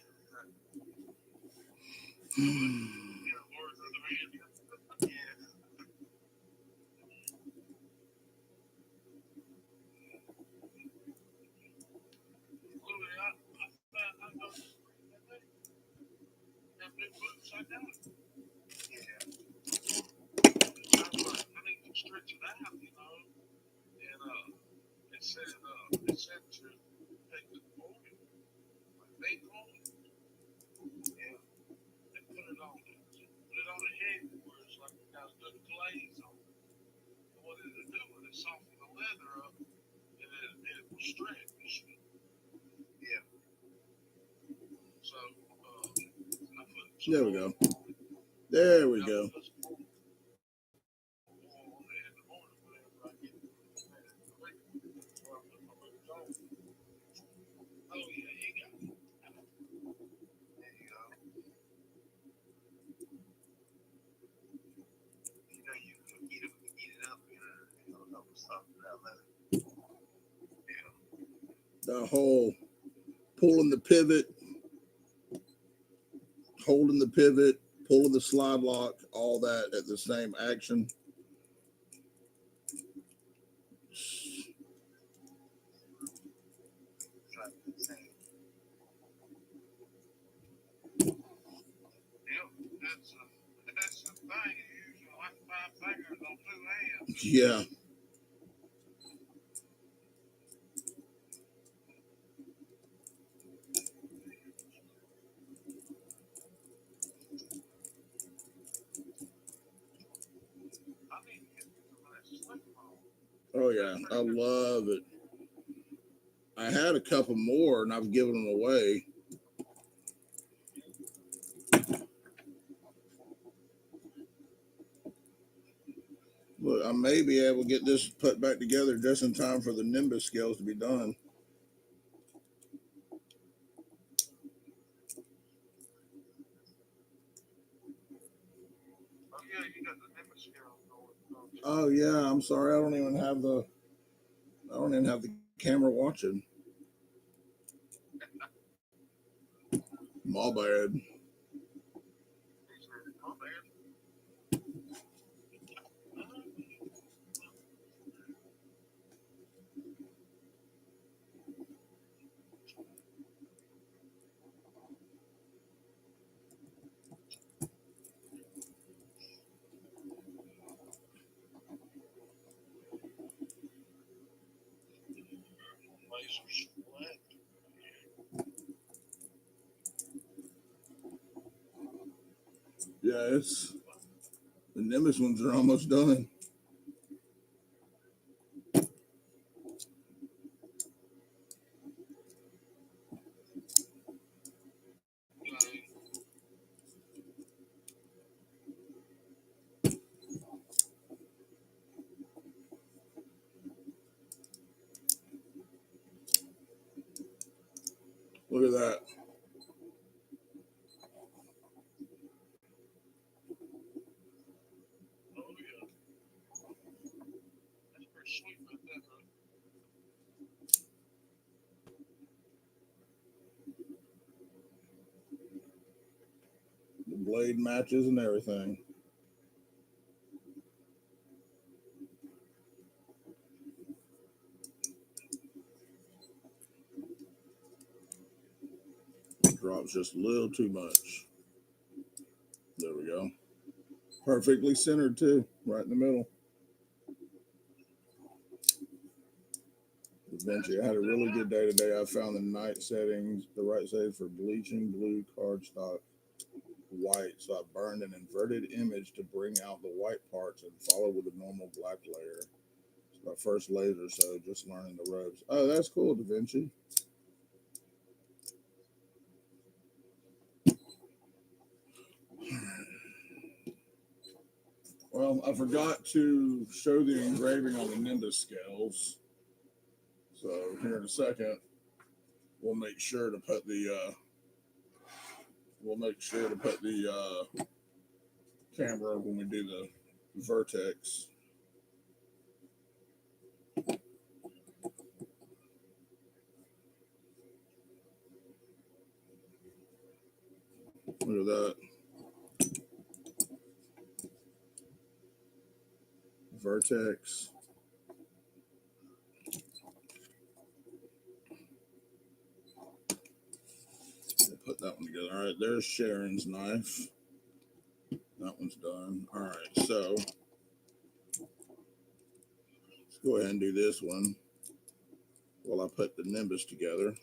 Stretch it out, you know, and it said to take the oil, bake on it, and put it on it. Put it on the head where it's like it got a good glaze on it. And what it'll do is it soften the leather up and it will stretch. Yeah. So I put There we go. There we go. Oh yeah, you got it. There you go. You know you can heat it up, it'll help soften that leather. Yeah. The whole pulling the pivot, holding the pivot, pulling the slide lock, all that at the same action. That's the thing. You usually like 5 fingers on 2 hands. Yeah. Oh yeah, I love it. I had a couple more and I've given them away. Look, I may be able to get this put back together just in time for the Nimbus scales to be done. Oh yeah, you got the Nimbus scales going. Oh yeah, I'm sorry. I don't even have the camera watching. My bad. lasers left. Yeah, the Nimbus ones are almost done. Look at that. Oh yeah, that's pretty sweet right there, bro. The blade matches and everything. Drops just a little too much. There we go. Perfectly centered too, right in the middle. Eventually, I had a really good day today. I found the night settings, the right settings for bleaching blue cardstock white. So I burned an inverted image to bring out the white parts and follow with a normal black layer. It's my first laser, so just learning the ropes. Oh, that's cool, Da Vinci. Well, I forgot to show the engraving on the Nimbus scales. So here in a second, we'll make sure to put the camera when we do the vertex. Look at that. Vertex. We'll put that one together. All right, there's Sharon's knife. That one's done. All right, so let's go ahead and do this one while I put the Nimbus together.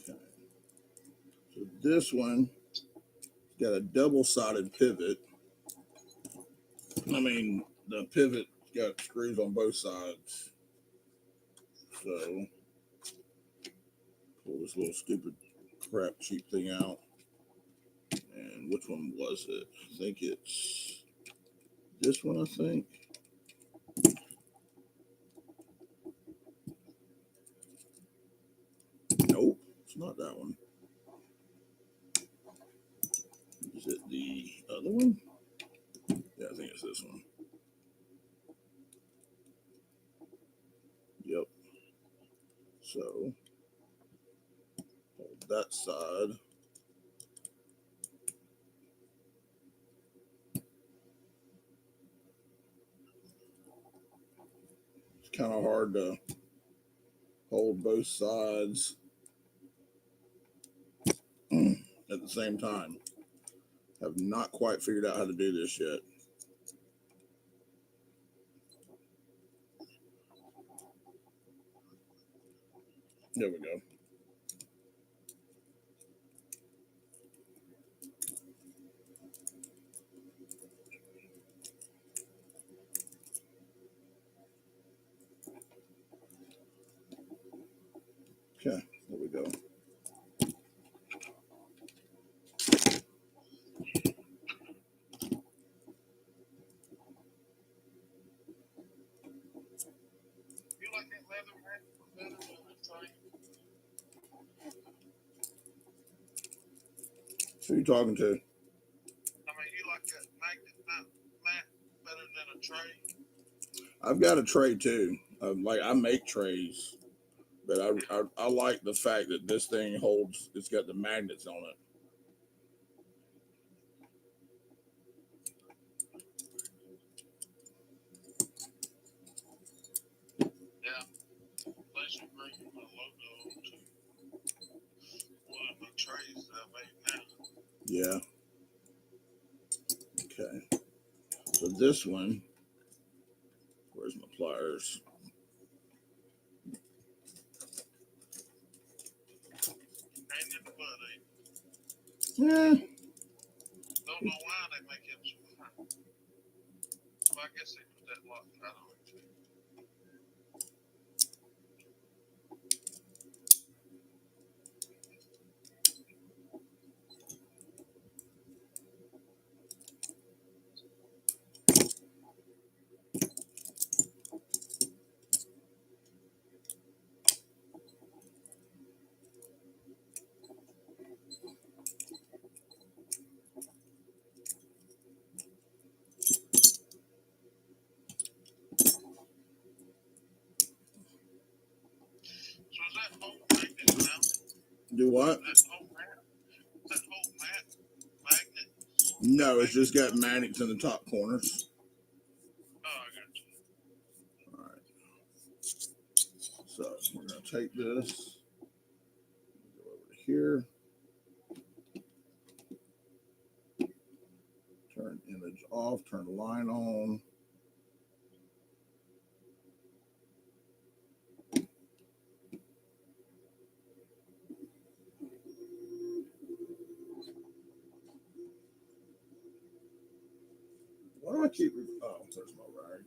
Okay. So this one got a double-sided pivot. I mean, the pivot got screws on both sides. So pull this little stupid crap cheap thing out. And which one was it? I think it's this one, I think. Nope, it's not that one. Is it the other one? Yeah, I think it's this one. Yep. So hold that side. It's kind of hard to hold both sides at the same time. Have not quite figured out how to do this yet. There we go. Okay, there we go. You like that leather hat better than the train? Who are you talking to? I mean, you like that mat better than a tray? I've got a tray too. I make trays, but I like the fact that this thing holds. It's got the magnets on it. some green with my logo on too. One of my trays that I made now. Yeah. Okay. So this one, where's my pliers? Ain't in the butt, ain't. Yeah. Don't know why they make him so fine. Well, I guess they put that Loctite on it too. So is that whole thing that's mounted? Do what? That whole mat magnet? No, it's just got magnets in the top corners. Oh, I got you. All right. So we're going to take this, go over to here, turn image off, turn the line on. Why do I keep? Oh, there's my rag.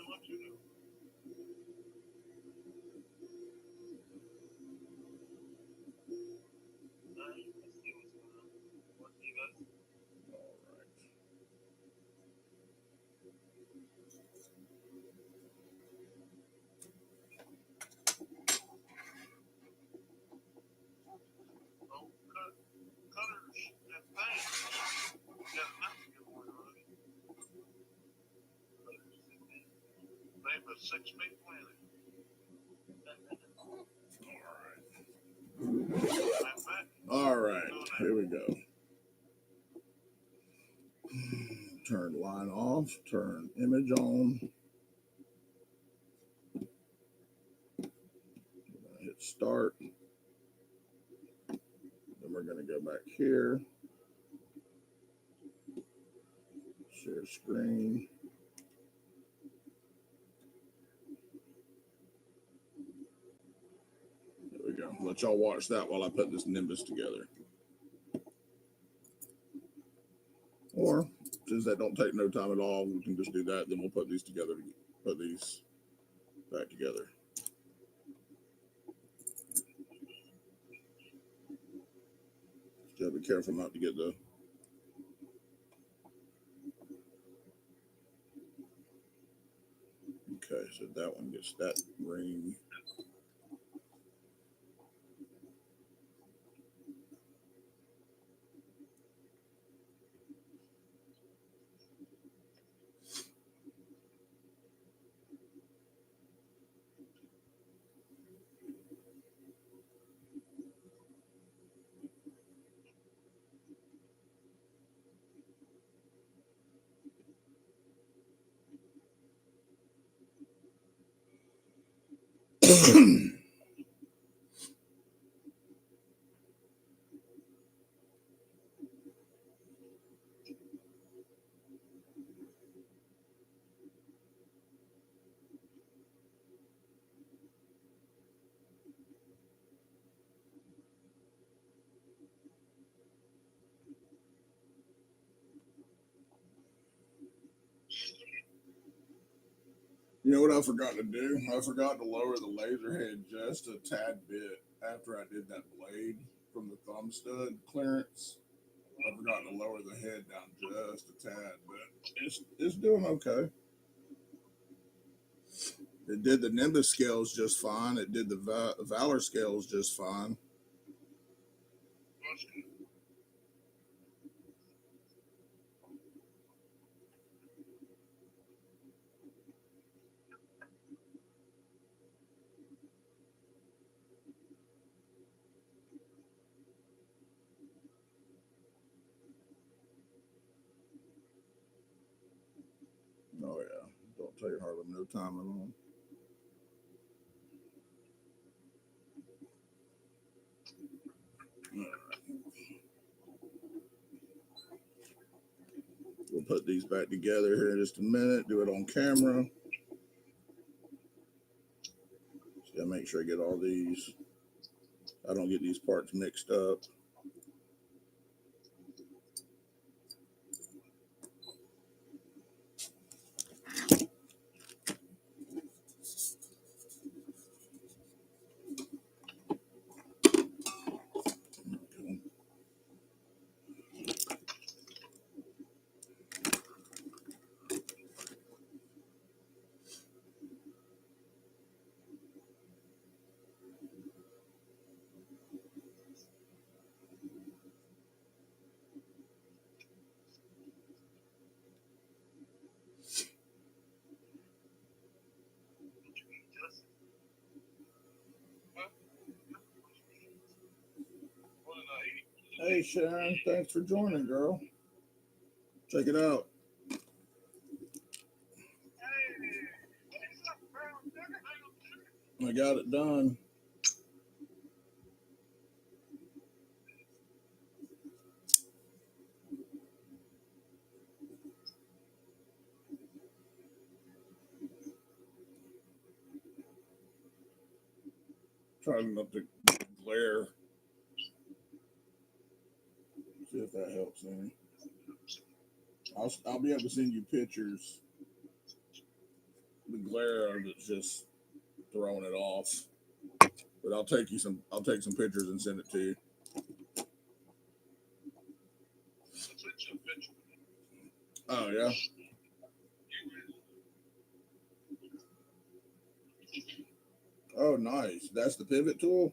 What you do? Let's see what's going on. What do you guys? All right. Oh, cutters and things. Got a knife to get one of those. They have a 6 feet planet. All right. Here we go. Turn line off, turn image on. Hit start. Then we're going to go back here. Share screen. There we go. Let y'all watch that while I put this Nimbus together. Or since that don't take no time at all, we can just do that. Then we'll put these together, put these back together. Just be careful not to get the. Okay, so that one gets that ring. You know what I forgot to do? I forgot to lower the laser head just a tad bit after I did that blade from the thumb stud clearance. I forgot to lower the head down just a tad, but it's doing okay. It did the Nimbus scales just fine. It did the Valor scales just fine. take hardly no time at all. We'll put these back together here in just a minute. Do it on camera. So I make sure I get all these. I don't get these parts mixed up. Hey Sharon, thanks for joining, girl. Check it out. I got it done. Trying not to glare. See if that helps any. I'll be able to send you pictures. The glare that's just throwing it off. But I'll take some pictures and send it to you. Oh yeah. Oh nice. That's the pivot tool.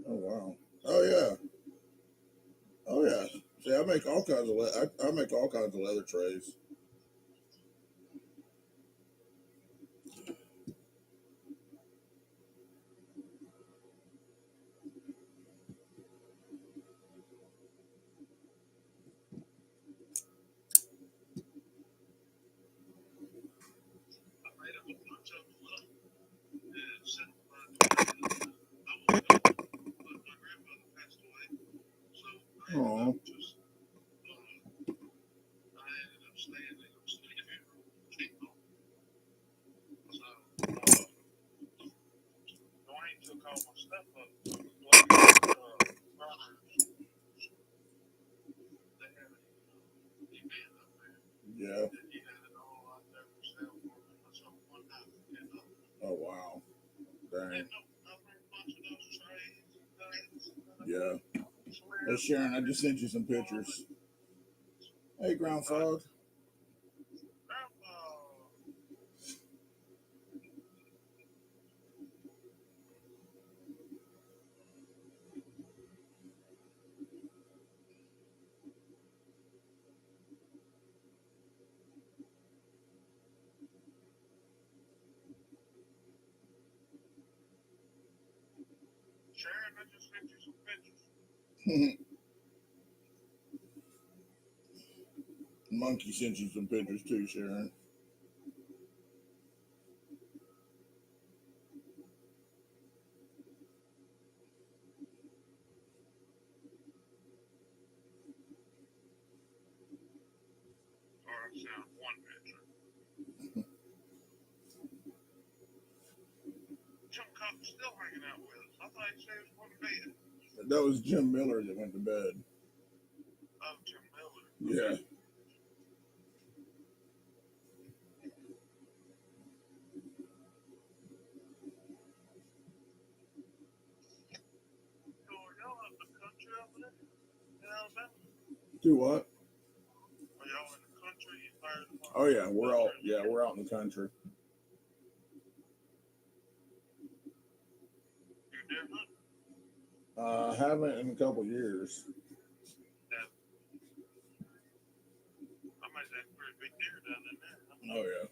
Oh wow. Oh yeah. Oh yeah. See, I make all kinds of I make all kinds of leather trays. Oh. Yeah. Oh wow. Dang. Yeah. Hey Sharon, I just sent you some pictures. Hey ground frog. Monkey sent you some pictures too, Sharon. That was Jim Miller that went to bed. Yeah. Do what? Oh yeah, we're out in the country. Haven't in a couple years. Oh yeah.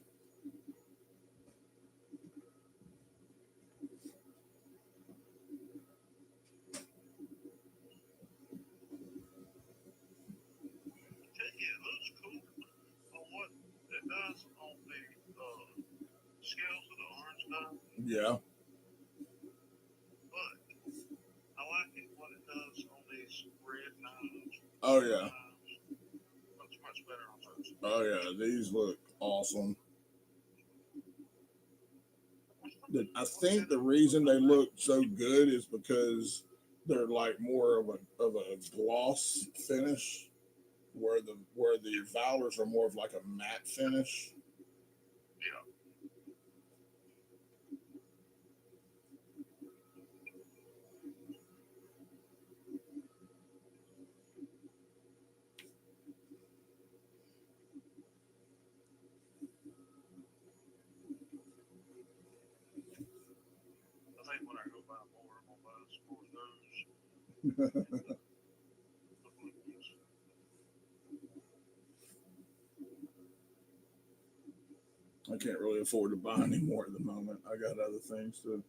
it looks cool on what it does on the scales of the orange dye, Yeah. but I like it what it does on these red knives. Oh yeah. Knives. Looks much better on those. Oh yeah. These look awesome. I think the reason they look so good is because they're like more of a gloss finish, where the Valors are more of like a matte finish. Yeah. I think when I go buy more, I'm gonna buy some more of those. The blue ones. I can't really afford to buy any more at the moment. I got other things to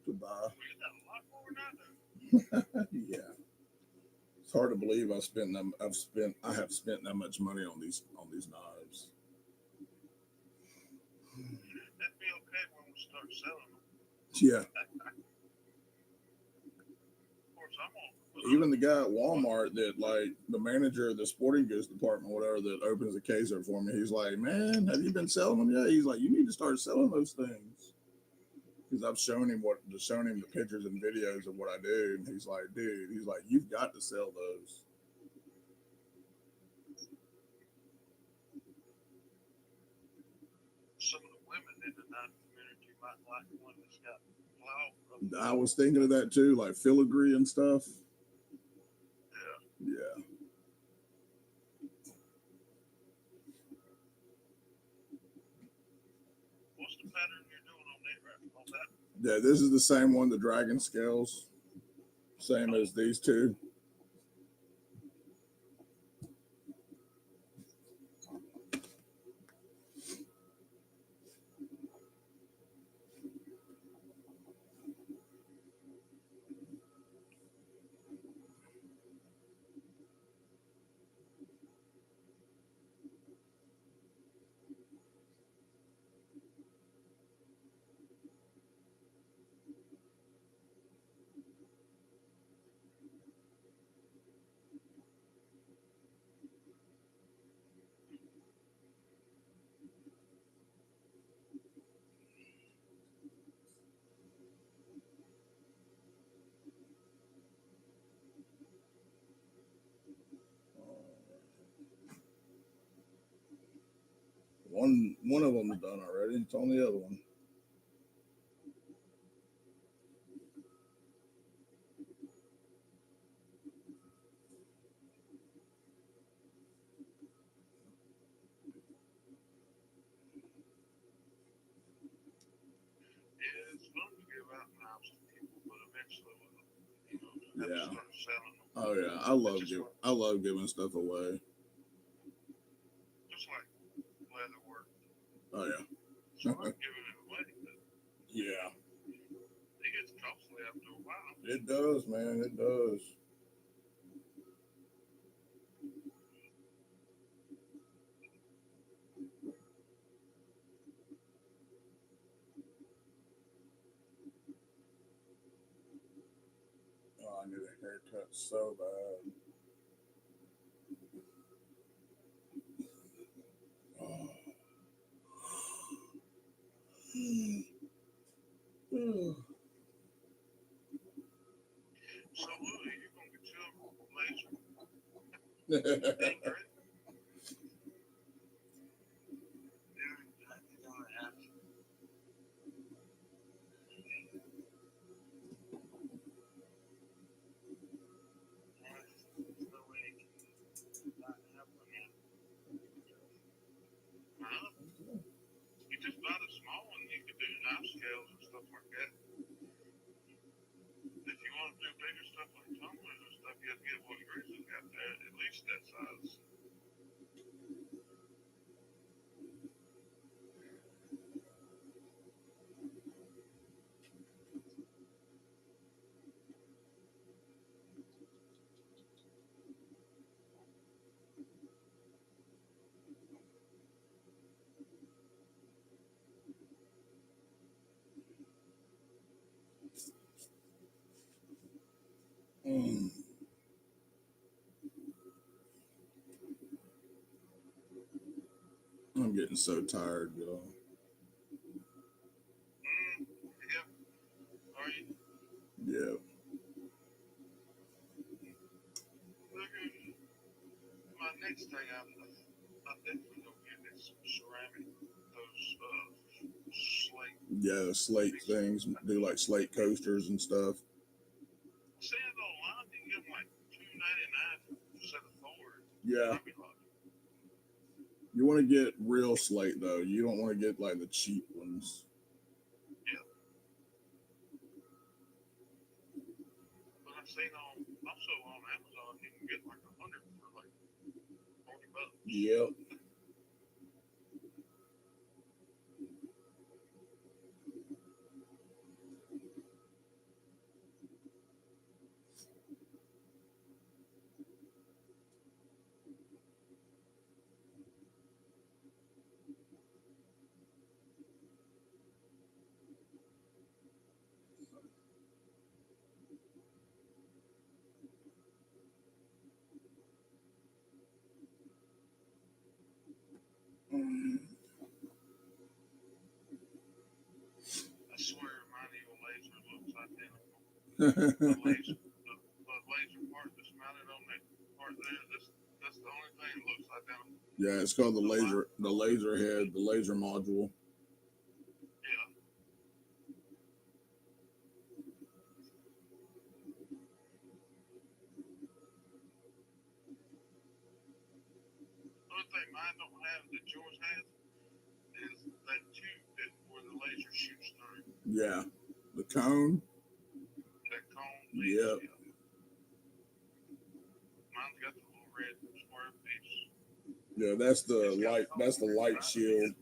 buy. Well, you got a lot more than I do. Yeah. It's hard to believe I have spent that much money on these knives. That'd be okay when we start selling them. Yeah. Of course, I'm on. Even the guy at Walmart that like the manager of the sporting goods department, whatever, that opens the case up for me, he's like, "Man, have you been selling them yet?" He's like, "You need to start selling those things." Because I've shown him the pictures and videos of what I do, and he's like, "Dude," he's like, "You've got to sell those." Some of the women in the knife community might like one that's got flower. I was thinking of that too, like filigree and stuff. Yeah. Yeah. What's the pattern you're doing on that right on that? Yeah, this is the same one, the dragon scales, same as these two. One of them is done already. It's on the other one. Yeah, it's fun to give out knives to people, but eventually, have to Yeah. start selling them. Oh yeah, I love giving stuff away. Just like leather work. Oh yeah. It's hard giving it away, but Yeah. it gets costly after a while. It does, man. It does. Oh, I need a haircut so bad. Oh. So, Louie, you gonna get your laser Yeah. engraving? Yeah, I think I'm gonna have to. There's no way I can not have one yet. Huh? You just buy the small one. You can do knife scales and stuff like that. If you want to do bigger stuff like tumblers and stuff, you have to get what Grizzly got there, at least that size. so tired, y'all. Yeah. Are you? Yeah. Okay. My next thing I'm definitely gonna get is some ceramic. Those slate. Yeah, slate things. Do like slate coasters and stuff. Saying online you can get them like $2.99 for a set of four. Yeah. Hobby Lobby. You want to get real slate though. You don't want to get like the cheap ones. Yeah. But I've seen also on Amazon you can get like 100 for like $40. Yep. I swear my new laser looks identical. The laser part that's mounted on that part there, that's the only thing that looks identical. Yeah, it's called the So mine, laser head, the laser module. yeah. The only thing mine don't have that yours has is that tube that where the laser shoots through. Yeah. The cone. That cone piece, Yep. yeah. Mine's got the little red square piece. Yeah, that's the It's got light. a That's the light inside of shield. it.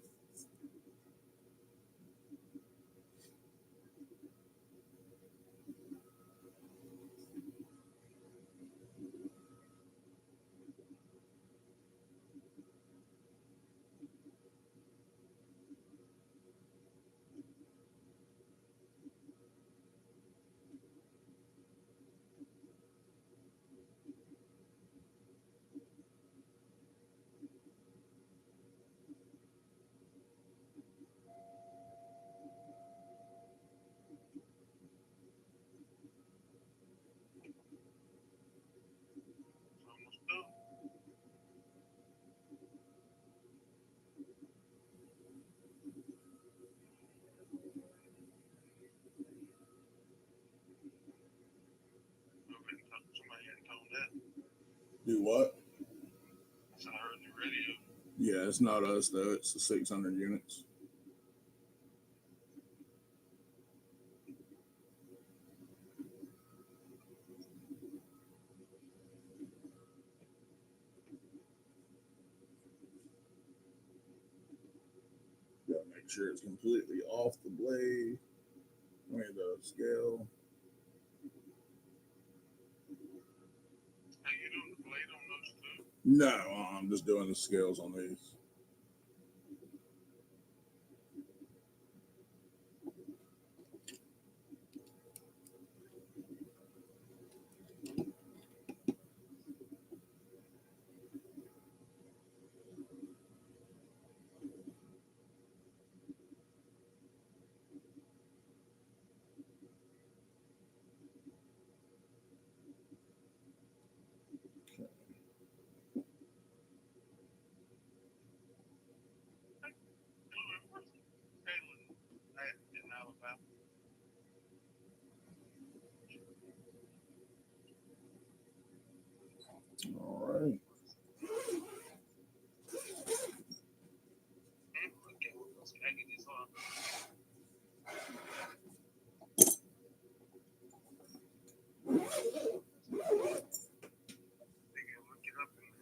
It's almost done. Somebody had told that. Do what? I said I heard the radio. Yeah, it's not us though. It's the 600 units. Gotta make sure it's completely off the blade. I mean the scale. Hey, you doing the blade on those too? No, I'm just doing the scales on these. Where's Caitlin at in Alabama? All right. Okay, let's get this on. They can look it up in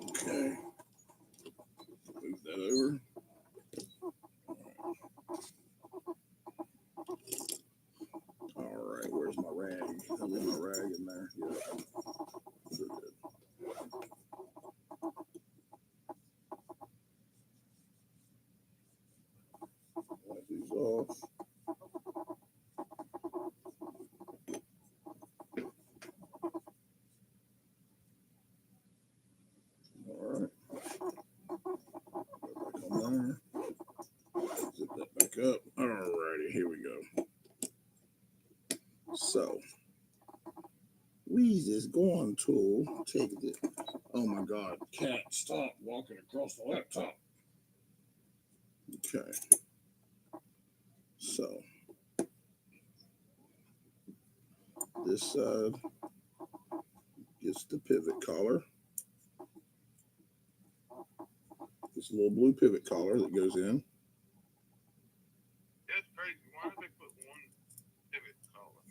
Okay. Move that over. All right. Where's my rag? I leave my rag in there. Yeah. Sure did. Wipe these off. there. Zip that back up. Alrighty, here we go. So we is going to take the. Oh my God, cat! Stop walking across the laptop. Okay. So this side gets the pivot collar. This little blue pivot collar that goes in. That's crazy. Why did they put one pivot collar?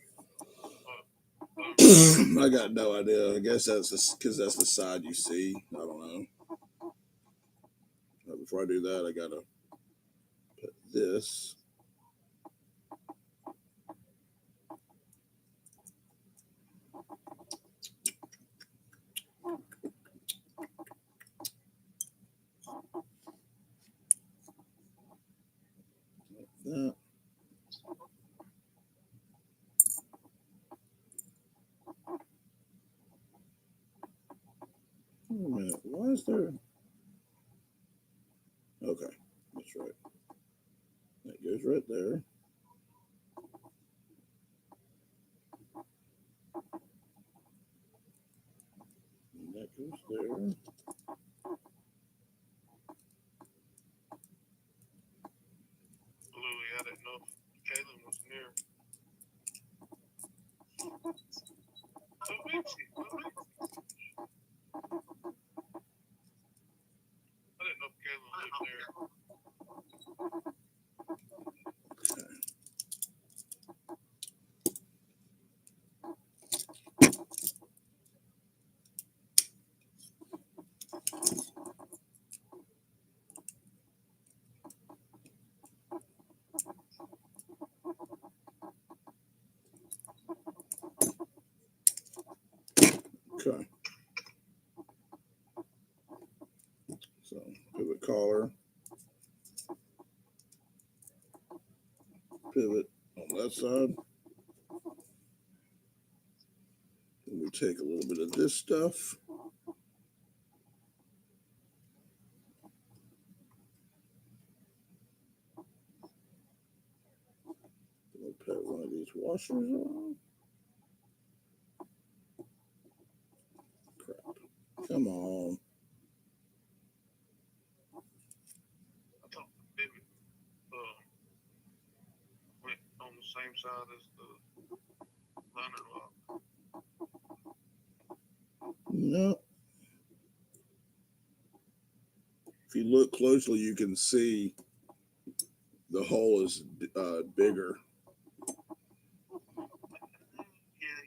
I got no idea. I guess that's because that's the side you see. I don't know. But before I do that, I gotta put this. That. Wait a minute. Why is there? Okay, that's right. That goes right there. And that goes there. Louis, I didn't know if Kaylin was near. Luigi. I didn't know if Kaylin lived there. Okay. So pivot collar, pivot on that side. And we take a little bit of this stuff. We'll put one of these washers on. Crap. Come on. I thought the pivot went on the same side as the liner lock. No. If you look closely, you can see the hole is bigger. Yeah.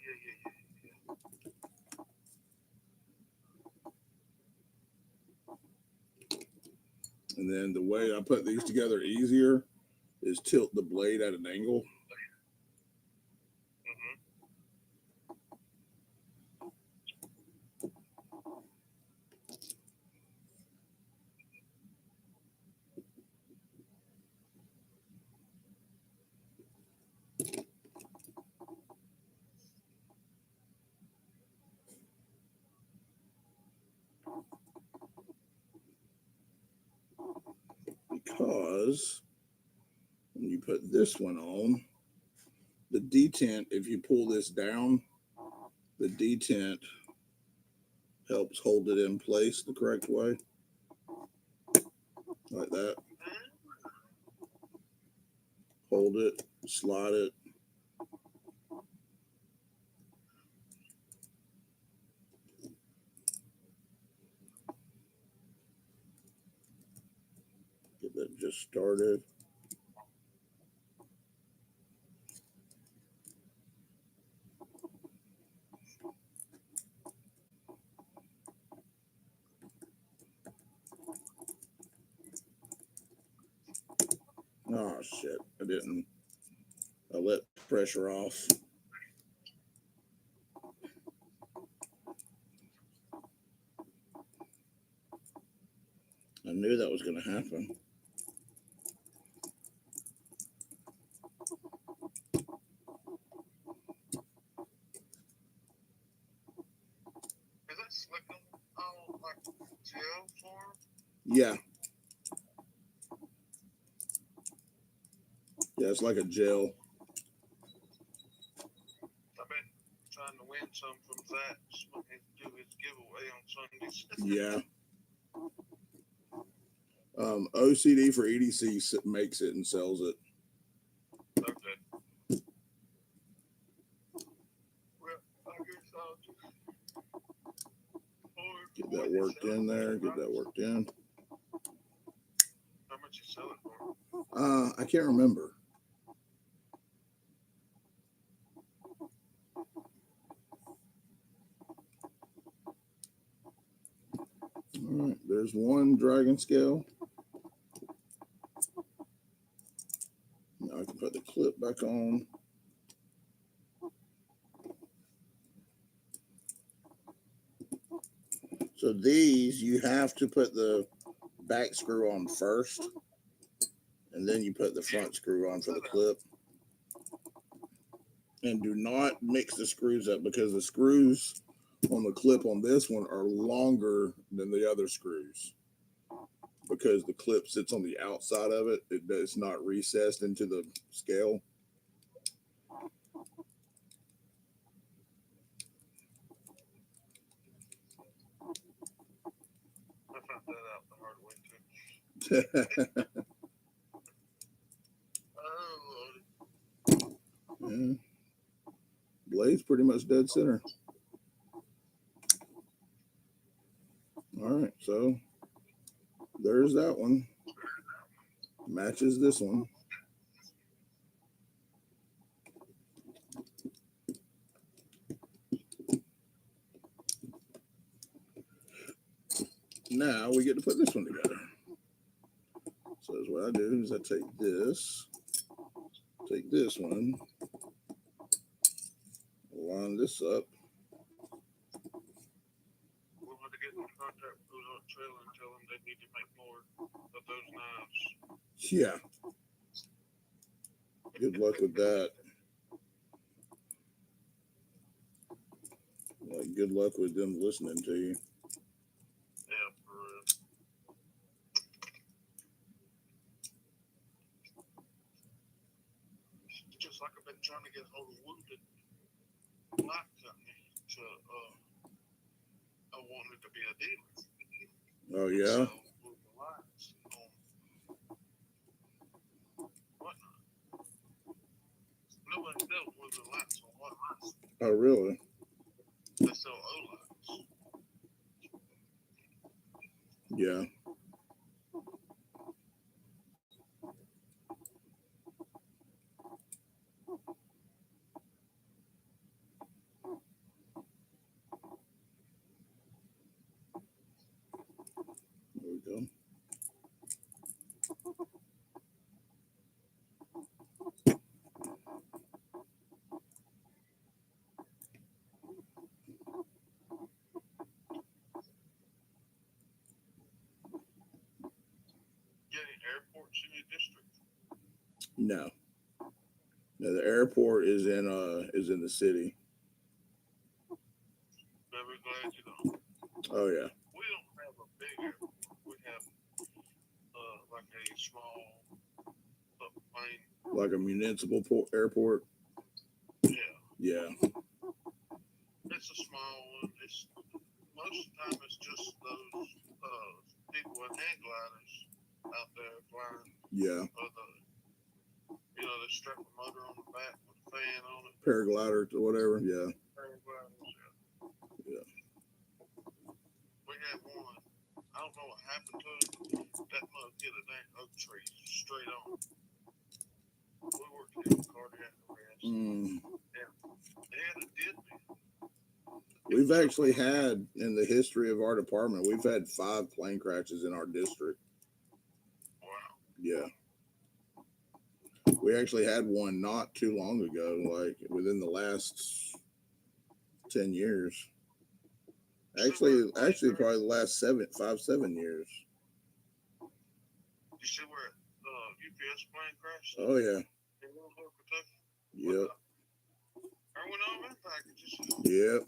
And then the way I put these together easier is tilt the blade at an angle. Mm-hmm. Because when you put this one on, the detent, if you pull this down, the detent helps hold it in place the correct way. Like that. Hold it, slide it. Get that just started. Oh shit, I let pressure off. I knew that was going to happen. Is that silicone like gel form? Yeah. Yeah, it's like a gel. I've been trying to win some from Zach when he do his giveaway on Sundays. Yeah. OCD for EDC makes it and sells it. Okay. Well, I guess I'll just Get that worked in there. Get that worked in. How much you sell it for? I can't remember. All right, there's one dragon scale. Now I can put the clip back on. So these, you have to put the back screw on first, and then you put the front screw on for the clip. And do not mix the screws up, because the screws on the clip on this one are longer than the other screws. Because the clip sits on the outside of it, it's not recessed into the scale. I found that out the hard way too. Oh, Lord. Yeah. Blade's pretty much dead center. All right, so there's that one. Matches this one. Now we get to put this one together. So that's what I do is I take this one, line this up. We'll have to get in contact with Ozark Trailer and tell them they need to make more of those knives. Yeah. Good luck with that. Like, good luck with them listening to you. Yeah, for real. It's just like I've been trying to get hold of Wounded Light Company to, I wanted to be a dealer. Oh yeah. So, Wounded Lights on whatnot. Nobody sells Wounded Lights on whatnot. Oh really? They sell O-Lights. Yeah. There we go. Get any airports in your district? No. No, the airport is in the city. Very glad you know. Oh yeah. We don't have a big airport. We have like a small plane. Like a municipal airport. Yeah. Yeah. It's a small one. It's most of the time it's just those people with hang gliders out there flying. Yeah. Or they strap a motor on the back with a fan on it. Paraglider or whatever. Yeah. Paragliders, yeah. Yeah. We had one. I don't know what happened to it. That mug hit a dang oak tree straight on. We worked in cardiac arrest. Yeah. They had a dead man. We've actually had, in the history of our department, we've had 5 plane crashes in our district. Wow. Yeah. We actually had one not too long ago, like within the last 10 years. Actually, probably the last 7 years. You see where UPS plane crashed? Oh yeah. In Louisville, Kentucky? Yep. Went over in packages. Yep.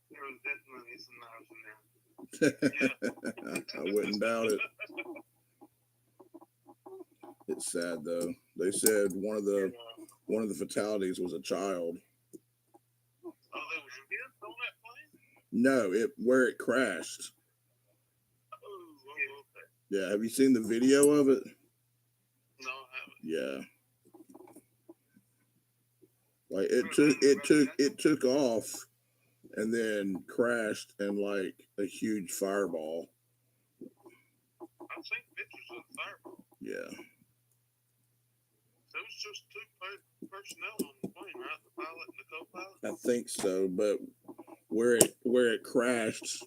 There was definitely some knives in there. I wouldn't doubt it. It's sad though. They said one of the fatalities was a child. Oh, there was kids on that plane? No, where it crashed. Oh, okay. Yeah, have you seen the video of it? No, I haven't. Yeah. Like it took off and then crashed in like a huge fireball. I've seen pictures of the fireball. Yeah. There was just two personnel on the plane, right? The pilot and the co-pilot. I think so, but where it crashed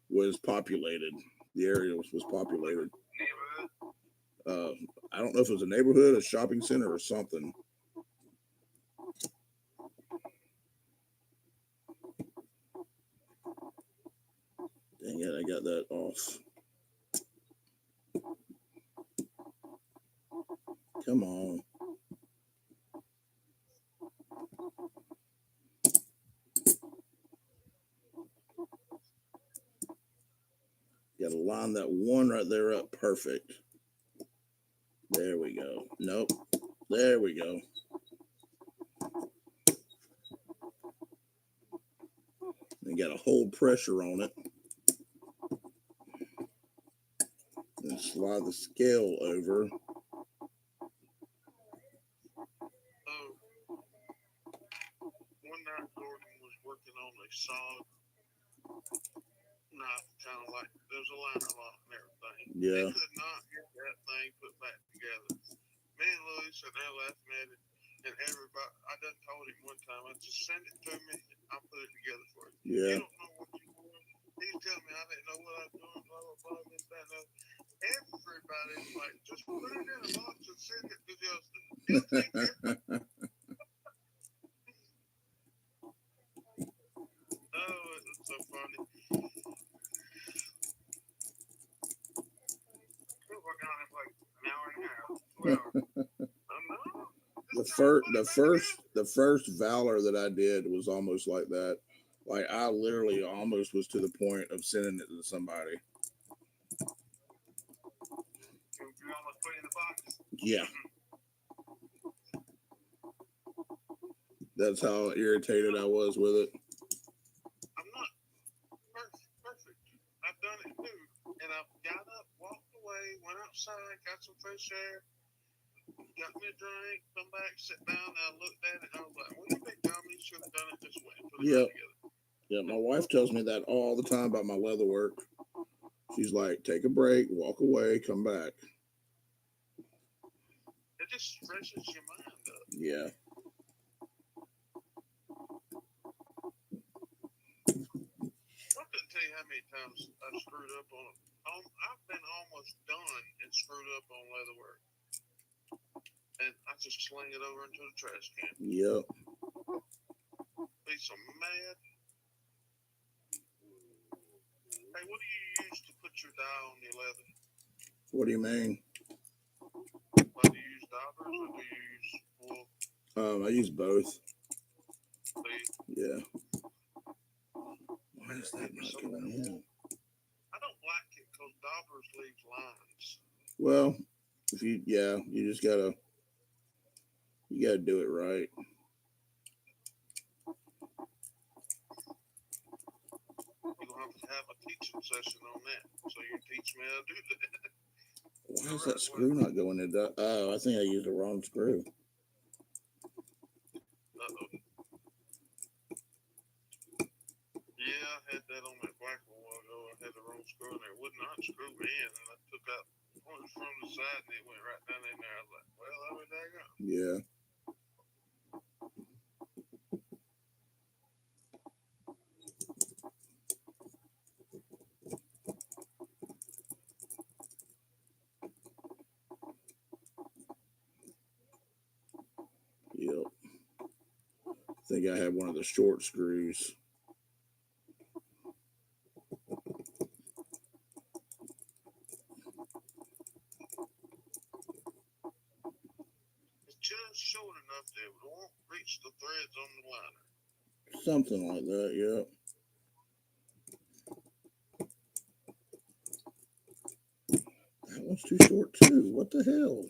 was populated. The area was populated. Neighborhood. I don't know if it was a neighborhood, a shopping center, or something. Dang it, I got that off. Come on. Got to line that one right there up perfect. There we go. Nope. There we go. And got to hold pressure on it. And slide the scale over. Oh, one night Gordon was working on a solid knife, kind of like there's a liner lock and everything. Yeah. He could not get that thing put back together. Me and Louis are there laughing at it, and everybody, I done told him one time, I just send it to me, I'll put it together for you. Yeah. You don't know what you're doing. He's telling me I didn't know what I was doing, blah, blah, blah, this, that, and that. Everybody's like, just put it in a box and send it to Justin. He'll take it. Oh, it's so funny. We're working on it for like an hour and a half, 2 hours. The first Valor that I did was almost like that. Like I literally almost was to the point of sending it to somebody. You almost put it in the box? Yeah. That's how irritated I was with it. I'm not perfect. I've done it too. And I've got up, walked away, went outside, got some fresh air, got me a drink, come back, sit down, and I looked at it, and I was like, well, you big dummy, you should have done it this way and put it Yep. together. Yeah, my wife tells me that all the time about my leather work. She's like, take a break, walk away, come back. It just freshens your mind up. Yeah. I couldn't tell you how many times I've screwed up on it. I've been almost done and screwed up on leather work. And I just sling it over into the trash can. Yep. Be so mad. Hey, what do you use to put your dye on your leather? What do you mean? Like, do you use daubers or do you use wool? I use both. See? Yeah. Why is that not going in? I don't like it because daubers leave lines. Well, you just gotta do it right. We're gonna have a teaching session on that, so you teach me how to do that. Why is that screw not going in? Oh, I think I used the wrong screw. Uh-oh. Yeah, I had that on that black one a while ago. I had the wrong screw in there. It would not screw in, and I took out one from the side, and it went right down in there. I was like, well, that was daggone. Yeah. Yep. I think I had one of the short screws. It's just short enough that it won't reach the threads on the liner. Something like that, yep. That one's too short too. What the hell?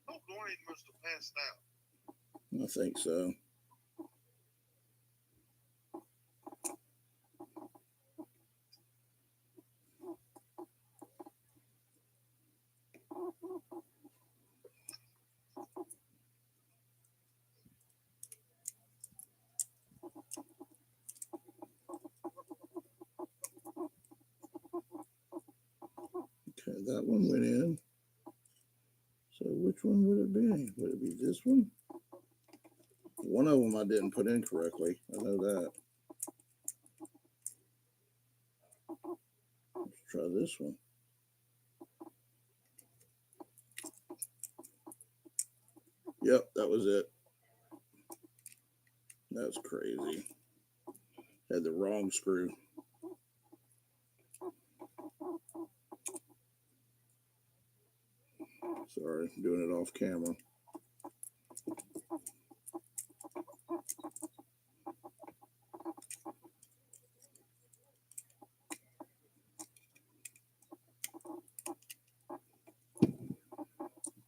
Oh, Dwayne must have passed out. I think so. Okay, that one went in. So which one would it be? Would it be this one? One of them I didn't put in correctly. I know that. Let's try this one. Yep, that was it. That's crazy. Had the wrong screw. Sorry, doing it off camera.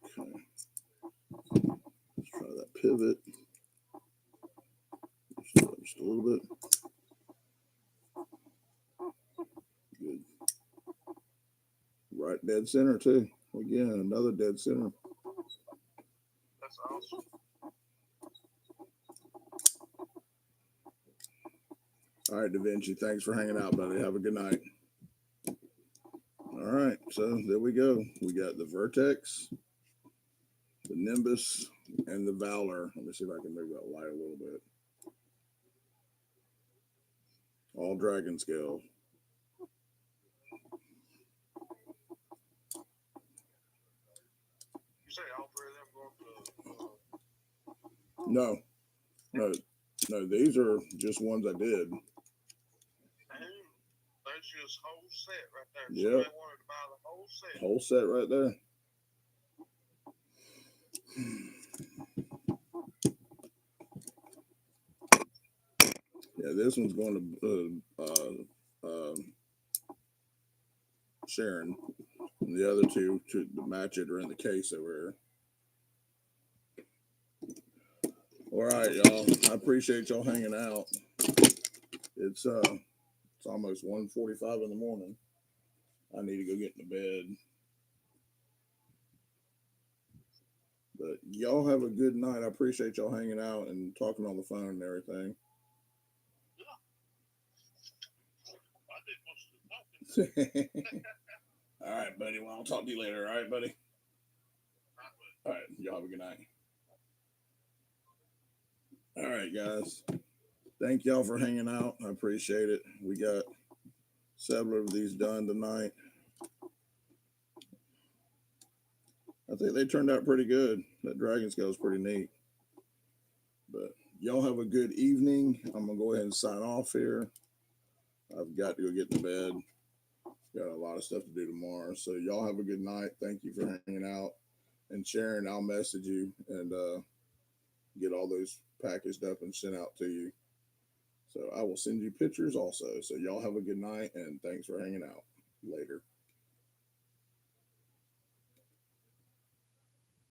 Okay. Let's try that pivot. Just a little bit. Good. Right dead center too. Again, another dead center. That's awesome. All right, Da Vinci, thanks for hanging out, buddy. Have a good night. All right, so there we go. We got the Vertex, the Nimbus, and the Valor. Let me see if I can move that light a little bit. All dragon scale. You say all three of them going to? No, no, no. These are just ones I did. That's just whole set right there. Yep. Somebody wanted to buy the whole set. Whole set right there. Yeah, this one's going to Sharon. And the other two to match it are in the case over here. All right, y'all. I appreciate y'all hanging out. It's almost 1:45 in the morning. I need to go get into bed. But y'all have a good night. I appreciate y'all hanging out and talking on the phone and everything. I did most of the talking. All right, buddy. Well, I'll talk to you later. All right, buddy. All right. Y'all have a good night. All right, guys. Thank y'all for hanging out. I appreciate it. We got several of these done tonight. I think they turned out pretty good. That dragon scale is pretty neat. But y'all have a good evening. I'm going to go ahead and sign off here. I've got to go get to bed. Got a lot of stuff to do tomorrow. So y'all have a good night. Thank you for hanging out. And Sharon, I'll message you and get all those packaged up and sent out to you. So I will send you pictures also. So y'all have a good night and thanks for hanging out. Later.